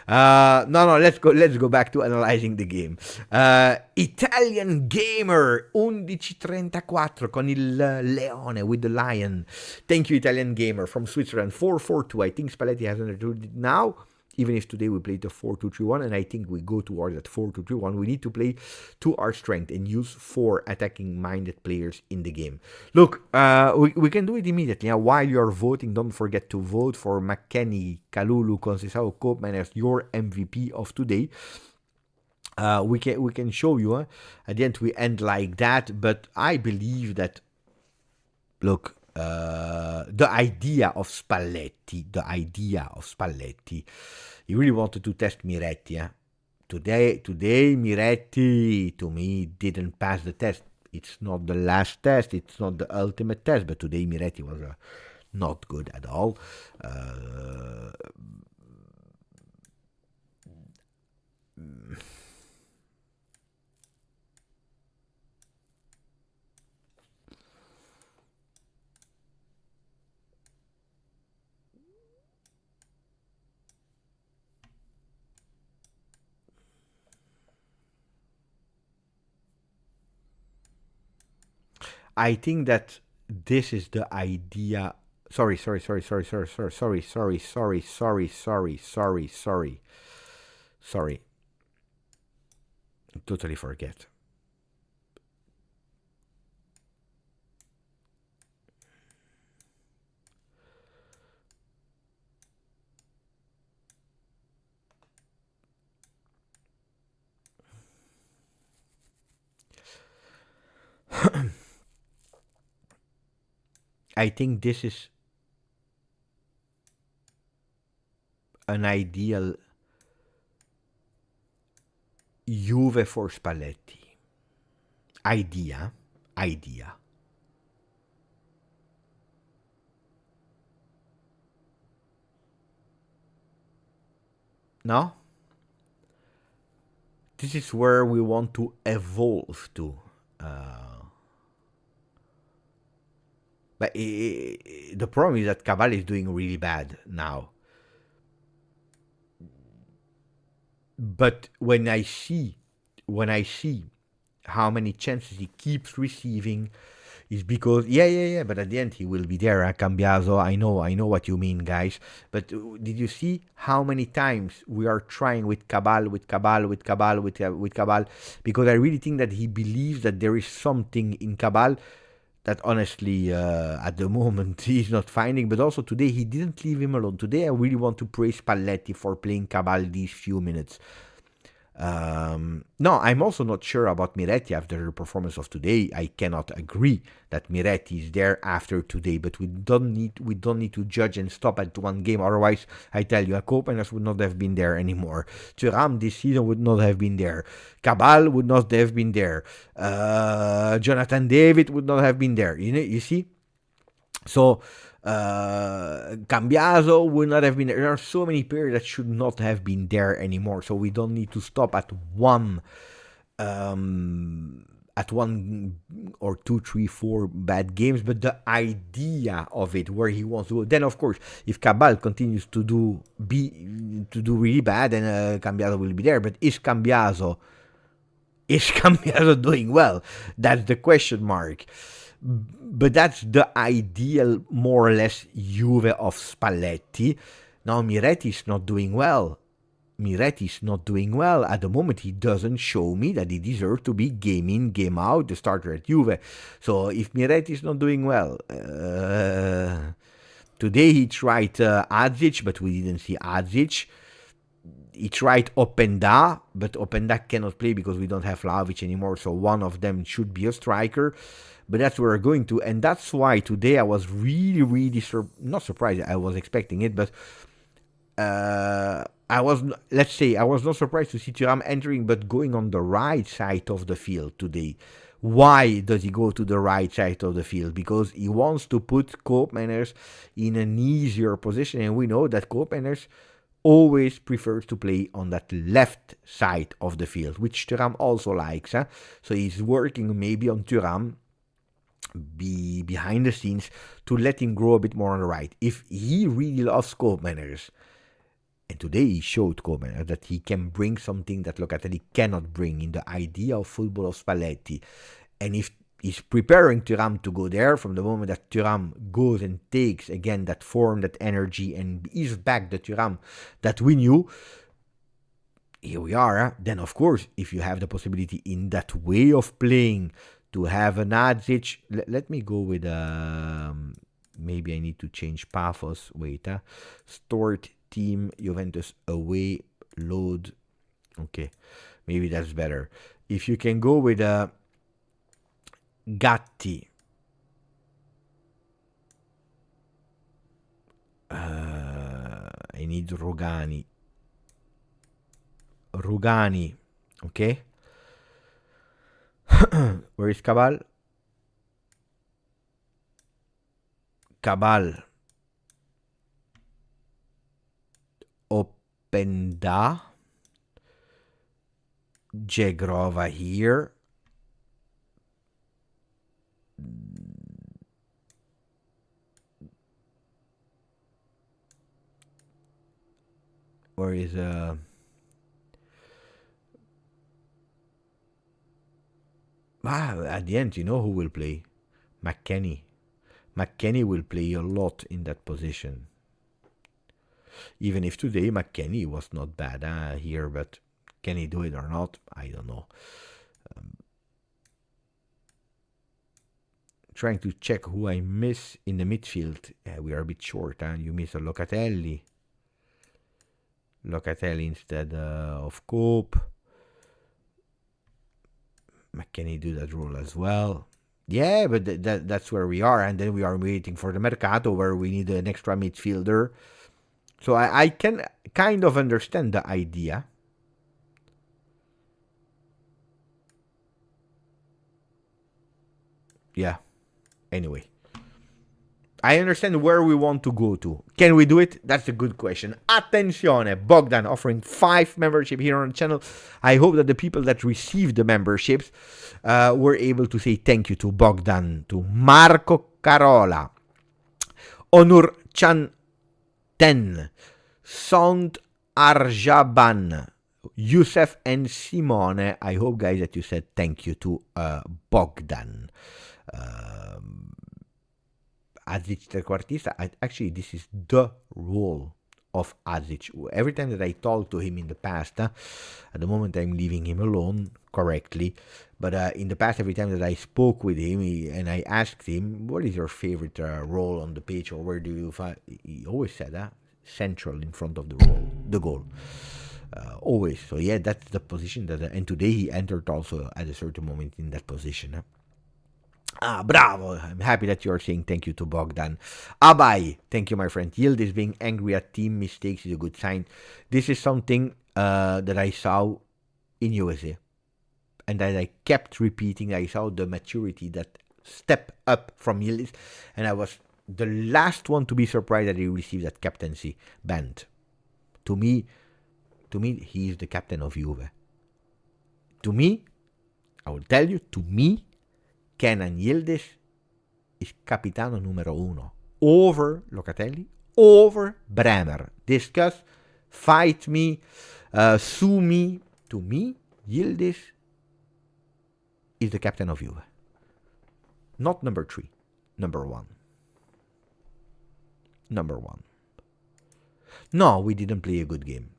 No. Let's go back to analyzing the game. Italian Gamer 11:34 con il Leone with the Lion. Thank you, Italian Gamer from Switzerland. 4-4-2. I think Spalletti has understood it now. Even if today we played the 4-2-3-1, and I think we go towards that 4-2-3-1, we need to play to our strength and use 4 attacking-minded players in the game. Look, we can do it immediately. Now, while you're voting, don't forget to vote for McKenny, Kalulu, Conceição, Koopman as your MVP of today. We can show you. At the end, we end like that, but I believe that, look, the idea of Spalletti, he really wanted to test Miretti. Today, Miretti, to me, didn't pass the test. It's not the last test, it's not the ultimate test, but today Miretti was not good at all. I think that this is the Idea. Sorry. Totally forget. I think this is an ideal Juve for Spalletti. Idea. No? This is where we want to evolve to. But the problem is that Cabal is doing really bad now. But when I see how many chances he keeps receiving, is because but at the end he will be there. Cambiaso, I know what you mean, guys. But did you see how many times we are trying with Cabal? Because I really think that he believes that there is something in Cabal that honestly, at the moment, he's not finding. But also today, he didn't leave him alone. Today, I really want to praise Spalletti for playing Cabal these few minutes. No, I'm also not sure about Miretti after the performance of today. I cannot agree that Miretti is there after today, but we don't need to judge and stop at one game. Otherwise, I tell you, Kopenhagen would not have been there anymore. Thuram this season would not have been there. Cabal would not have been there. Jonathan David would not have been there. You see? So Cambiaso would not have been there. There are so many players that should not have been there anymore. So we don't need to stop at one or two, three, four bad games, but the idea of it, where he wants to go. Then of course, if Cabal continues to do really bad, then Cambiaso will be there. But is Cambiaso doing well? That's the question mark. But that's the ideal, more or less, Juve of Spalletti. Now Miretti is not doing well. At the moment. He doesn't show me that he deserves to be game in, game out, the starter at Juve. So if Miretti is not doing well, today he tried Adzic, but we didn't see Adzic. He tried Openda, but Openda cannot play because we don't have Vlahovic anymore, so one of them should be a striker. But that's where we're going to, and that's why today I was really not surprised. I was expecting it, but I was not surprised to see Thuram entering, but going on the right side of the field today. Why does he go to the right side of the field? Because he wants to put Koopmeiners in an easier position, and we know that Koopmeiners always prefers to play on that left side of the field, which Thuram also likes. So he's working maybe on Thuram behind the scenes to let him grow a bit more on the right. If he really loves Koopmeiners, and today he showed Koopmeiners that he can bring something that Locatelli cannot bring in the idea of football of Spalletti, and if he's preparing Thuram to go there, from the moment that Thuram goes and takes again that form, that energy, and is back the Thuram that we knew, here we are. Then of course, if you have the possibility in that way of playing to have an Adzic, let me go with maybe I need to change Pafos. Wait, stored team Juventus away load. Okay, maybe that's better. If you can go with Gatti, I need Rugani, okay. Where is Cabal? Openda, Jegrova here. Where is at the end, you know who will play? McKennie. McKennie will play a lot in that position. Even if today McKennie was not bad here, but can he do it or not? I don't know. Trying to check who I miss in the midfield. We are a bit short. You miss a Locatelli. Instead of Cope. McKennie do that role as well. Yeah, but that's where we are. And then we are waiting for the Mercato, where we need an extra midfielder. So I can kind of understand the idea. Yeah. Anyway. I understand where we want to go to. Can we do it? That's a good question. Attenzione, Bogdan offering 5 membership here on the channel. I hope that the people that received the memberships were able to say thank you to Bogdan, to Marco Carola, Onur Chanten, Sont Arjaban, Youssef and Simone. I hope, guys, that you said thank you to Bogdan. Adzic trequartista, actually this is the role of Adzic. Every time that I talk to him in the past, at the moment I'm leaving him alone correctly, but in the past, every time that I spoke with him and I asked him, what is your favorite role on the pitch, or where do you find, he always said central in front of the goal. always. So yeah, that's the position and today he entered also at a certain moment in that position. Bravo! I'm happy that you're saying thank you to Bogdan. Abai, thank you, my friend. Yildiz being angry at team mistakes is a good sign. This is something that I saw in USA, and that I kept repeating. I saw the maturity, that step up from Yildiz, and I was the last one to be surprised that he received that captaincy band. To me, he is the captain of Juve. To me, I will tell you, to me, Kenan Yildiz is capitano numero uno. Over Locatelli, over Bremer. Discuss, fight me, sue me. To me, Yildiz is the captain of Juve. Not number 3, number 1. Number 1. No, we didn't play a good game.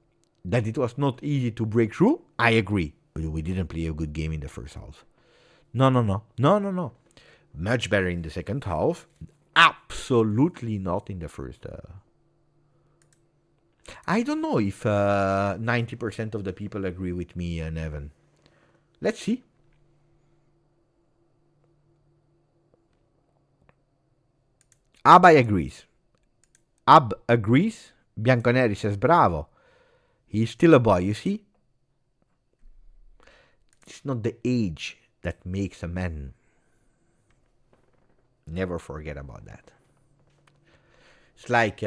That it was not easy to break through, I agree. But we didn't play a good game in the first half. No. Much better in the second half. Absolutely not in the first. I don't know if 90% of the people agree with me and Evan. Let's see. Abai agrees. Ab agrees. Bianconeri says bravo. He's still a boy, you see? It's not the age that makes a man. Never forget about that. It's like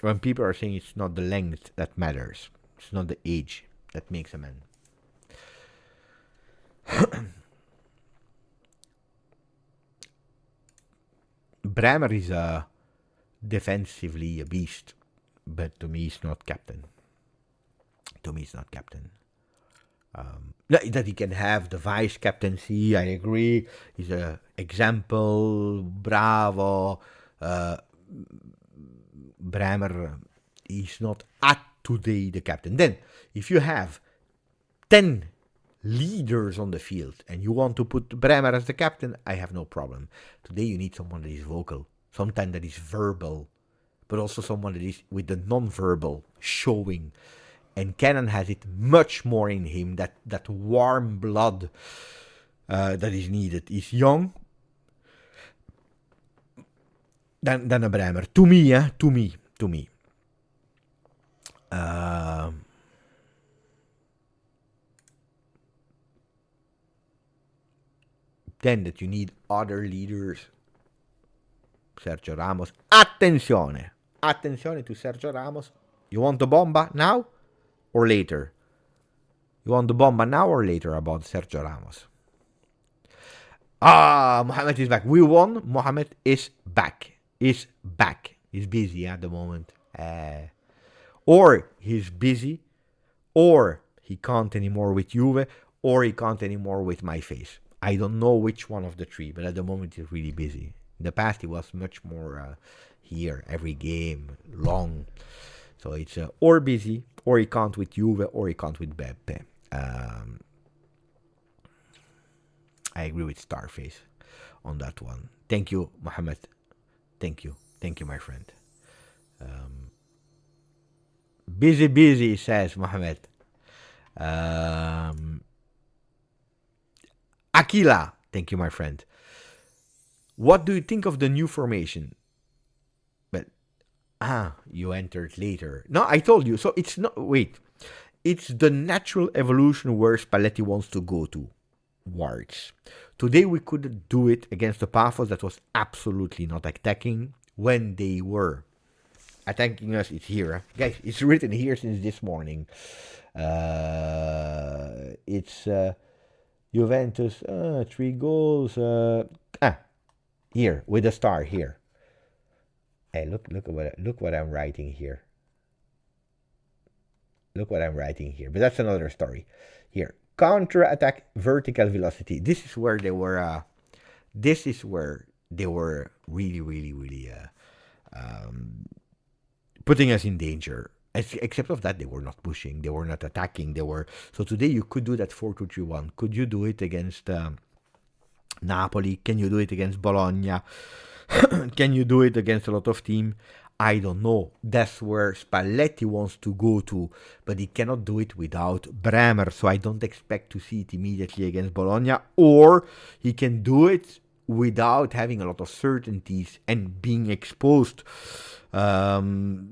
when people are saying it's not the length that matters. It's not the age that makes a man. Bremer is defensively a beast, but to me he's not captain. That he can have the vice captaincy, I agree. He's an example, bravo. Bremer is not at today the captain. Then, if you have 10 leaders on the field and you want to put Bremer as the captain, I have no problem. Today you need someone that is vocal, sometime that is verbal, but also someone that is with the non-verbal showing. And Kenan has it much more in him, that warm blood that is needed. He's young than a Bremer. To me. Then that you need other leaders. Sergio Ramos. Attenzione to Sergio Ramos. You want the bomba now or later? You want the bomba now or later about Sergio Ramos? Mohamed is back. We won. Mohamed is back. He's busy at the moment. Or he's busy, or he can't anymore with Juve, or he can't anymore with my face. I don't know which one of the three, but at the moment he's really busy. In the past he was much more here, every game, long. So it's or busy, or he can't with Juve, or he can't with Beppe. I agree with Starface on that one. Thank you, Mohammed. Thank you, my friend. Busy, says Mohammed. Aquila, thank you, my friend. What do you think of the new formation? But, you entered later. No, I told you. So it's not, wait. It's the natural evolution where Spalletti wants to go towards. Today we couldn't do it against the Pafos that was absolutely not attacking. When they were attacking us, it's here. Guys, it's written here since this morning. It's Juventus, 3 goals. Here, with a star here. Hey, look what I'm writing here. But that's another story. Here, counter-attack vertical velocity. This is where they were. Really putting us in danger. Except of that, they were not pushing. They were not attacking. So today you could do that 4-2-3-1. Could you do it against Napoli? Can you do it against Bologna? Can you do it against a lot of teams? I don't know. That's where Spalletti wants to go to, but he cannot do it without Bremer. So I don't expect to see it immediately against Bologna, or he can do it without having a lot of certainties and being exposed. Rugani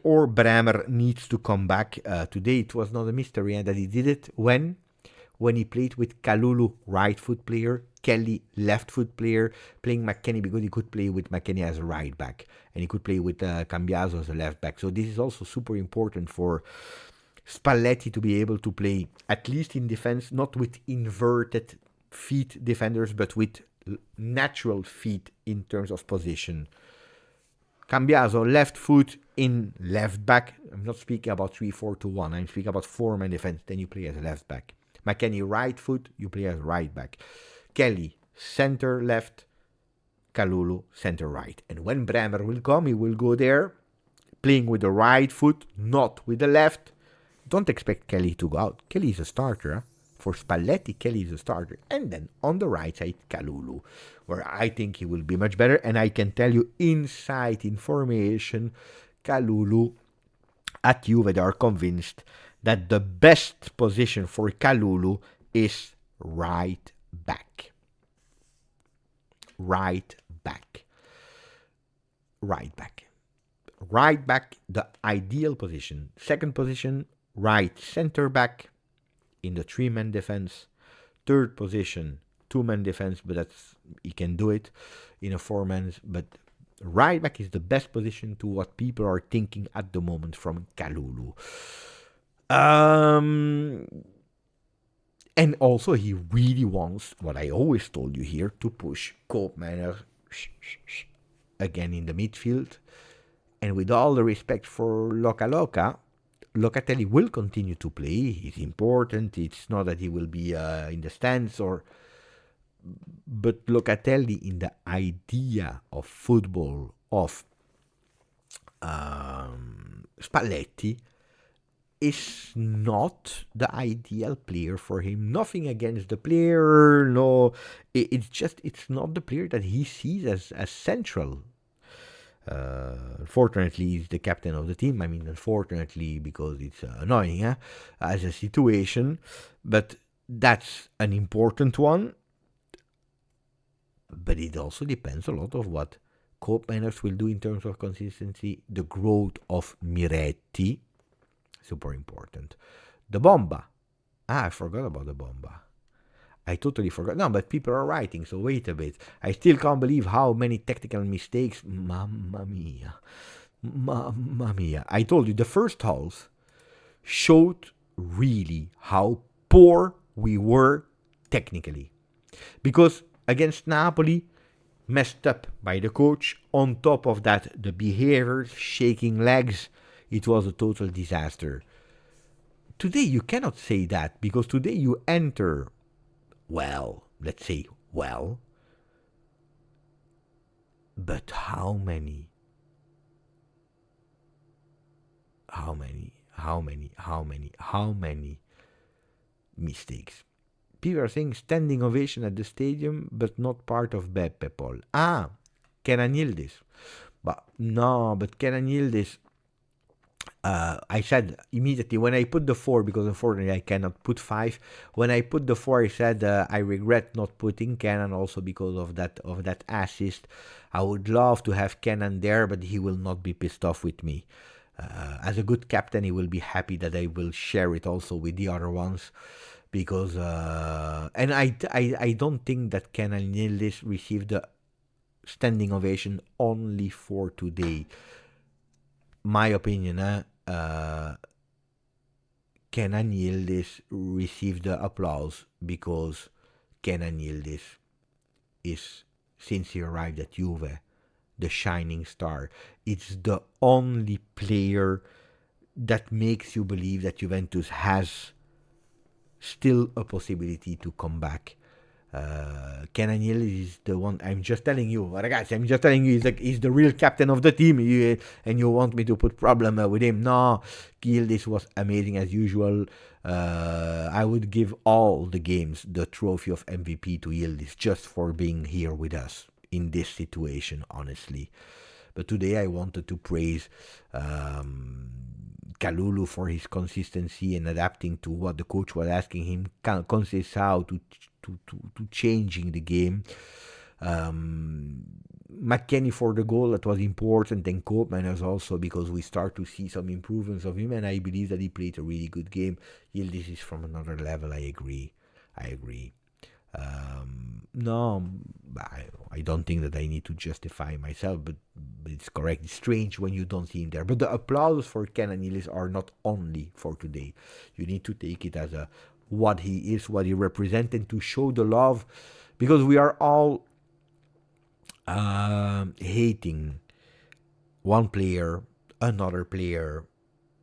or Bremer needs to come back. Today it was not a mystery that he did it when he played with Kalulu, right foot player, Kelly, left foot player, playing McKennie because he could play with McKennie as a right back and he could play with Cambiaso as a left back. So this is also super important for Spalletti to be able to play at least in defense, not with inverted feet defenders, but with natural feet in terms of position. Cambiaso, left foot in left back. I'm not speaking about 3-4-2-1. I'm speaking about 4-man defense. Then you play as a left back. McKennie, right foot. You play as right back. Kelly, center left. Kalulu, center right. And when Bremer will come, he will go there, playing with the right foot, not with the left. Don't expect Kelly to go out. Kelly is a starter. Huh? For Spalletti, Kelly is a starter. And then on the right side, Kalulu, where I think he will be much better. And I can tell you, inside information, Kalulu at Juve, they are convinced that the best position for Kalulu is right back. Right back. Right back. Right back, the ideal position. Second position, right center back. In the 3-man defense. Third position, 2-man defense, but he can do it in a 4-man. But right back is the best position to what people are thinking at the moment from Kalulu. And also he really wants, what I always told you here, to push Koopmeiners again in the midfield. And with all the respect for Loca, Locatelli will continue to play. He's important. It's not that he will be in the stands but Locatelli in the idea of football of Spalletti is not the ideal player for him. Nothing against the player. No, it's not the player that he sees as central. Unfortunately, he's the captain of the team. I mean, unfortunately, because it's annoying as a situation. But that's an important one. But it also depends a lot of what Koopmeiners will do in terms of consistency. The growth of Miretti, super important. The Bomba. I forgot about the Bomba. I totally forgot. No, but people are writing, so wait a bit. I still can't believe how many technical mistakes. Mamma mia. Mamma mia. I told you, the first half showed really how poor we were technically. Because against Napoli, messed up by the coach. On top of that, the behaviors, shaking legs. It was a total disaster. Today, you cannot say that, because today you enter... Well, let's say well, but how many mistakes? People are saying standing ovation at the stadium, but not part of Beppe Paul. Kenan Yildiz. But Kenan Yildiz, I said immediately when I put the 4, because unfortunately I cannot put 5. When I put the 4, I said I regret not putting Kenan, also because of that assist. I would love to have Kenan there, but he will not be pissed off with me. As a good captain, he will be happy that I will share it also with the other ones, because and I don't think that Kenan Yildiz received the standing ovation only for today. My opinion, Kenan Yildiz received the applause because Kenan Yildiz is, since he arrived at Juve, the shining star. It's the only player that makes you believe that Juventus has still a possibility to come back. Kenan Yildiz is the one. I'm just telling you, ragazzi, he's the real captain of the team, and you want me to put problem with him? No, Yildiz was amazing as usual. I would give all the games the trophy of MVP to Yildiz just for being here with us in this situation, honestly. But today I wanted to praise Kalulu for his consistency and adapting to what the coach was asking him. Conceição to changing the game. McKennie for the goal, that was important, and Koopman also, because we start to see some improvements of him, and I believe that he played a really good game. Yildiz is from another level. I agree. No, I don't think that I need to justify myself, but it's correct. It's strange when you don't see him there. But the applause for Kenan Yildiz are not only for today. You need to take it as what he is, what he represents, and to show the love, because we are all hating one player, another player.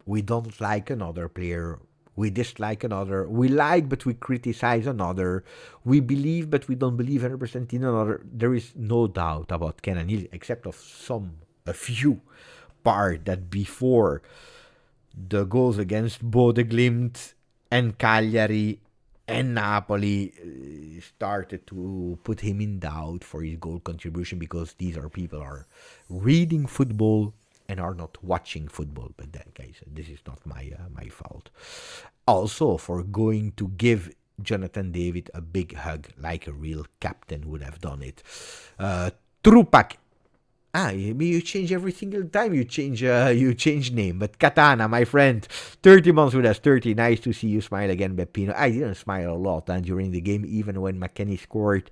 We don't like another player. We dislike another. We like, but we criticize another. We believe, but we don't believe 100% in another. There is no doubt about Kenan Yildiz, except of a few part that before the goals against Bode Glimt and Cagliari and Napoli started to put him in doubt for his goal contribution, because these are people are reading football and are not watching football. But then, guys, this is not my fault. Also, for going to give Jonathan David a big hug like a real captain would have done it. Trupak. You change every single time you change name. But Katana, my friend, 30 months with us, 30. Nice to see you smile again, Beppino. I didn't smile a lot during the game, even when McKennie scored.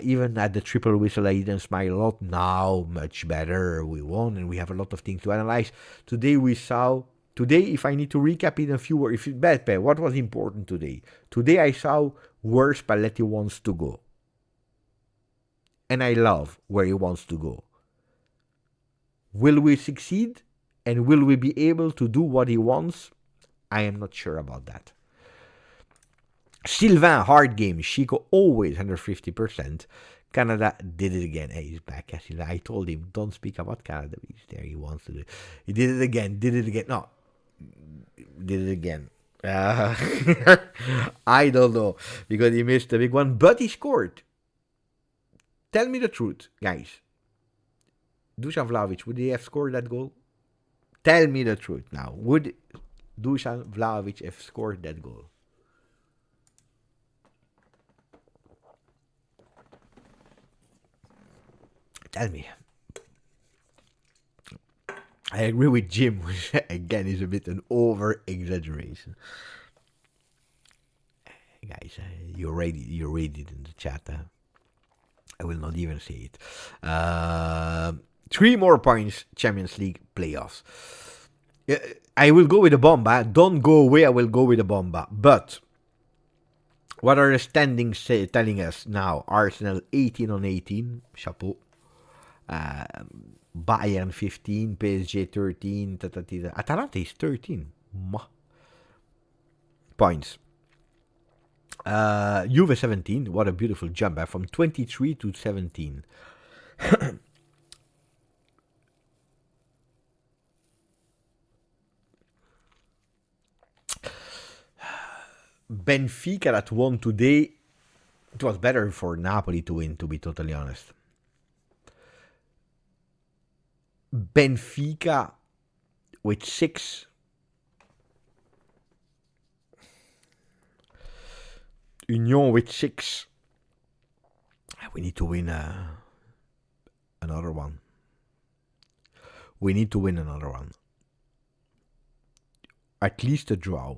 Even at the triple whistle, I didn't smile a lot. Now, much better. We won, and we have a lot of things to analyze. Today, if I need to recap in a few words, Beppe, what was important today? Today, I saw where Spalletti wants to go. And I love where he wants to go. Will we succeed? And will we be able to do what he wants? I am not sure about that. Sylvain, hard game. Chico, always 150%. Canada did it again. Hey, he's back. I told him, don't speak about Canada. He's there. He wants to do it. He did it again. No. Did it again. I don't know. Because he missed a big one. But he scored. Tell me the truth, guys. Dusan Vlahovic, would he have scored that goal? Tell me the truth now. Would Dusan Vlahovic have scored that goal? Tell me. I agree with Jim, which again is a bit an over-exaggeration. Guys, you read it in the chat. I will not even say it. 3 more points, Champions League playoffs. I will go with the Bomba. Don't go away, I will go with the Bomba. But what are the standings telling us now? Arsenal 18 on 18. Chapeau. Bayern 15. PSG 13. Atalanta is 13. Points. Juve 17. What a beautiful jump from 23 to 17. Benfica that won today. It was better for Napoli to win, to be totally honest. Benfica with 6. Union with 6. We need to win another one. At least a draw.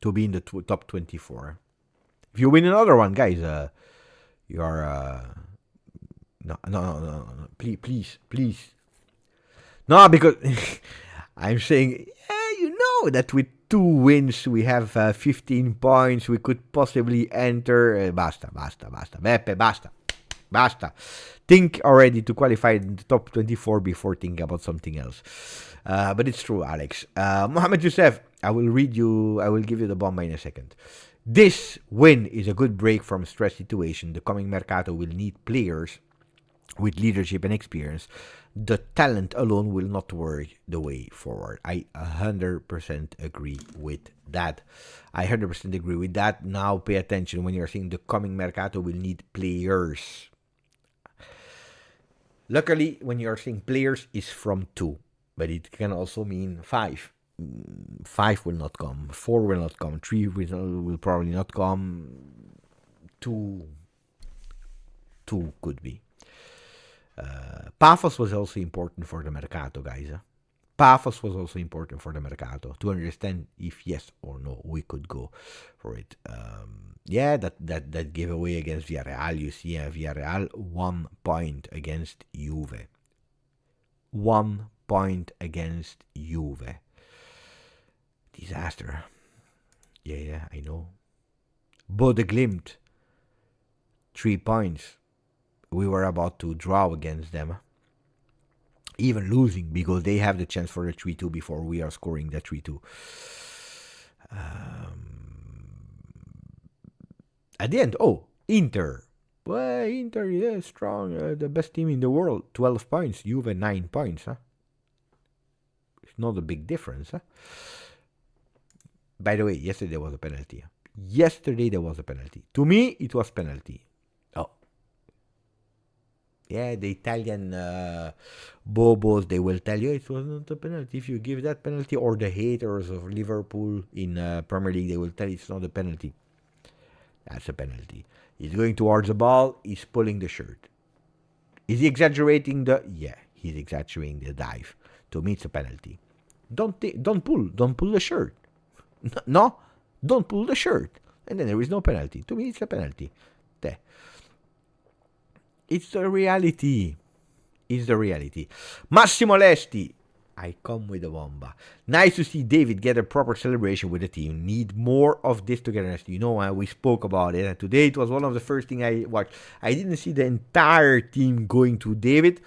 To be in the top 24. If you win another one, guys, you are... No. Please. No, because I'm saying, you know that with 2 wins, we have 15 points. We could possibly enter. Basta. Beppe, basta. Think already to qualify in the top 24 before thinking about something else. But it's true, Alex. Mohamed Youssef, I will give you the bomb in a second. This win is a good break from stress situation. The coming Mercato will need players with leadership and experience. The talent alone will not work the way forward. I 100% agree with that. Now pay attention when you're saying the coming Mercato will need players. Luckily, when you are saying players, is from 2, but it can also mean 5. 5 will not come, 4 will not come, 3 will probably not come, 2 could be. Pafos was also important for the Mercato, guys. Pafos was also important for the Mercato to understand if yes or no we could go for it. That giveaway against Villarreal, you see, Villarreal 1 point against Juve. 1 point against Juve. Disaster. Yeah, I know. Bode Glimt, 3 points. We were about to draw against them. Even losing, because they have the chance for the 3-2 before we are scoring the 3-2. At the end, Inter. Well, Inter, yeah, strong. The best team in the world. 12 points. Juve, 9 points. Huh? It's not a big difference. Huh? By the way, yesterday there was a penalty. To me, it was penalty. Yeah, the Italian bobos, they will tell you it was not a penalty. If you give that penalty, or the haters of Liverpool in Premier League, they will tell you it's not a penalty. That's a penalty. He's going towards the ball. He's pulling the shirt. Is he exaggerating Yeah, he's exaggerating the dive. To me, it's a penalty. Don't pull the shirt. No, don't pull the shirt. And then there is no penalty. To me, it's a penalty. There. It's the reality. Massimo Lesti. I come with a bomba. Nice to see David get a proper celebration with the team. Need more of this togetherness. You know, we spoke about it. And today it was one of the first things I watched. I didn't see the entire team going to David.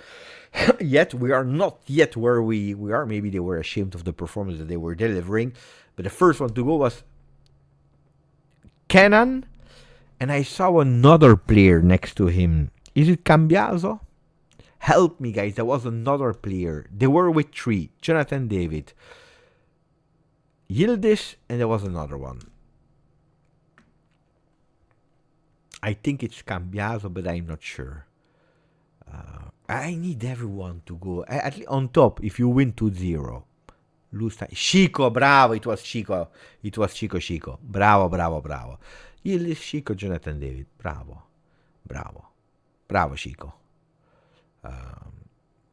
Yet we are not yet where we are. Maybe they were ashamed of the performance that they were delivering. But the first one to go was Kenan. And I saw another player next to him. Is it Cambiaso? Help me, guys. There was another player. They were with 3. Jonathan David. Yildiz, and there was another one. I think it's Cambiaso, but I'm not sure. I need everyone to go. At least on top, if you win 2-0. Lose time. Chico, bravo. It was Chico. Chico. Bravo. Yildiz, Chico, Jonathan David. Bravo, Chico.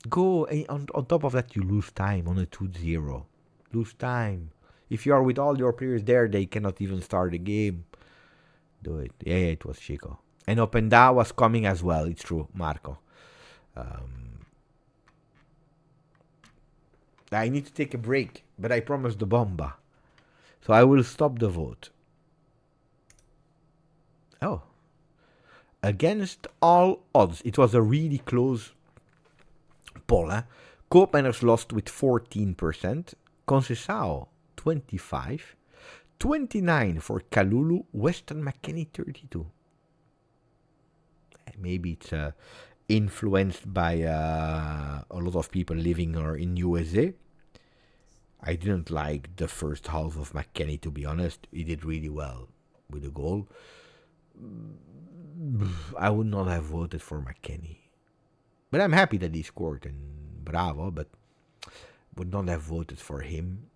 Go, on top of that, you lose time on a 2-0. Lose time. If you are with all your players there, they cannot even start the game. Do it. Yeah, it was Chico. And Openda was coming as well. It's true, Marco. I need to take a break, but I promised the bomba. So I will stop the vote. Against all odds, it was a really close poll. Koopmanners lost with 14%, Conceição 25%, 29% for Kalulu, Weston McKennie 32%. Maybe it's influenced by a lot of people living in USA. I didn't like the first half of McKennie, to be honest. He did really well with the goal. I would not have voted for McKennie. But I'm happy that he scored, and bravo, but would not have voted for him.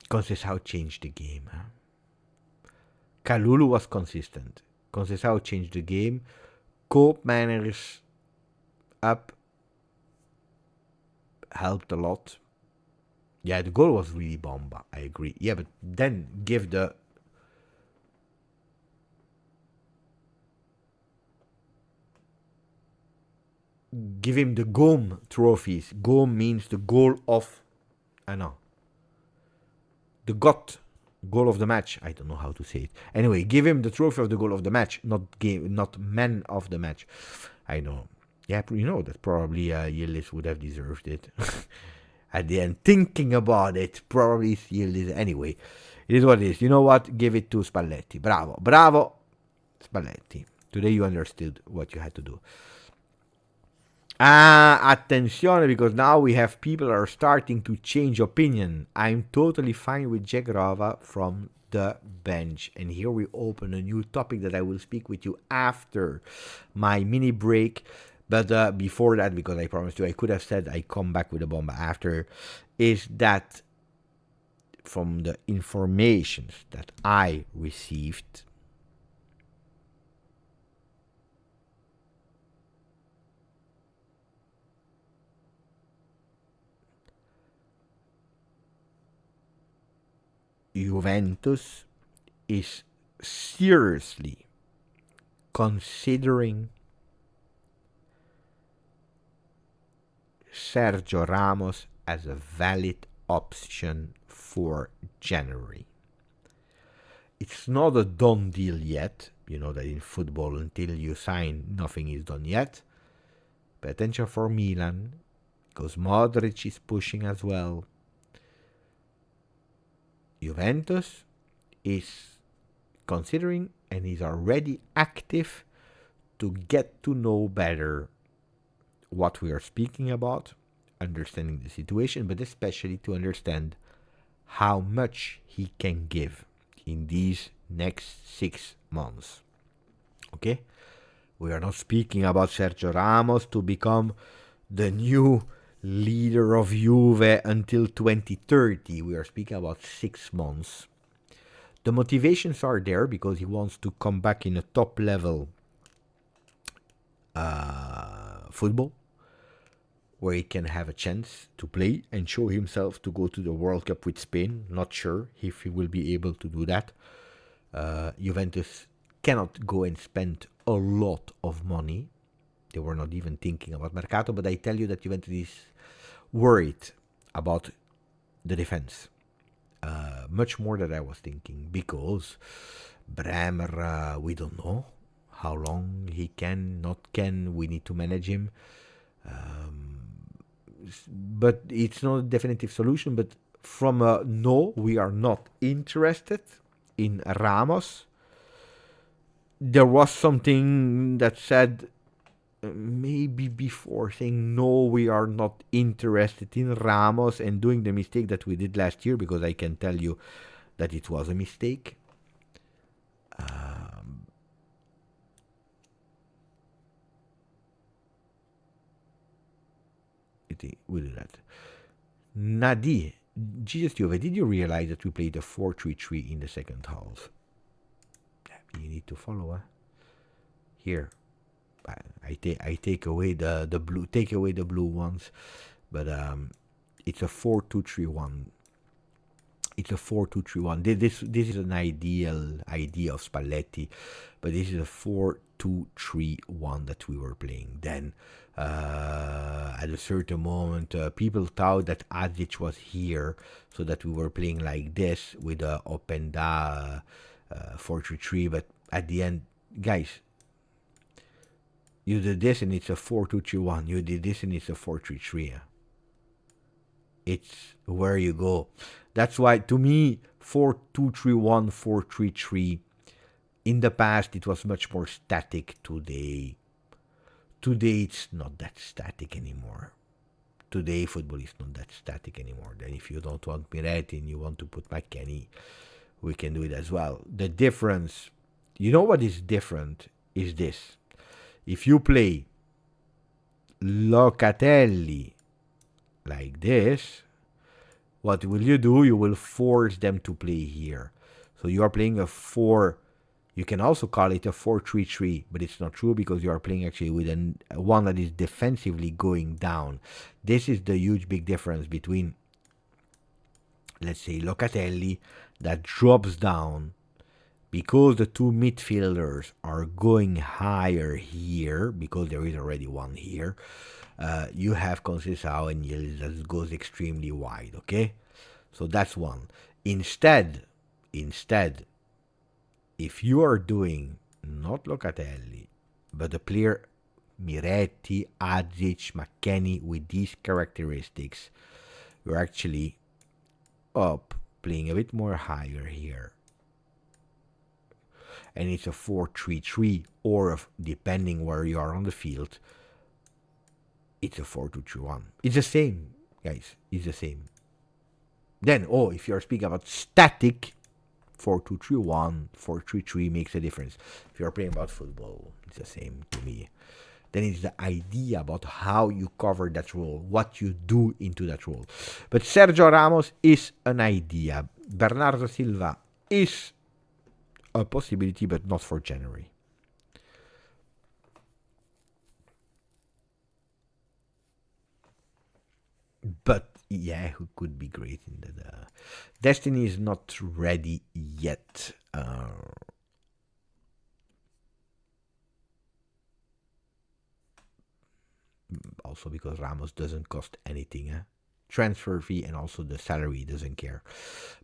Conceição changed the game. Kalulu was consistent. Conceição changed the game. Koopmanners up helped a lot. Yeah, the goal was really bomba. I agree. Yeah, but then give him the GOM trophies. GOM means the goal of... the goal of the match. I don't know how to say it. Anyway, give him the trophy of the goal of the match, not man of the match. I know. Yeah, you know that probably Yildiz would have deserved it. At the end, thinking about it, probably Yildiz. Anyway, it is what it is. You know what? Give it to Spalletti. Bravo, Spalletti. Today you understood what you had to do. Attenzione, because now we have people are starting to change opinion. I'm totally fine with Jagrova from the bench. And here we open a new topic that I will speak with you after my mini break. But before that, because I promised you, I could have said I come back with a bomb after, is that from the informations that I received, Juventus is seriously considering Sergio Ramos as a valid option for January. It's not a done deal yet. You know that in football, until you sign, nothing is done yet. Pay attention for Milan, because Modric is pushing as well. Juventus is considering and is already active to get to know better what we are speaking about, understanding the situation, but especially to understand how much he can give in these next 6 months. Okay? We are not speaking about Sergio Ramos to become the new leader of Juve until 2030. We are speaking about 6 months. The motivations are there because he wants to come back in a top level football, where he can have a chance to play and show himself to go to the World Cup with Spain. Not sure if he will be able to do that. Juventus cannot go and spend a lot of money. They were not even thinking about Mercato, but I tell you that Juventus is worried about the defense. Much more than I was thinking, because Bremer, we don't know how long he can, not can. We need to manage him. But it's not a definitive solution. But from a no, we are not interested in Ramos. There was something that said maybe before, saying no, we are not interested in Ramos, and doing the mistake that we did last year, because I can tell you that it was a mistake. We do that. Nadi, GJustjuve, did you realize that we played a 4-3-3 in the second half? You need to follow, Here. I take away the blue ones, but it's a 4-2-3-1. It's a 4-2-3-1. This is an ideal idea of Spalletti, but this is a 4-2-3-1 that we were playing. Then at a certain moment, people thought that Adzic was here, so that we were playing like this with a up and down 4-3-3. But at the end, guys, you did this and it's a 4-2-3-1. You did this and it's a 4-3-3. It's where you go. That's why, to me, 4-2-3-1, 4-3-3, in the past it was much more static. Today it's not that static anymore. Today football is not that static anymore. Then if you don't want Miretti and you want to put McKennie, we can do it as well. The difference, you know what is different, is this. If you play Locatelli like this, what will you do? You will force them to play here. So you are playing a 4. You can also call it a 4-3-3, but it's not true, because you are playing actually with one that is defensively going down. This is the huge big difference between, let's say, Locatelli that drops down, because the two midfielders are going higher here, because there is already one here. You have Conceição and Yildiz that goes extremely wide, okay? So that's one. Instead, if you are doing not Locatelli, but the player Miretti, Adzic, McKennie with these characteristics, you're actually up, playing a bit more higher here. And it's a 4-3-3, or depending where you are on the field, it's a 4-2-3-1. It's the same, guys. It's the same. Then, if you're speaking about static, 4-2-3-1, 4-3-3 makes a difference. If you're playing about football, it's the same to me. Then it's the idea about how you cover that role, what you do into that role. But Sergio Ramos is an idea. Bernardo Silva is a possibility, but not for January. But yeah, who could be great in the Destiny is not ready yet. Also because Ramos doesn't cost anything. Transfer fee and also the salary doesn't care.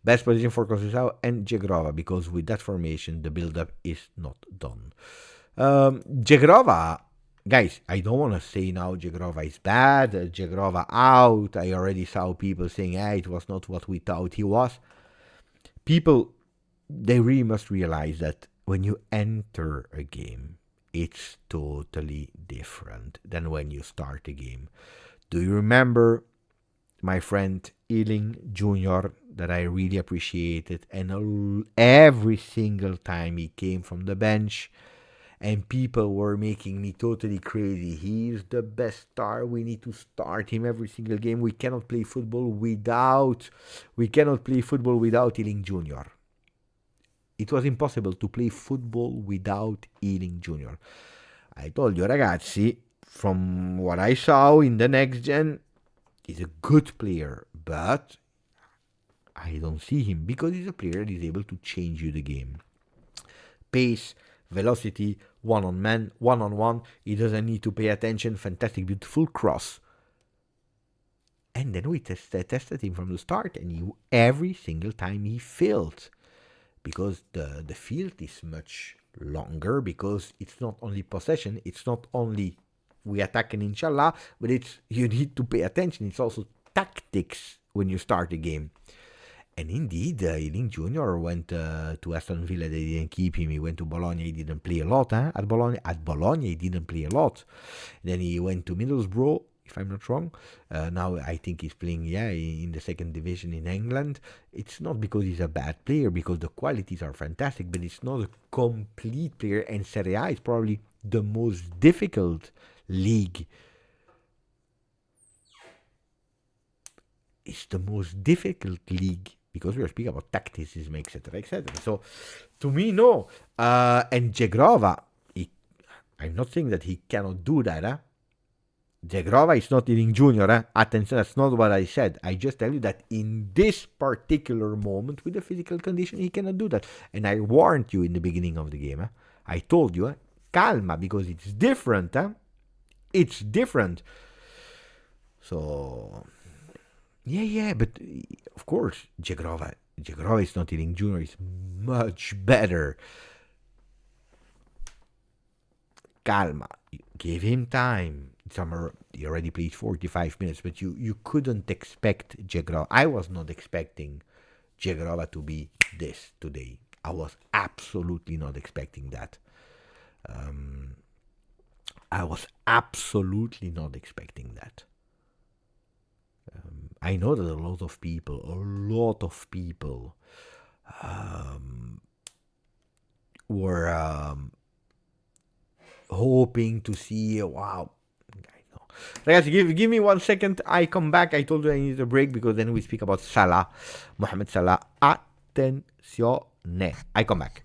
Best position for Conceição and Jegrova, because with that formation the build-up is not done. Jegrova, guys, I don't want to say now Jegrova is bad, Jegrova out. I already saw people saying, it was not what we thought he was. People, they really must realize that when you enter a game, it's totally different than when you start a game. Do you remember my friend Ealing Jr. that I really appreciated, and every single time he came from the bench and people were making me totally crazy. He's the best star. We need to start him every single game. We cannot play football without Ealing Jr. It was impossible to play football without Ealing Jr. I told you, ragazzi, from what I saw in the next gen, he's a good player, but I don't see him because he's a player that is able to change you the game. Pace, velocity, one-on-man, one-on-one. He doesn't need to pay attention. Fantastic, beautiful cross. And then we tested him from the start, and every single time he failed. Because the field is much longer, because it's not only possession, it's not only we attack and inshallah, but you need to pay attention. It's also tactics when you start a game. And indeed, Ealing Jr. went to Aston Villa, they didn't keep him. He went to Bologna, he didn't play a lot. At Bologna, he didn't play a lot. Then he went to Middlesbrough, if I'm not wrong. Now I think he's playing, in the second division in England. It's not because he's a bad player, because the qualities are fantastic, but it's not a complete player. And Serie A is probably the most difficult league. It's the most difficult league because we are speaking about tacticism, etc., etc. So, to me, no. And Jegrova, I'm not saying that he cannot do that. Jegrova is not Ealing Jr. Attention, that's not what I said. I just tell you that in this particular moment, with the physical condition, he cannot do that. And I warned you in the beginning of the game. I told you, calma, because it's different. It's different. So, yeah, but of course, Jegrova is not Ealing Jr. It's much better. Calma, give him time. He already played 45 minutes, but you couldn't expect Jegrova. I was not expecting Jegrova to be this today. I was absolutely not expecting that. I was absolutely not expecting that. I know that a lot of people were hoping to see, wow. Guys, give me 1 second. I come back. I told you I need a break because then we speak about Salah, Mohamed Salah. Attenzione. I come back.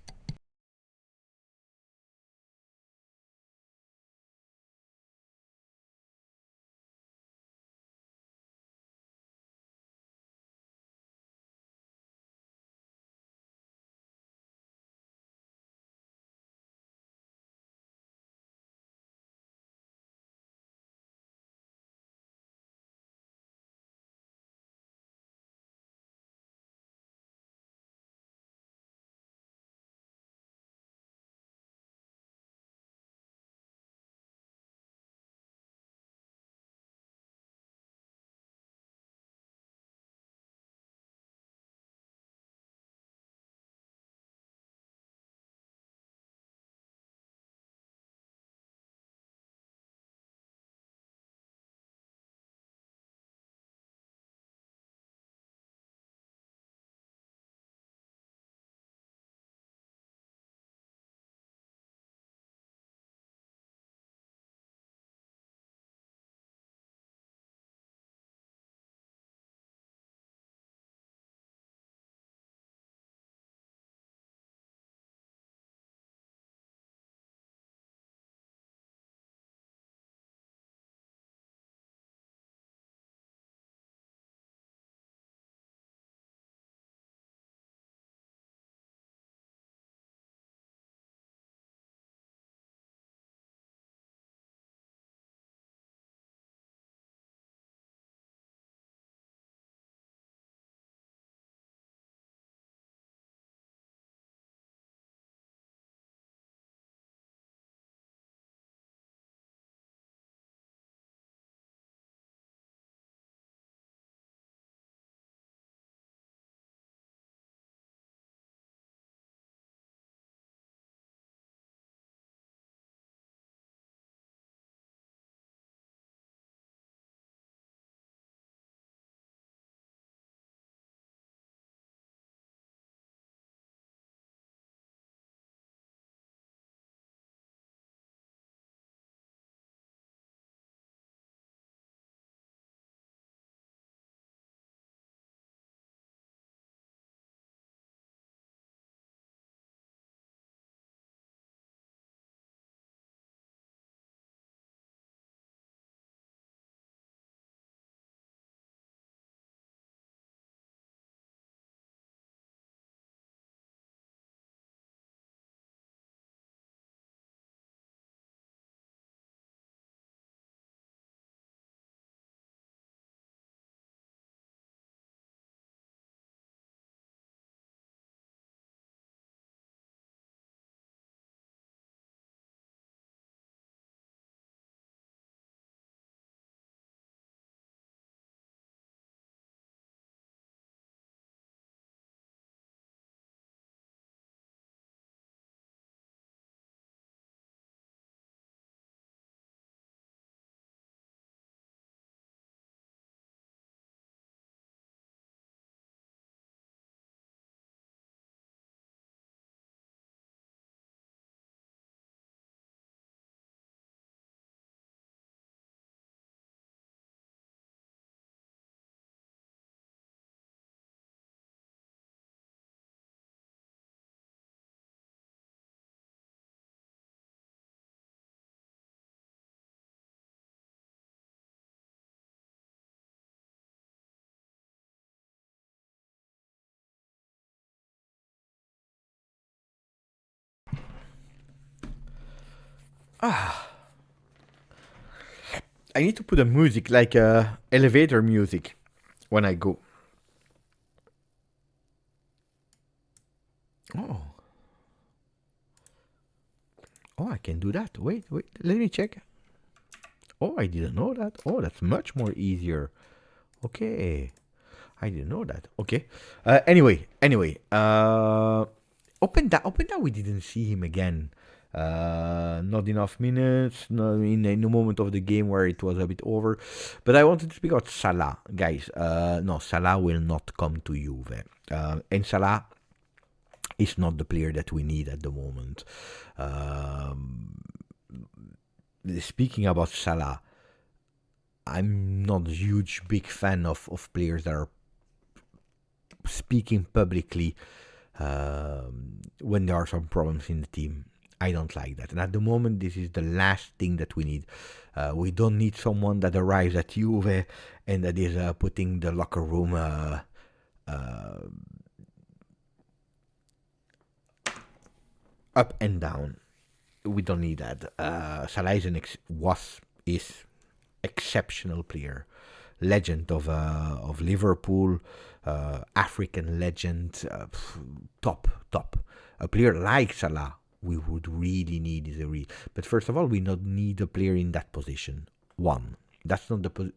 I need to put a music, like elevator music, when I go. Oh. Oh, I can do that. Wait, let me check. Oh, I didn't know that. Oh, that's much more easier. Okay. I didn't know that. Okay. Anyway. Open that. We didn't see him again. Not enough minutes. No, in the moment of the game where it was a bit over. But I wanted to speak about Salah, guys. No, Salah will not come to Juve. And Salah is not the player that we need at the moment. Speaking about Salah, I'm not a huge big fan of players that are speaking publicly when there are some problems in the team. I don't like that. And at the moment, this is the last thing that we need. We don't need someone that arrives at Juve and that is putting the locker room up and down. We don't need that. Salah is exceptional player, legend of Liverpool, African legend, top. A player like Salah, we would really need But first of all, we don't need a player in that position. One, that's not the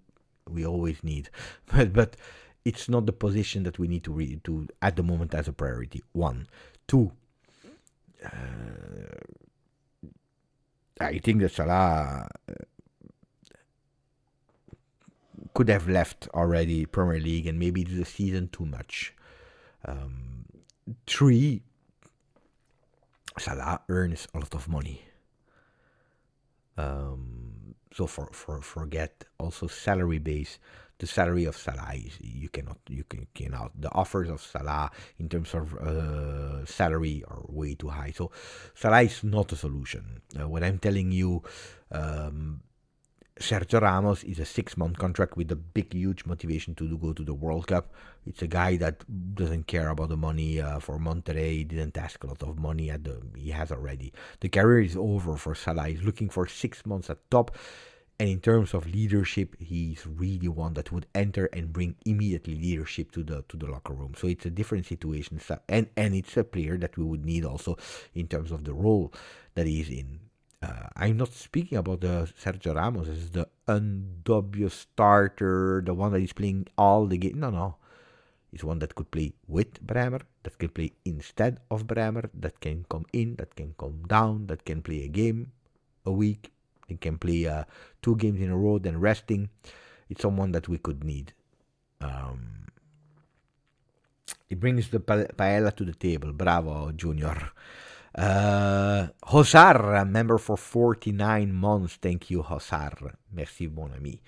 we always need, but it's not the position that we need to at the moment as a priority. One, two. I think that Salah could have left already Premier League and maybe the season too much. Three, Salah earns a lot of money. So forget also salary base. The salary of Salah is you cannot. The offers of Salah in terms of salary are way too high. So Salah is not a solution. What I'm telling you, Sergio Ramos is a 6-month contract with a big, huge motivation to go to the World Cup. It's a guy that doesn't care about the money for Monterrey. He didn't ask a lot of money. He has already. The career is over for Salah. He's looking for 6 months at top. And in terms of leadership, he's really one that would enter and bring immediately leadership to the locker room. So it's a different situation. And it's a player that we would need also in terms of the role that he's in. I'm not speaking about the Sergio Ramos as the undubious starter, the one that is playing all the game. No. He's one that could play with Bremer, that can play instead of Bremer, that can come in, that can come down, that can play a game a week. He can play 2 games in a row, then resting. It's someone that we could need. He brings the paella to the table. Bravo, Junior. Hosar, member for 49 months. Thank you, Hosar. Merci, mon ami.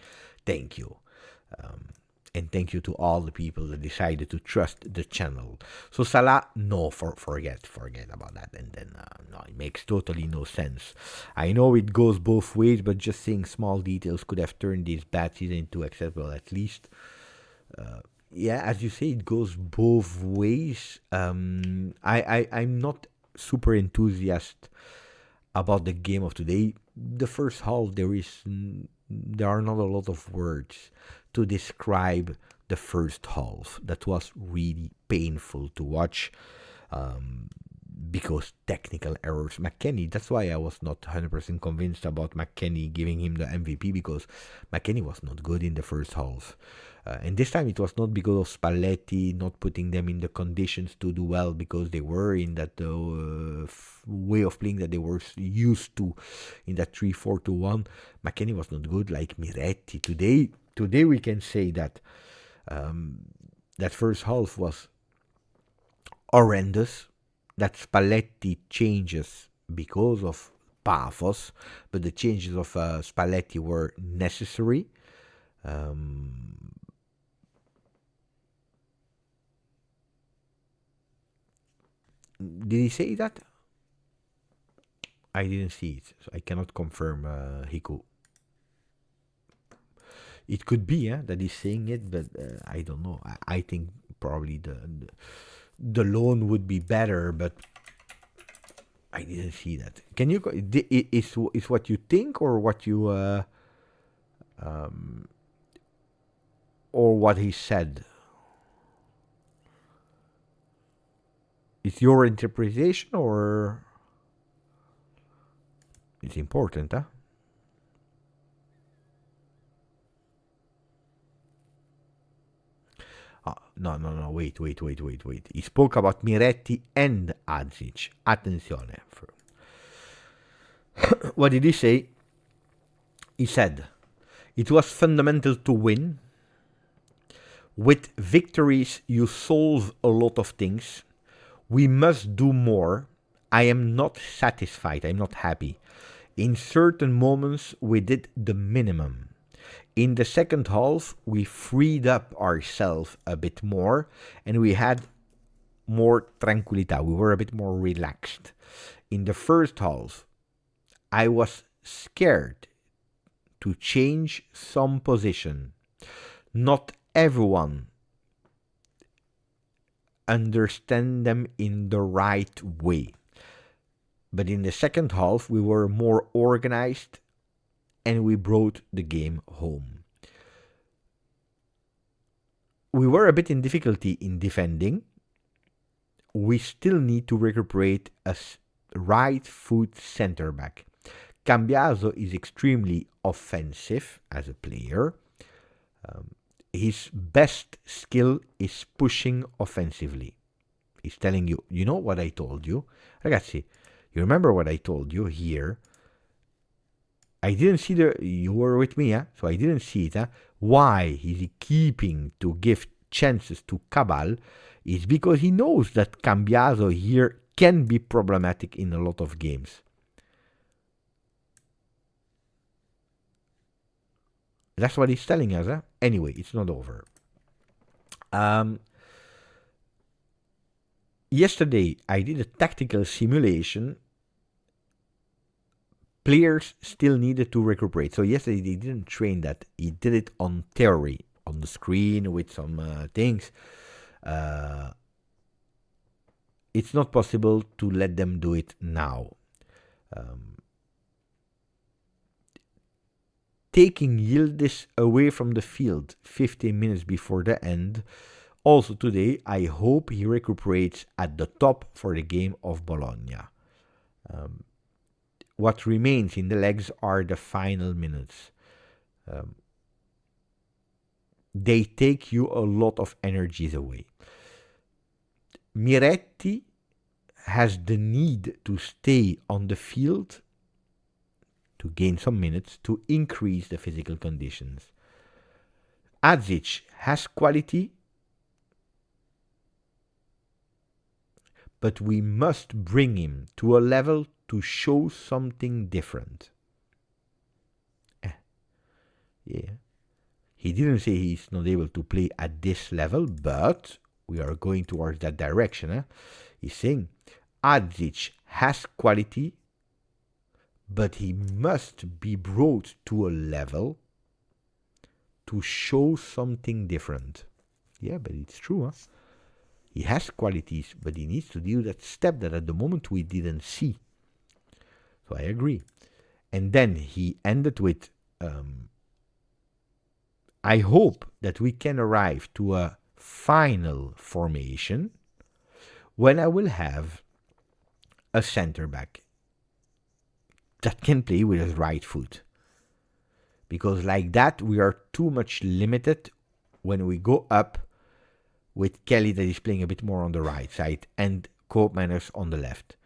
Thank you. And thank you to all the people that decided to trust the channel. So Salah, no, forget about that. And then, no, it makes totally no sense. I know it goes both ways, but just saying small details could have turned this bad season into acceptable at least. Yeah, as you say, it goes both ways. I'm not super enthusiastic about the game of today. The first half, there are not a lot of words to describe the first half. That was really painful to watch because technical errors. McKennie, that's why I was not 100% convinced about McKennie giving him the MVP, because McKennie was not good in the first half. And this time it was not because of Spalletti not putting them in the conditions to do well, because they were in that way of playing that they were used to in that 3-4-2-1. McKennie was not good like Miretti. Today we can say that that first half was horrendous, that Spalletti changes because of Pafos, but the changes of Spalletti were necessary. Did he say that? I didn't see it, so I cannot confirm, Hiku. It could be that he's saying it, but I don't know. I think probably the loan would be better, but I didn't see that. Can you is what you think or what you or what he said? Is your interpretation or it's important, huh? No, wait. He spoke about Miretti and Adzic. Attenzione. What did he say? He said, it was fundamental to win. With victories, you solve a lot of things. We must do more. I am not satisfied. I'm not happy. In certain moments, we did the minimum. In the second half, we freed up ourselves a bit more and we had more tranquilità. We were a bit more relaxed. In the first half, I was scared to change some position. Not everyone understand them in the right way. But in the second half, we were more organized and we brought the game home. We were a bit in difficulty in defending. We still need to recuperate a right foot center back. Cambiaso is extremely offensive as a player. His best skill is pushing offensively. He's telling you, you know what I told you? Ragazzi, you remember what I told you here? I didn't see you were with me, so I didn't see it. Why he's keeping to give chances to Cabal is because he knows that Cambiaso here can be problematic in a lot of games. That's what he's telling us. Anyway, it's not over. Yesterday, I did a tactical simulation. Players still needed to recuperate. So yesterday, they didn't train that. He did it on theory, on the screen with some things. It's not possible to let them do it now. Taking Yildiz away from the field 15 minutes before the end. Also today, I hope he recuperates at the top for the game of Bologna. What remains in the legs are the final minutes. They take you a lot of energies away. Miretti has the need to stay on the field to gain some minutes to increase the physical conditions. Adzic has quality, but we must bring him to a level to show something different. Yeah. He didn't say he's not able to play at this level, but we are going towards that direction. He's saying Adzic has quality, but he must be brought to a level to show something different. Yeah, but it's true. He has qualities, but he needs to do that step that at the moment we didn't see. So I agree. And then he ended with, I hope that we can arrive to a final formation when I will have a center back that can play with his right foot. Because like that, we are too much limited when we go up with Kelly that is playing a bit more on the right side and Koopmeiners on the left.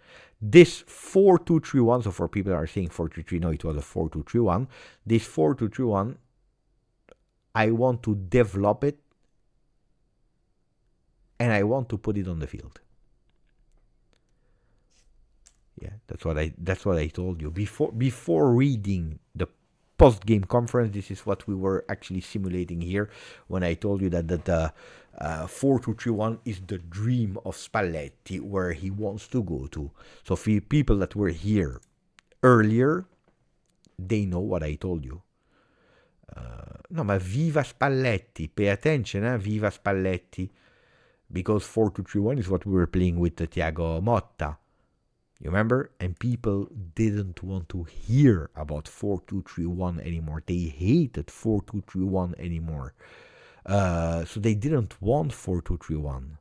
This 4-2-3-1, so for people that are saying 4-3-3, no, it was a 4-2-3-1. This 4-2-3-1, I want to develop it and I want to put it on the field. Yeah, that's what I told you before reading the post-game conference. This is what we were actually simulating here when I told you that the 4-2-3-1 is the dream of Spalletti, where he wants to go to. So for people that were here earlier, they know what I told you. No, but viva Spalletti! Pay attention, viva Spalletti, because 4-2-3-1 is what we were playing with Thiago Motta. You remember? And people didn't want to hear about 4-2-3-1 anymore. They hated 4-2-3-1 anymore. So they didn't want 4-2-3-1.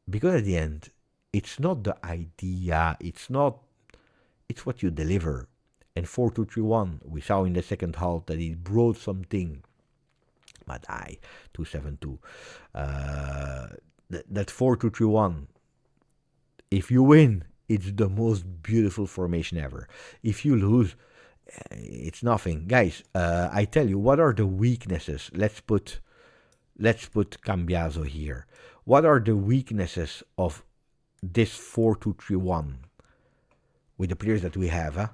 Because at the end, it's not the idea, it's what you deliver. And 4-2-3-1, we saw in the second half that it brought something. But 2-7-2. That 4-2-3-1, if you win, it's the most beautiful formation ever. If you lose, it's nothing. Guys, I tell you, what are the weaknesses? Let's put Cambiaso here. What are the weaknesses of this 4-2-3-1 with the players that we have?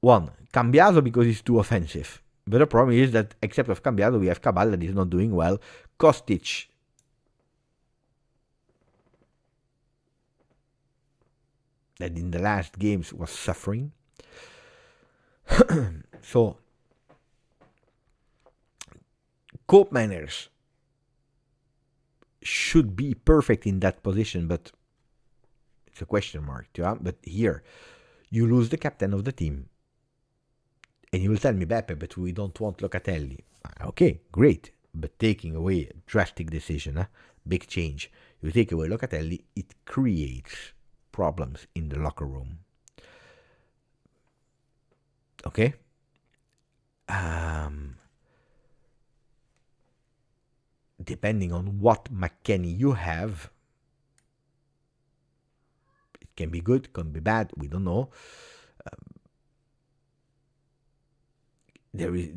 One, Cambiaso because he's too offensive. But the problem is that except of Cambiaso, we have Cabal that is not doing well. Kostic, that in the last games was suffering. So, Koopmeiners should be perfect in that position, but it's a question mark. Yeah? But here, you lose the captain of the team. And you will tell me, Beppe, but we don't want Locatelli. Okay, great. But taking away a drastic decision, big change. You take away Locatelli, it creates problems in the locker room. Okay? Depending on what McKennie you have, it can be good, can be bad, we don't know. There is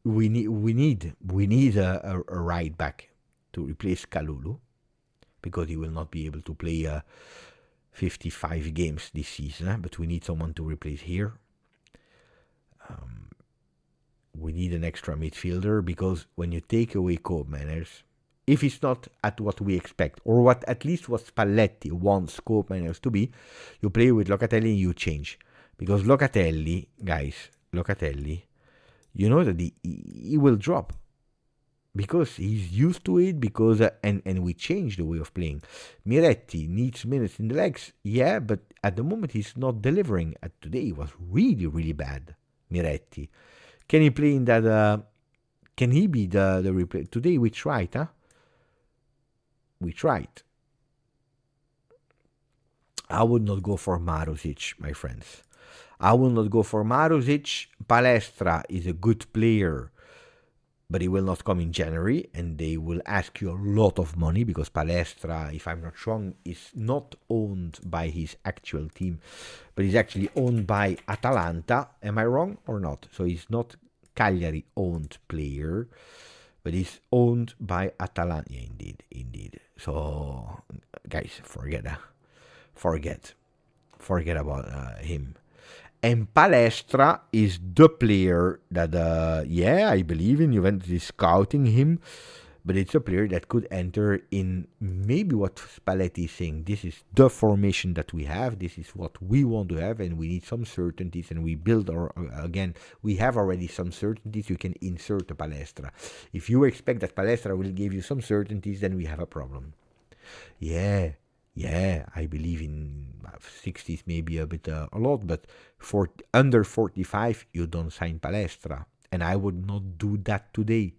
we need a right back to replace Kalulu, because he will not be able to play 55 games this season, but we need someone to replace here. We need an extra midfielder, because when you take away Koopmeiners, if it's not at what we expect, or what at least what Spalletti wants Koopmeiners to be, you play with Locatelli and you change. Because Locatelli, guys, you know that he will drop. Because he's used to it, because and we changed the way of playing. Miretti needs minutes in the legs, yeah, but at the moment he's not delivering. Today he was really, really bad, Miretti. Can he play in that, can he be the replay? Today we tried, We tried. I would not go for Marusic, my friends. I will not go for Marusic. Palestra is a good player, but he will not come in January, and they will ask you a lot of money, because Palestra, if I'm not wrong, is not owned by his actual team, but he's actually owned by Atalanta. Am I wrong or not? So he's not Cagliari owned player, but he's owned by Atalanta. Yeah, indeed. So, guys, forget about him. And Palestra is the player that, I believe in Juventus is scouting him, but it's a player that could enter in maybe what Spalletti is saying. This is the formation that we have. This is what we want to have, and we need some certainties, and we build we have already some certainties. You can insert a Palestra. If you expect that Palestra will give you some certainties, then we have a problem. Yeah, I believe in 60s, maybe a bit a lot, but for under 45, you don't sign Palestra. And I would not do that today.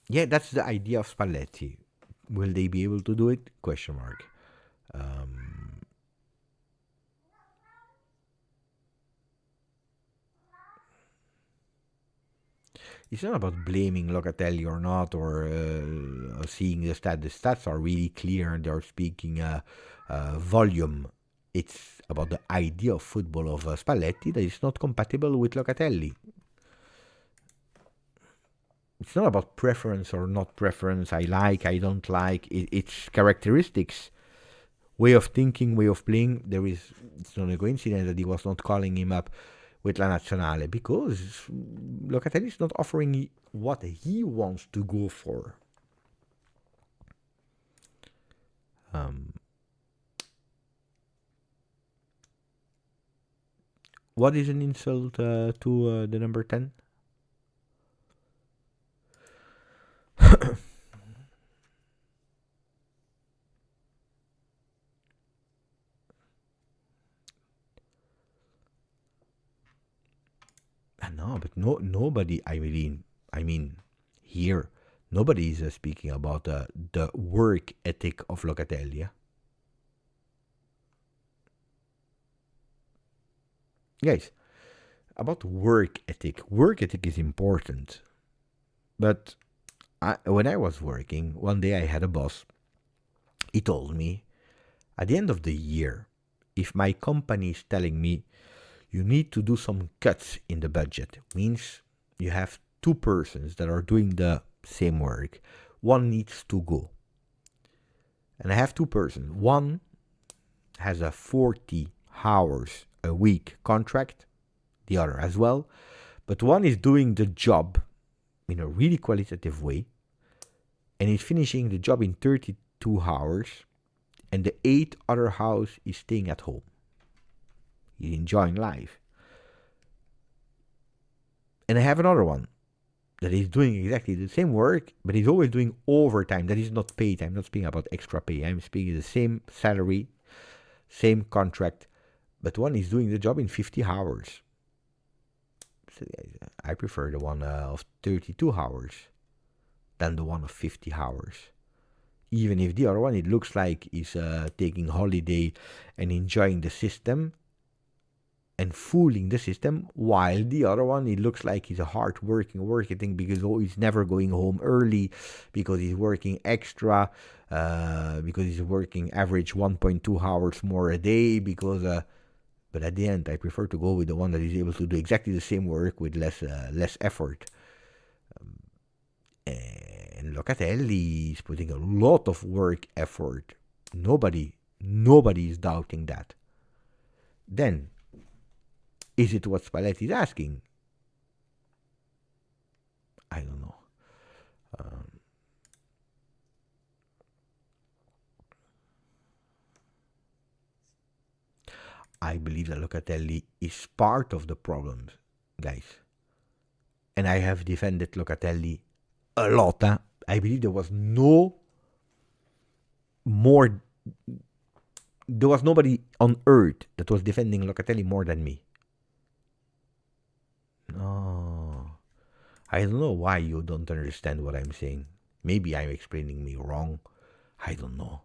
Yeah, that's the idea of Spalletti. Will they be able to do it? Question mark. It's not about blaming Locatelli or not, or seeing the stats. The stats are really clear, and they're speaking volume. It's about the idea of football of Spalletti that is not compatible with Locatelli. It's not about preference or not preference. I like, I don't like. It's characteristics, way of thinking, way of playing. It's not a coincidence that he was not calling him up with La Nazionale, because Locatelli is not offering what he wants to go for. What is an insult to the number 10? No, but nobody. I mean, here nobody is speaking about the work ethic of Locatelli. Yeah? Guys, about work ethic. Work ethic is important, but when I was working, one day I had a boss. He told me, at the end of the year, if my company is telling me you need to do some cuts in the budget, means you have two persons that are doing the same work. One needs to go. And I have two persons. One has a 40 hours a week contract, the other as well. But one is doing the job in a really qualitative way, and is finishing the job in 32 hours, and the 8 other hours is staying at home. He's enjoying life. And I have another one that is doing exactly the same work, but he's always doing overtime. That is not paid. I'm not speaking about extra pay. I'm speaking the same salary, same contract, but one is doing the job in 50 hours. So I prefer the one of 32 hours than the one of 50 hours. Even if the other one, it looks like he's taking holiday and enjoying the system and fooling the system, while the other one, it looks like he's a hard-working thing because he's never going home early, because he's working extra, because he's working average 1.2 hours more a day, because... but at the end, I prefer to go with the one that is able to do exactly the same work with less effort. And Locatelli is putting a lot of work effort. Nobody is doubting that. Then, is it what Spalletti is asking? I don't know. I believe that Locatelli is part of the problem, guys. And I have defended Locatelli a lot. Huh? I believe there was nobody on earth that was defending Locatelli more than me. No. I don't know why you don't understand what I'm saying. Maybe I'm explaining me wrong. I don't know.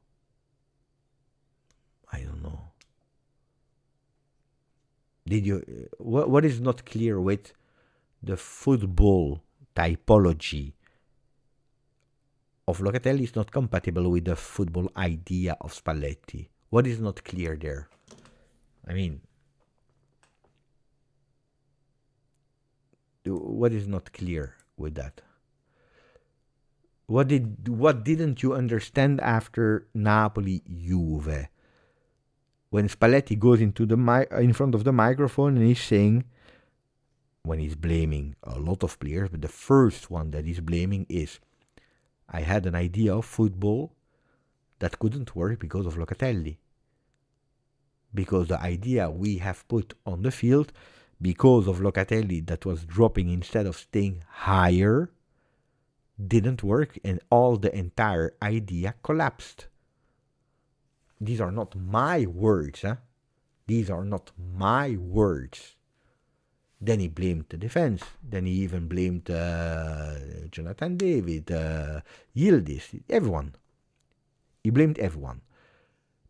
Did you? What is not clear with the football typology of Locatelli is not compatible with the football idea of Spalletti. What is not clear there? I mean, what is not clear with that? What didn't you understand after Napoli-Juve? When Spalletti goes into in front of the microphone and he's saying, when he's blaming a lot of players, but the first one that he's blaming is, I had an idea of football that couldn't work because of Locatelli. Because the idea we have put on the field, because of Locatelli that was dropping instead of staying higher, didn't work, and the entire idea collapsed. These are not my words, huh? These are not my words. Then he blamed the defense. Then he even blamed Jonathan David, Yildiz, everyone. He blamed everyone.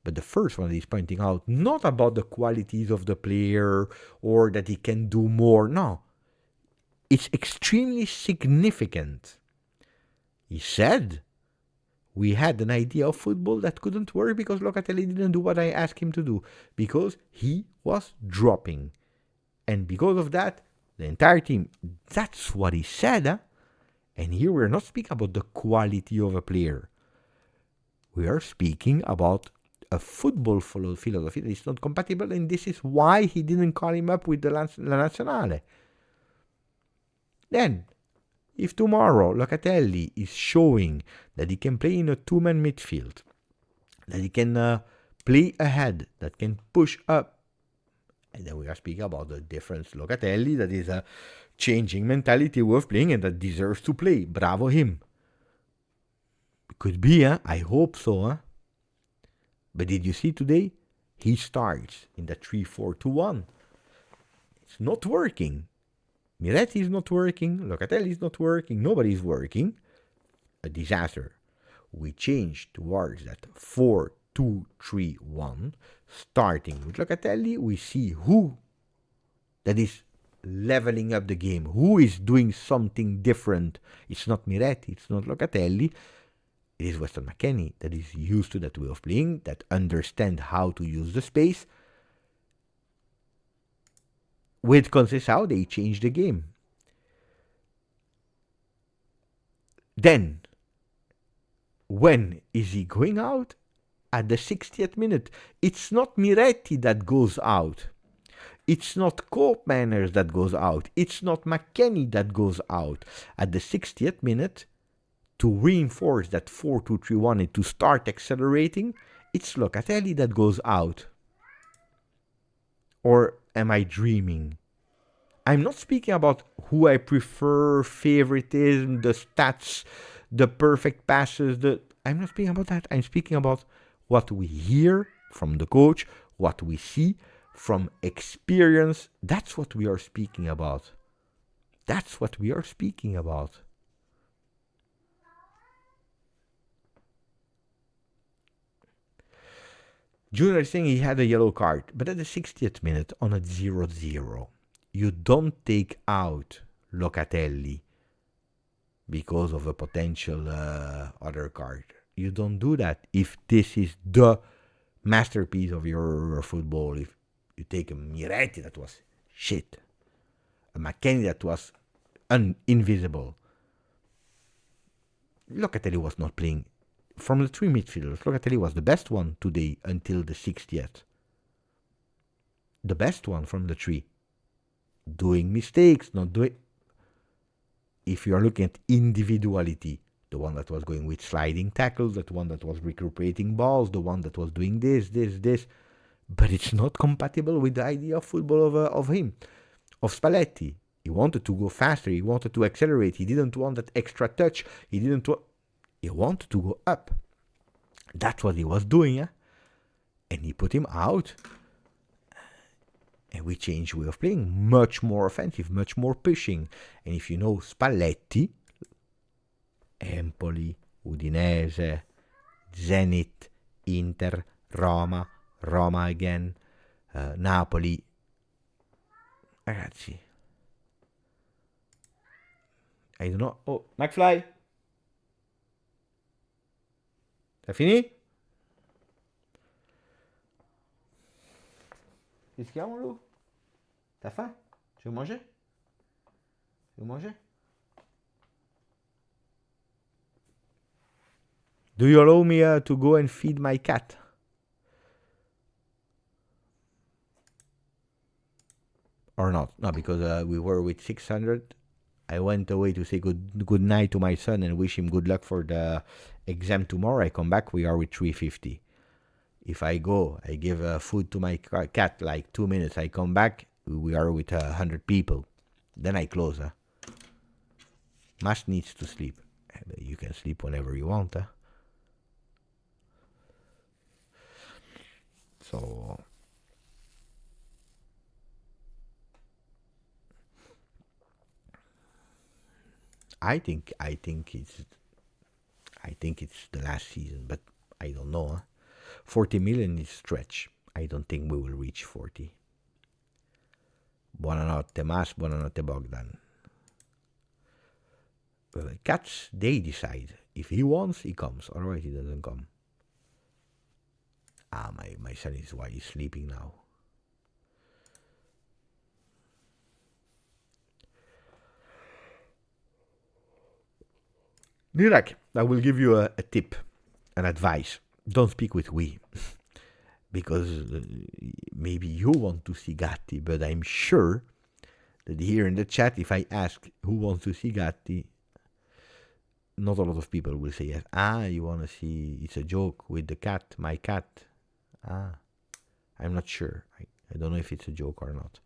But the first one he's pointing out, not about the qualities of the player or that he can do more. No. It's extremely significant. He said, we had an idea of football that couldn't work because Locatelli didn't do what I asked him to do. Because he was dropping. And because of that, the entire team, that's what he said. Huh? And here we're not speaking about the quality of a player. We are speaking about a football philosophy that is not compatible, and this is why he didn't call him up with the La Nazionale. Then, if tomorrow Locatelli is showing that he can play in a two-man midfield, that he can play ahead, that can push up, And then we are speaking about the difference. Locatelli, that is a changing mentality way of playing and that deserves to play. Bravo him. Could be, huh? I hope so, huh? But did you see today? He starts in the 3-4-2-1. It's not working. Miretti is not working. Locatelli is not working. Nobody is working. A disaster. We changed towards that 4-2-3-1. Starting with Locatelli, we see who that is leveling up the game. Who is doing something different. It's not Miretti. It's not Locatelli. It is Weston McKennie that is used to that way of playing, that understand how to use the space. With Conceição, they changed the game. Then, when is he going out? At the 60th minute. It's not Miretti that goes out. It's not Koopmeiners that goes out. It's not McKennie that goes out. At the 60th minute, to reinforce that 4-2-3-1 and to start accelerating, it's Locatelli that goes out. Or am I dreaming? I'm not speaking about who I prefer, favoritism, the stats, the perfect passes. I'm not speaking about that. I'm speaking about what we hear from the coach, what we see from experience. That's what we are speaking about. That's what we are speaking about. Junior is saying he had a yellow card, but at the 60th minute on a 0-0, you don't take out Locatelli because of a potential other card. You don't do that if this is the masterpiece of your football. If you take a Miretti that was shit, a McKennie that was invisible. Locatelli was not playing. From the three midfielders, Locatelli was the best one today until the 60th. The best one from the three. Doing mistakes, not doing... If you are looking at individuality, the one that was going with sliding tackles, the one that was recuperating balls, the one that was doing this. But it's not compatible with the idea of football of him, of Spalletti. He wanted to go faster, he wanted to accelerate, he didn't want that extra touch, he wanted to go up. That's what he was doing, yeah? And he put him out. And we changed way of playing. Much more offensive, much more pushing. And if you know Spalletti, Empoli, Udinese, Zenit, Inter, Roma again, Napoli. Ragazzi. I don't know. Oh, McFly. T'as fini? Qu'est-ce qu'il y a, mon loup? T'as faim? Tu veux manger? Do you allow me to go and feed my cat? Or not? No, because we were with 600. I went away to say good night to my son and wish him good luck for the exam tomorrow. I come back, we are with 350. If I go, I give food to my cat like 2 minutes. I come back, we are with 100 people. Then I close. Mas needs to sleep. You can sleep whenever you want. So I think it's the last season, but I don't know. 40 million is stretch. I don't think we will reach 40. Buonanotte Mas, buonanotte Bogdan. Cats, they decide. If he wants, he comes. Otherwise, he doesn't come. My son is why he's sleeping now. Nirek, I will give you a tip, an advice. Don't speak with we. Because maybe you want to see Gatti, but I'm sure that here in the chat, if I ask who wants to see Gatti, not a lot of people will say yes. You want to see, it's a joke with the cat, my cat. I'm not sure. I don't know if it's a joke or not.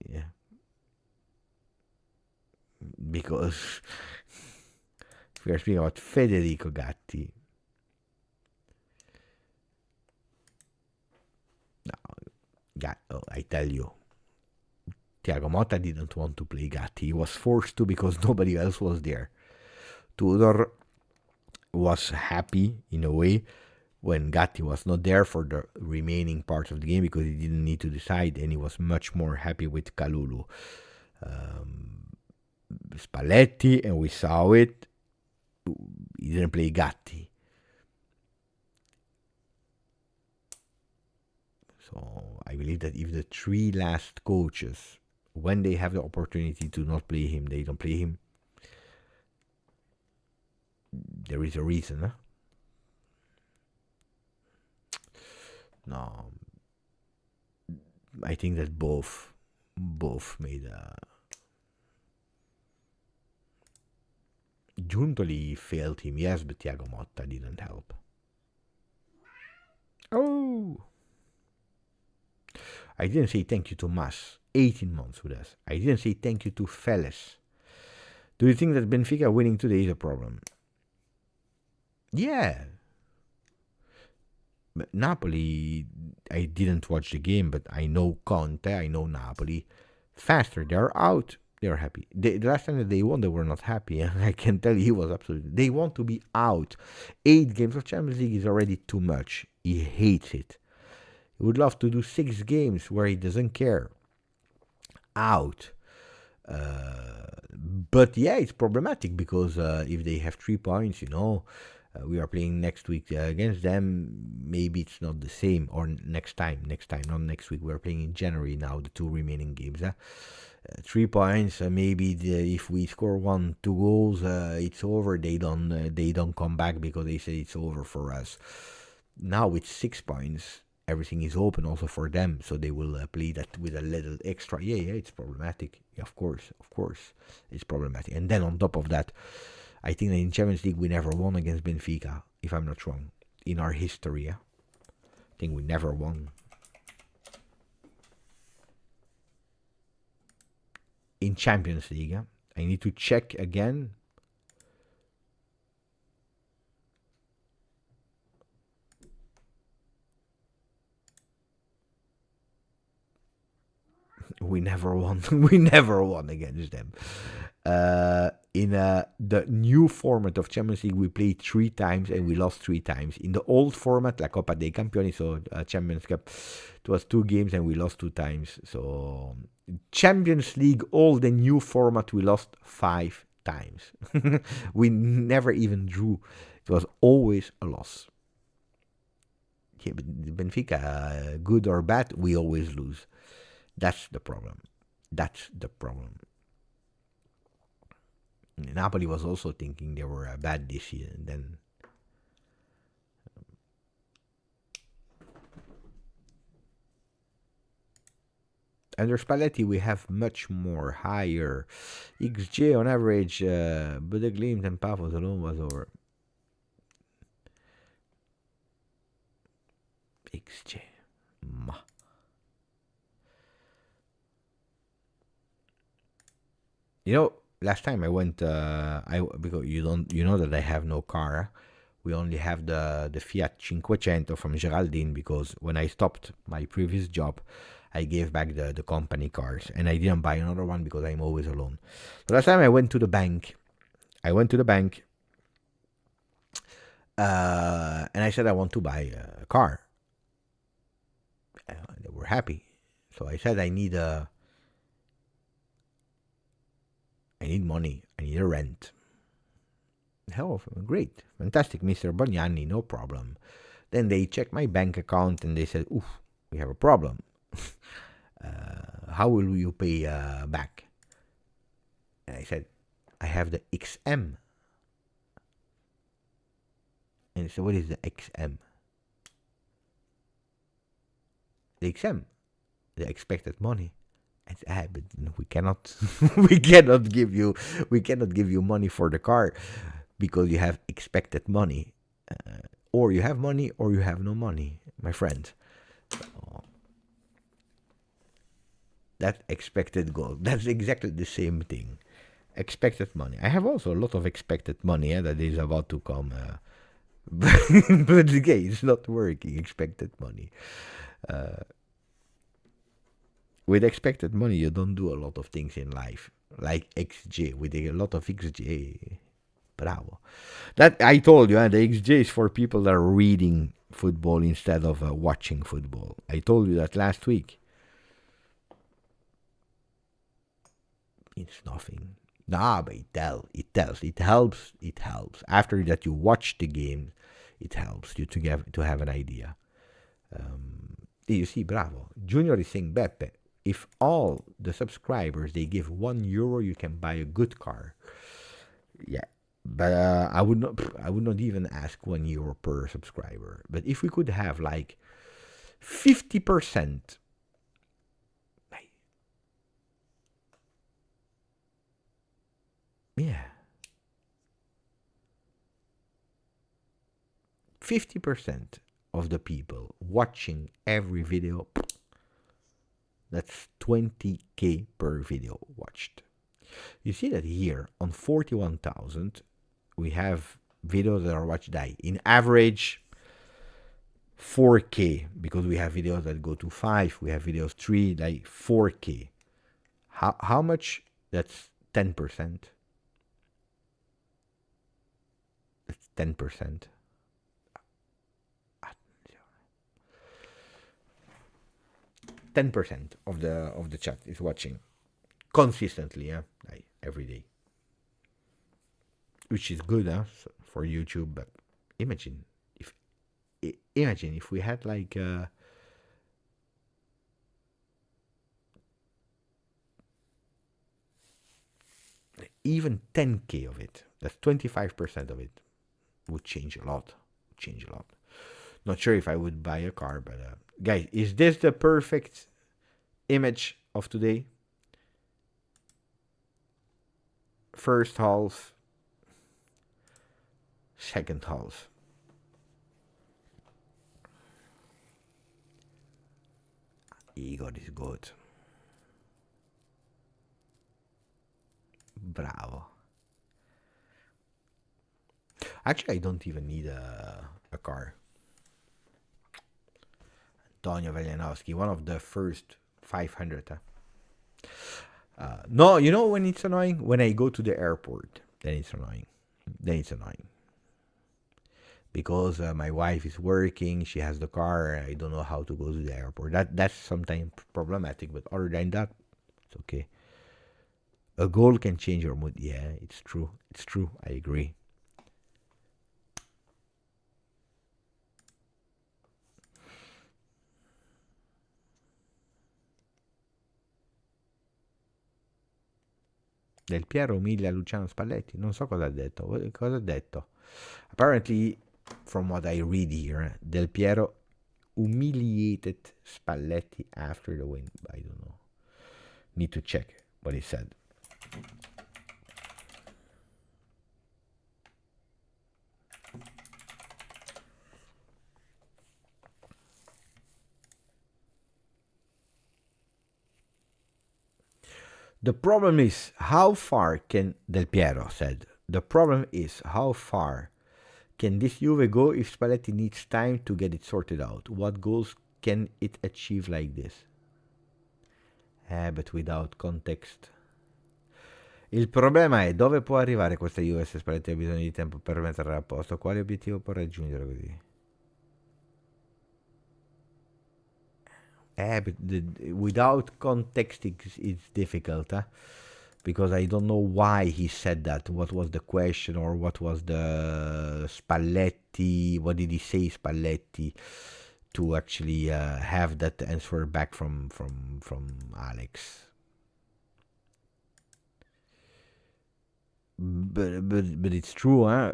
Yeah. Because if we are speaking about Federico Gatti, I tell you, Thiago Motta didn't want to play Gatti. He was forced to because nobody else was there. Tudor was happy in a way when Gatti was not there for the remaining part of the game because he didn't need to decide, and he was much more happy with Kalulu. Spalletti, and we saw it, he didn't play Gatti. So I believe that if the three last coaches, when they have the opportunity to not play him, they don't play him, there is a reason, huh? No, I think that both made a... Giuntoli failed him, yes, but Thiago Motta didn't help. Oh! I didn't say thank you to Mas, 18 months with us. I didn't say thank you to Feles. Do you think that Benfica winning today is a problem? Yeah. But Napoli, I didn't watch the game, but I know Conte, I know Napoli. Faster, they're out, they're happy. The last time that they won, they were not happy. I can tell you, he was absolutely... They want to be out. 8 games of Champions League is already too much. He hates it. He would love to do 6 games where he doesn't care. Out. But yeah, it's problematic because if they have 3 points, we are playing next week against them. Maybe it's not the same, or next time, not next week. We're playing in January now, the 2 remaining games. 3 points, maybe if we score 1-2 goals, it's over. They don't come back because they say it's over for us. Now with 6 points, everything is open also for them, so they will play that with a little extra. Yeah, it's problematic. Yeah, of course, it's problematic. And then on top of that, I think that in Champions League we never won against Benfica, if I'm not wrong, in our history. I think we never won. In Champions League, I need to check again. We never won. We never won against them. In the new format of Champions League, we played 3 times and we lost 3 times. In the old format, La Coppa dei Campioni, so Champions Cup, it was 2 games and we lost 2 times. So Champions League, all the new format, we lost 5 times. We never even drew. It was always a loss. Yeah, but Benfica, good or bad, we always lose. That's the problem. Napoli was also thinking they were bad this year, and then under Spalletti we have much more higher XG on average, but the Glimt and Pafos alone was over. XG. Last time I went, because you know that I have no car. We only have the Fiat 500 from Geraldine, because when I stopped my previous job, I gave back the company cars, and I didn't buy another one because I'm always alone. So last time I went to the bank. And I said I want to buy a car. They were happy. So I said I need money. I need a rent. Oh, great. Fantastic, Mr. Bognani, no problem. Then they checked my bank account and they said, oof, we have a problem. How will you pay back? And I said, I have the XM. And they said, what is the XM? The XM, the expected money. I said, but we cannot give you money for the car because you have expected money. Or you have money or you have no money, my friend. So, That's expected goal. That's exactly the same thing. Expected money. I have also a lot of expected money that is about to come. But again, it's not working. Expected money. With expected money, you don't do a lot of things in life. Like XJ. With a lot of XJ. Bravo. That I told you, the XJ is for people that are reading football instead of watching football. I told you that last week. It's nothing. Nah, but it tells. It helps. It helps. After that, you watch the game. It helps you to have an idea. You see, bravo. Junior is saying, Beppe, if all the subscribers they give €1, you can buy a good car. Yeah, but I would not even ask €1 per subscriber. But if we could have like 50%. Yeah. 50% of the people watching every video, that's 20k per video watched. You see that here on 41,000, we have videos that are watched in average 4k, because we have videos that go to 5, we have videos 3, like 4k. How much? That's 10%. That's 10%. 10% of the chat is watching consistently, like every day, which is good, for YouTube. But imagine if we had like even 10k of it. That's 25% of it would change a lot. Not sure if I would buy a car, but guys, is this the perfect image of today? First half, second half. Igor is good. Bravo. Actually, I don't even need a car. Antonio Velianowski, one of the first 500. No, you know when it's annoying? When I go to the airport, then it's annoying. Because my wife is working, she has the car, I don't know how to go to the airport. That's sometimes problematic, but other than that, it's okay. A goal can change your mood. Yeah, it's true. I agree. Del Piero umilia Luciano Spalletti. Non so cosa ha detto. Cosa ha detto? Apparently, from what I read here, Del Piero humiliated Spalletti after the win. I don't know. Need to check what he said. The problem is how far can Del Piero said. The problem is how far can this Juve go if Spalletti needs time to get it sorted out? What goals can it achieve like this? But without context. Il problema è dove può arrivare questa Juve se Spalletti ha bisogno di tempo per metterla a posto. Quale obiettivo può raggiungere così? But without context it's difficult, because I don't know why he said that. What was the question, or what was the Spalletti? What did he say, Spalletti, to actually have that answer back from Alex? But it's true,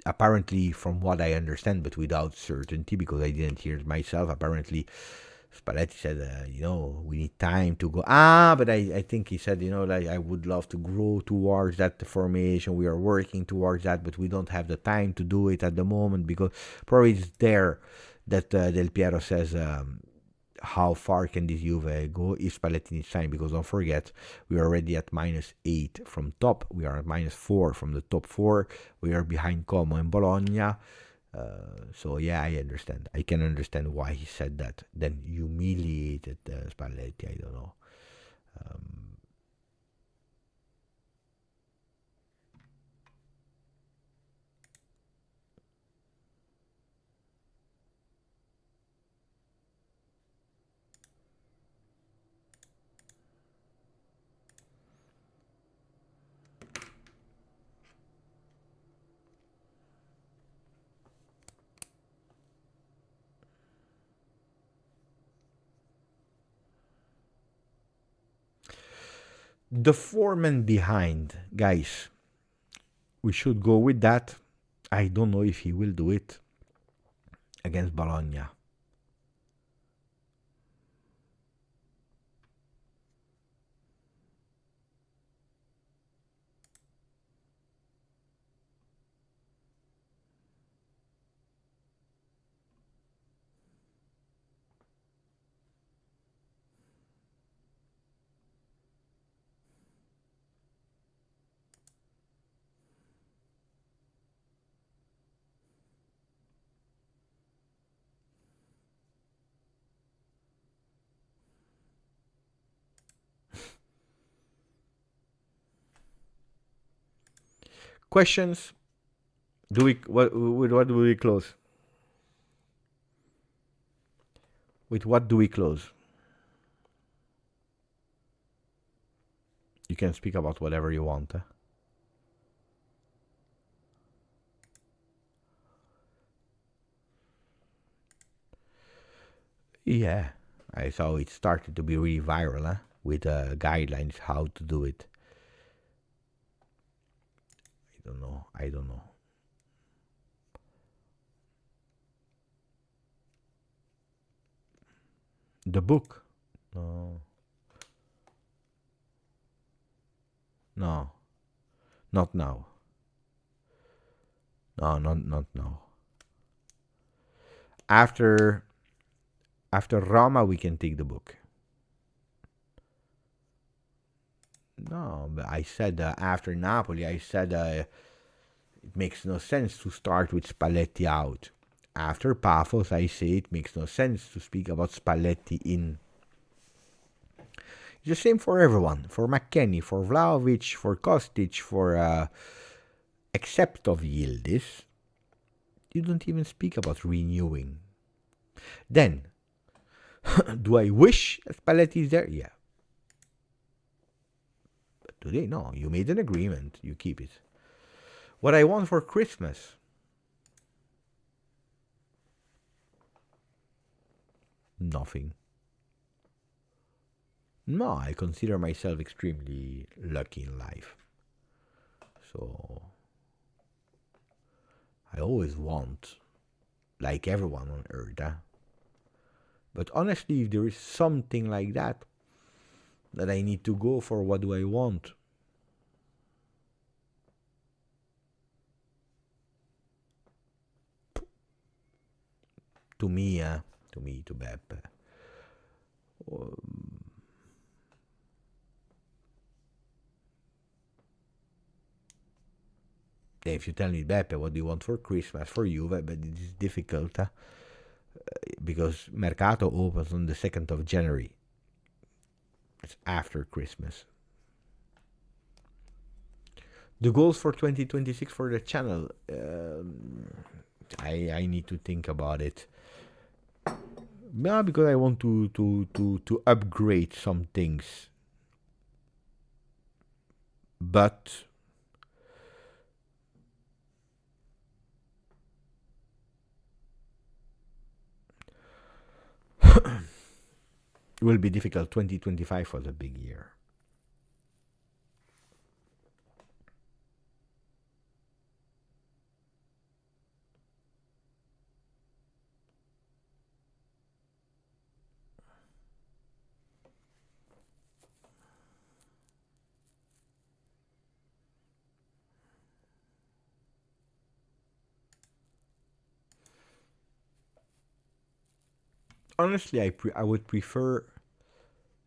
apparently, from what I understand, but without certainty, because I didn't hear it myself, apparently Spalletti said, we need time to go. But I think he said, like, I would love to grow towards that formation. We are working towards that, but we don't have the time to do it at the moment, because probably it's there that Del Piero says, how far can this Juve go if Spalletti needs time, because don't forget, we are already at -8 from top, we are at -4 from the top 4, we are behind Como and Bologna. So yeah, I understand. I can understand why he said that. Then humiliated Spalletti, I don't know. The foreman behind, guys. We should go with that. I don't know if he will do it against Bologna. Questions? With what do we close? With what do we close? You can speak about whatever you want. Yeah, I saw it started to be really viral, with guidelines how to do it. I don't know. The book? No. No. Not now. No, not now. After Roma, we can take the book. No, but I said after Napoli, I said it makes no sense to start with Spalletti out. After Pafos, I say it makes no sense to speak about Spalletti in. It's the same for everyone. For McKennie, for Vlahovic, for Kostic, for except of Yildiz. You don't even speak about renewing. Then, do I wish Spalletti is there? Yeah. But today, no. You made an agreement. You keep it. What I want for Christmas? Nothing. No, I consider myself extremely lucky in life. So, I always want, like everyone on earth, But honestly, if there is something like that I need to go for, what do I want? To me, to Beppe. If you tell me, Beppe, what do you want for Christmas for you? But it is difficult, because Mercato opens on the 2nd of January. It's after Christmas. The goals for 2026 for the channel, I need to think about it. Yeah, because I want to upgrade some things. But it will be difficult. 2025 was a big year. Honestly, I would prefer,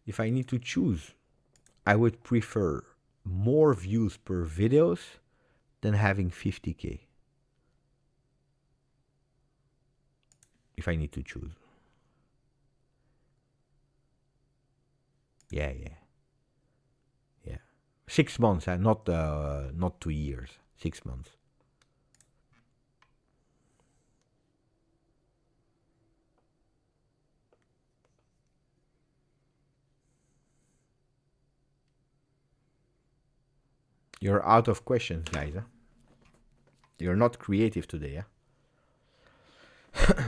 if I need to choose, I would prefer more views per videos than having 50k. If I need to choose. Yeah. 6 months, not 2 years. 6 months. You're out of questions, guys. Huh? You're not creative today, huh?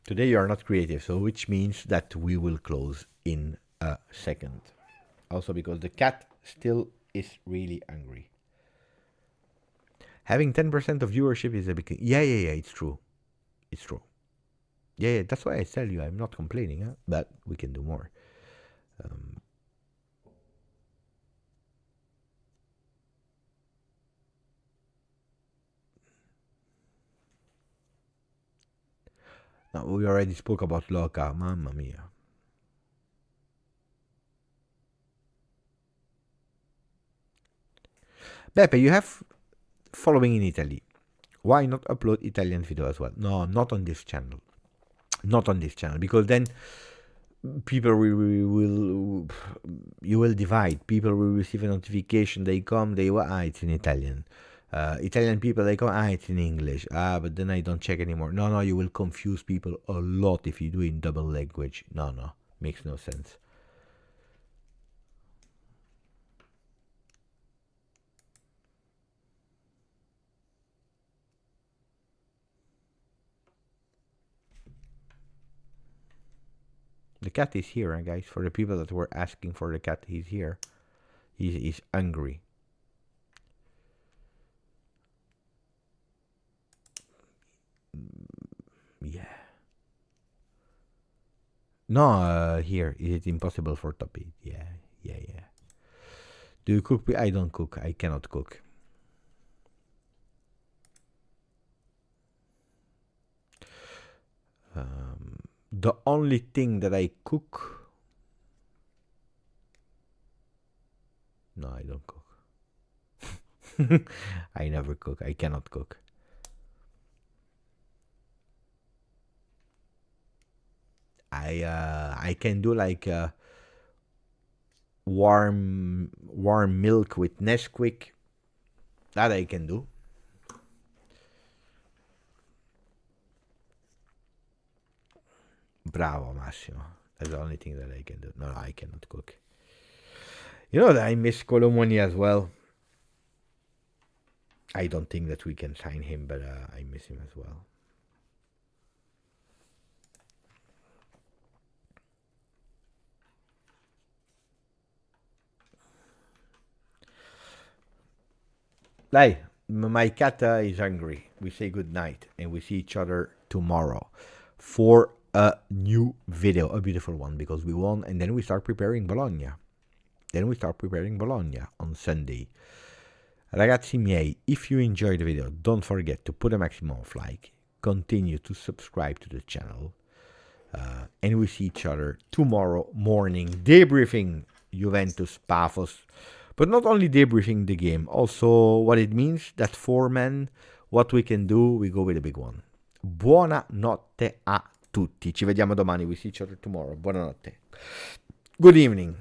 Today you are not creative, so which means that we will close in a second. Also because the cat still is really angry. Having 10% of viewership is a big thing. Yeah, it's true. It's true. Yeah, that's why I tell you I'm not complaining, huh? But we can do more. Now, we already spoke about Loca. Mamma mia. Beppe, you have following in Italy. Why not upload Italian video as well? No, not on this channel. Not on this channel, because then people will you will divide. People will receive a notification. They come, it's in Italian. Italian people, they come, it's in English. But then I don't check anymore. No, you will confuse people a lot if you do in double language. No, makes no sense. The cat is here, guys. For the people that were asking for the cat, he's here. He's hungry. Yeah. No, here. Is it impossible for top 8? Yeah. Do you cook? I don't cook. I cannot cook. The only thing that I cook... No, I don't cook. I never cook. I cannot cook. I can do like warm milk with Nesquik. That I can do. Bravo, Massimo. That's the only thing that I can do. No, I cannot cook. You know that I miss Colomoni as well. I don't think that we can sign him, but I miss him as well. Like, my cat is hungry. We say good night, and we see each other tomorrow for a new video, a beautiful one, because we won, and then we start preparing Bologna. On Sunday. Ragazzi miei, if you enjoyed the video, don't forget to put a maximum of like, continue to subscribe to the channel, and we see each other tomorrow morning, debriefing Juventus Pafos. But not only debriefing the game, also what it means, that 4 men, what we can do, we go with a big one. Buonanotte a tutti. Ci vediamo domani. We see each other tomorrow. Buonanotte. Good evening.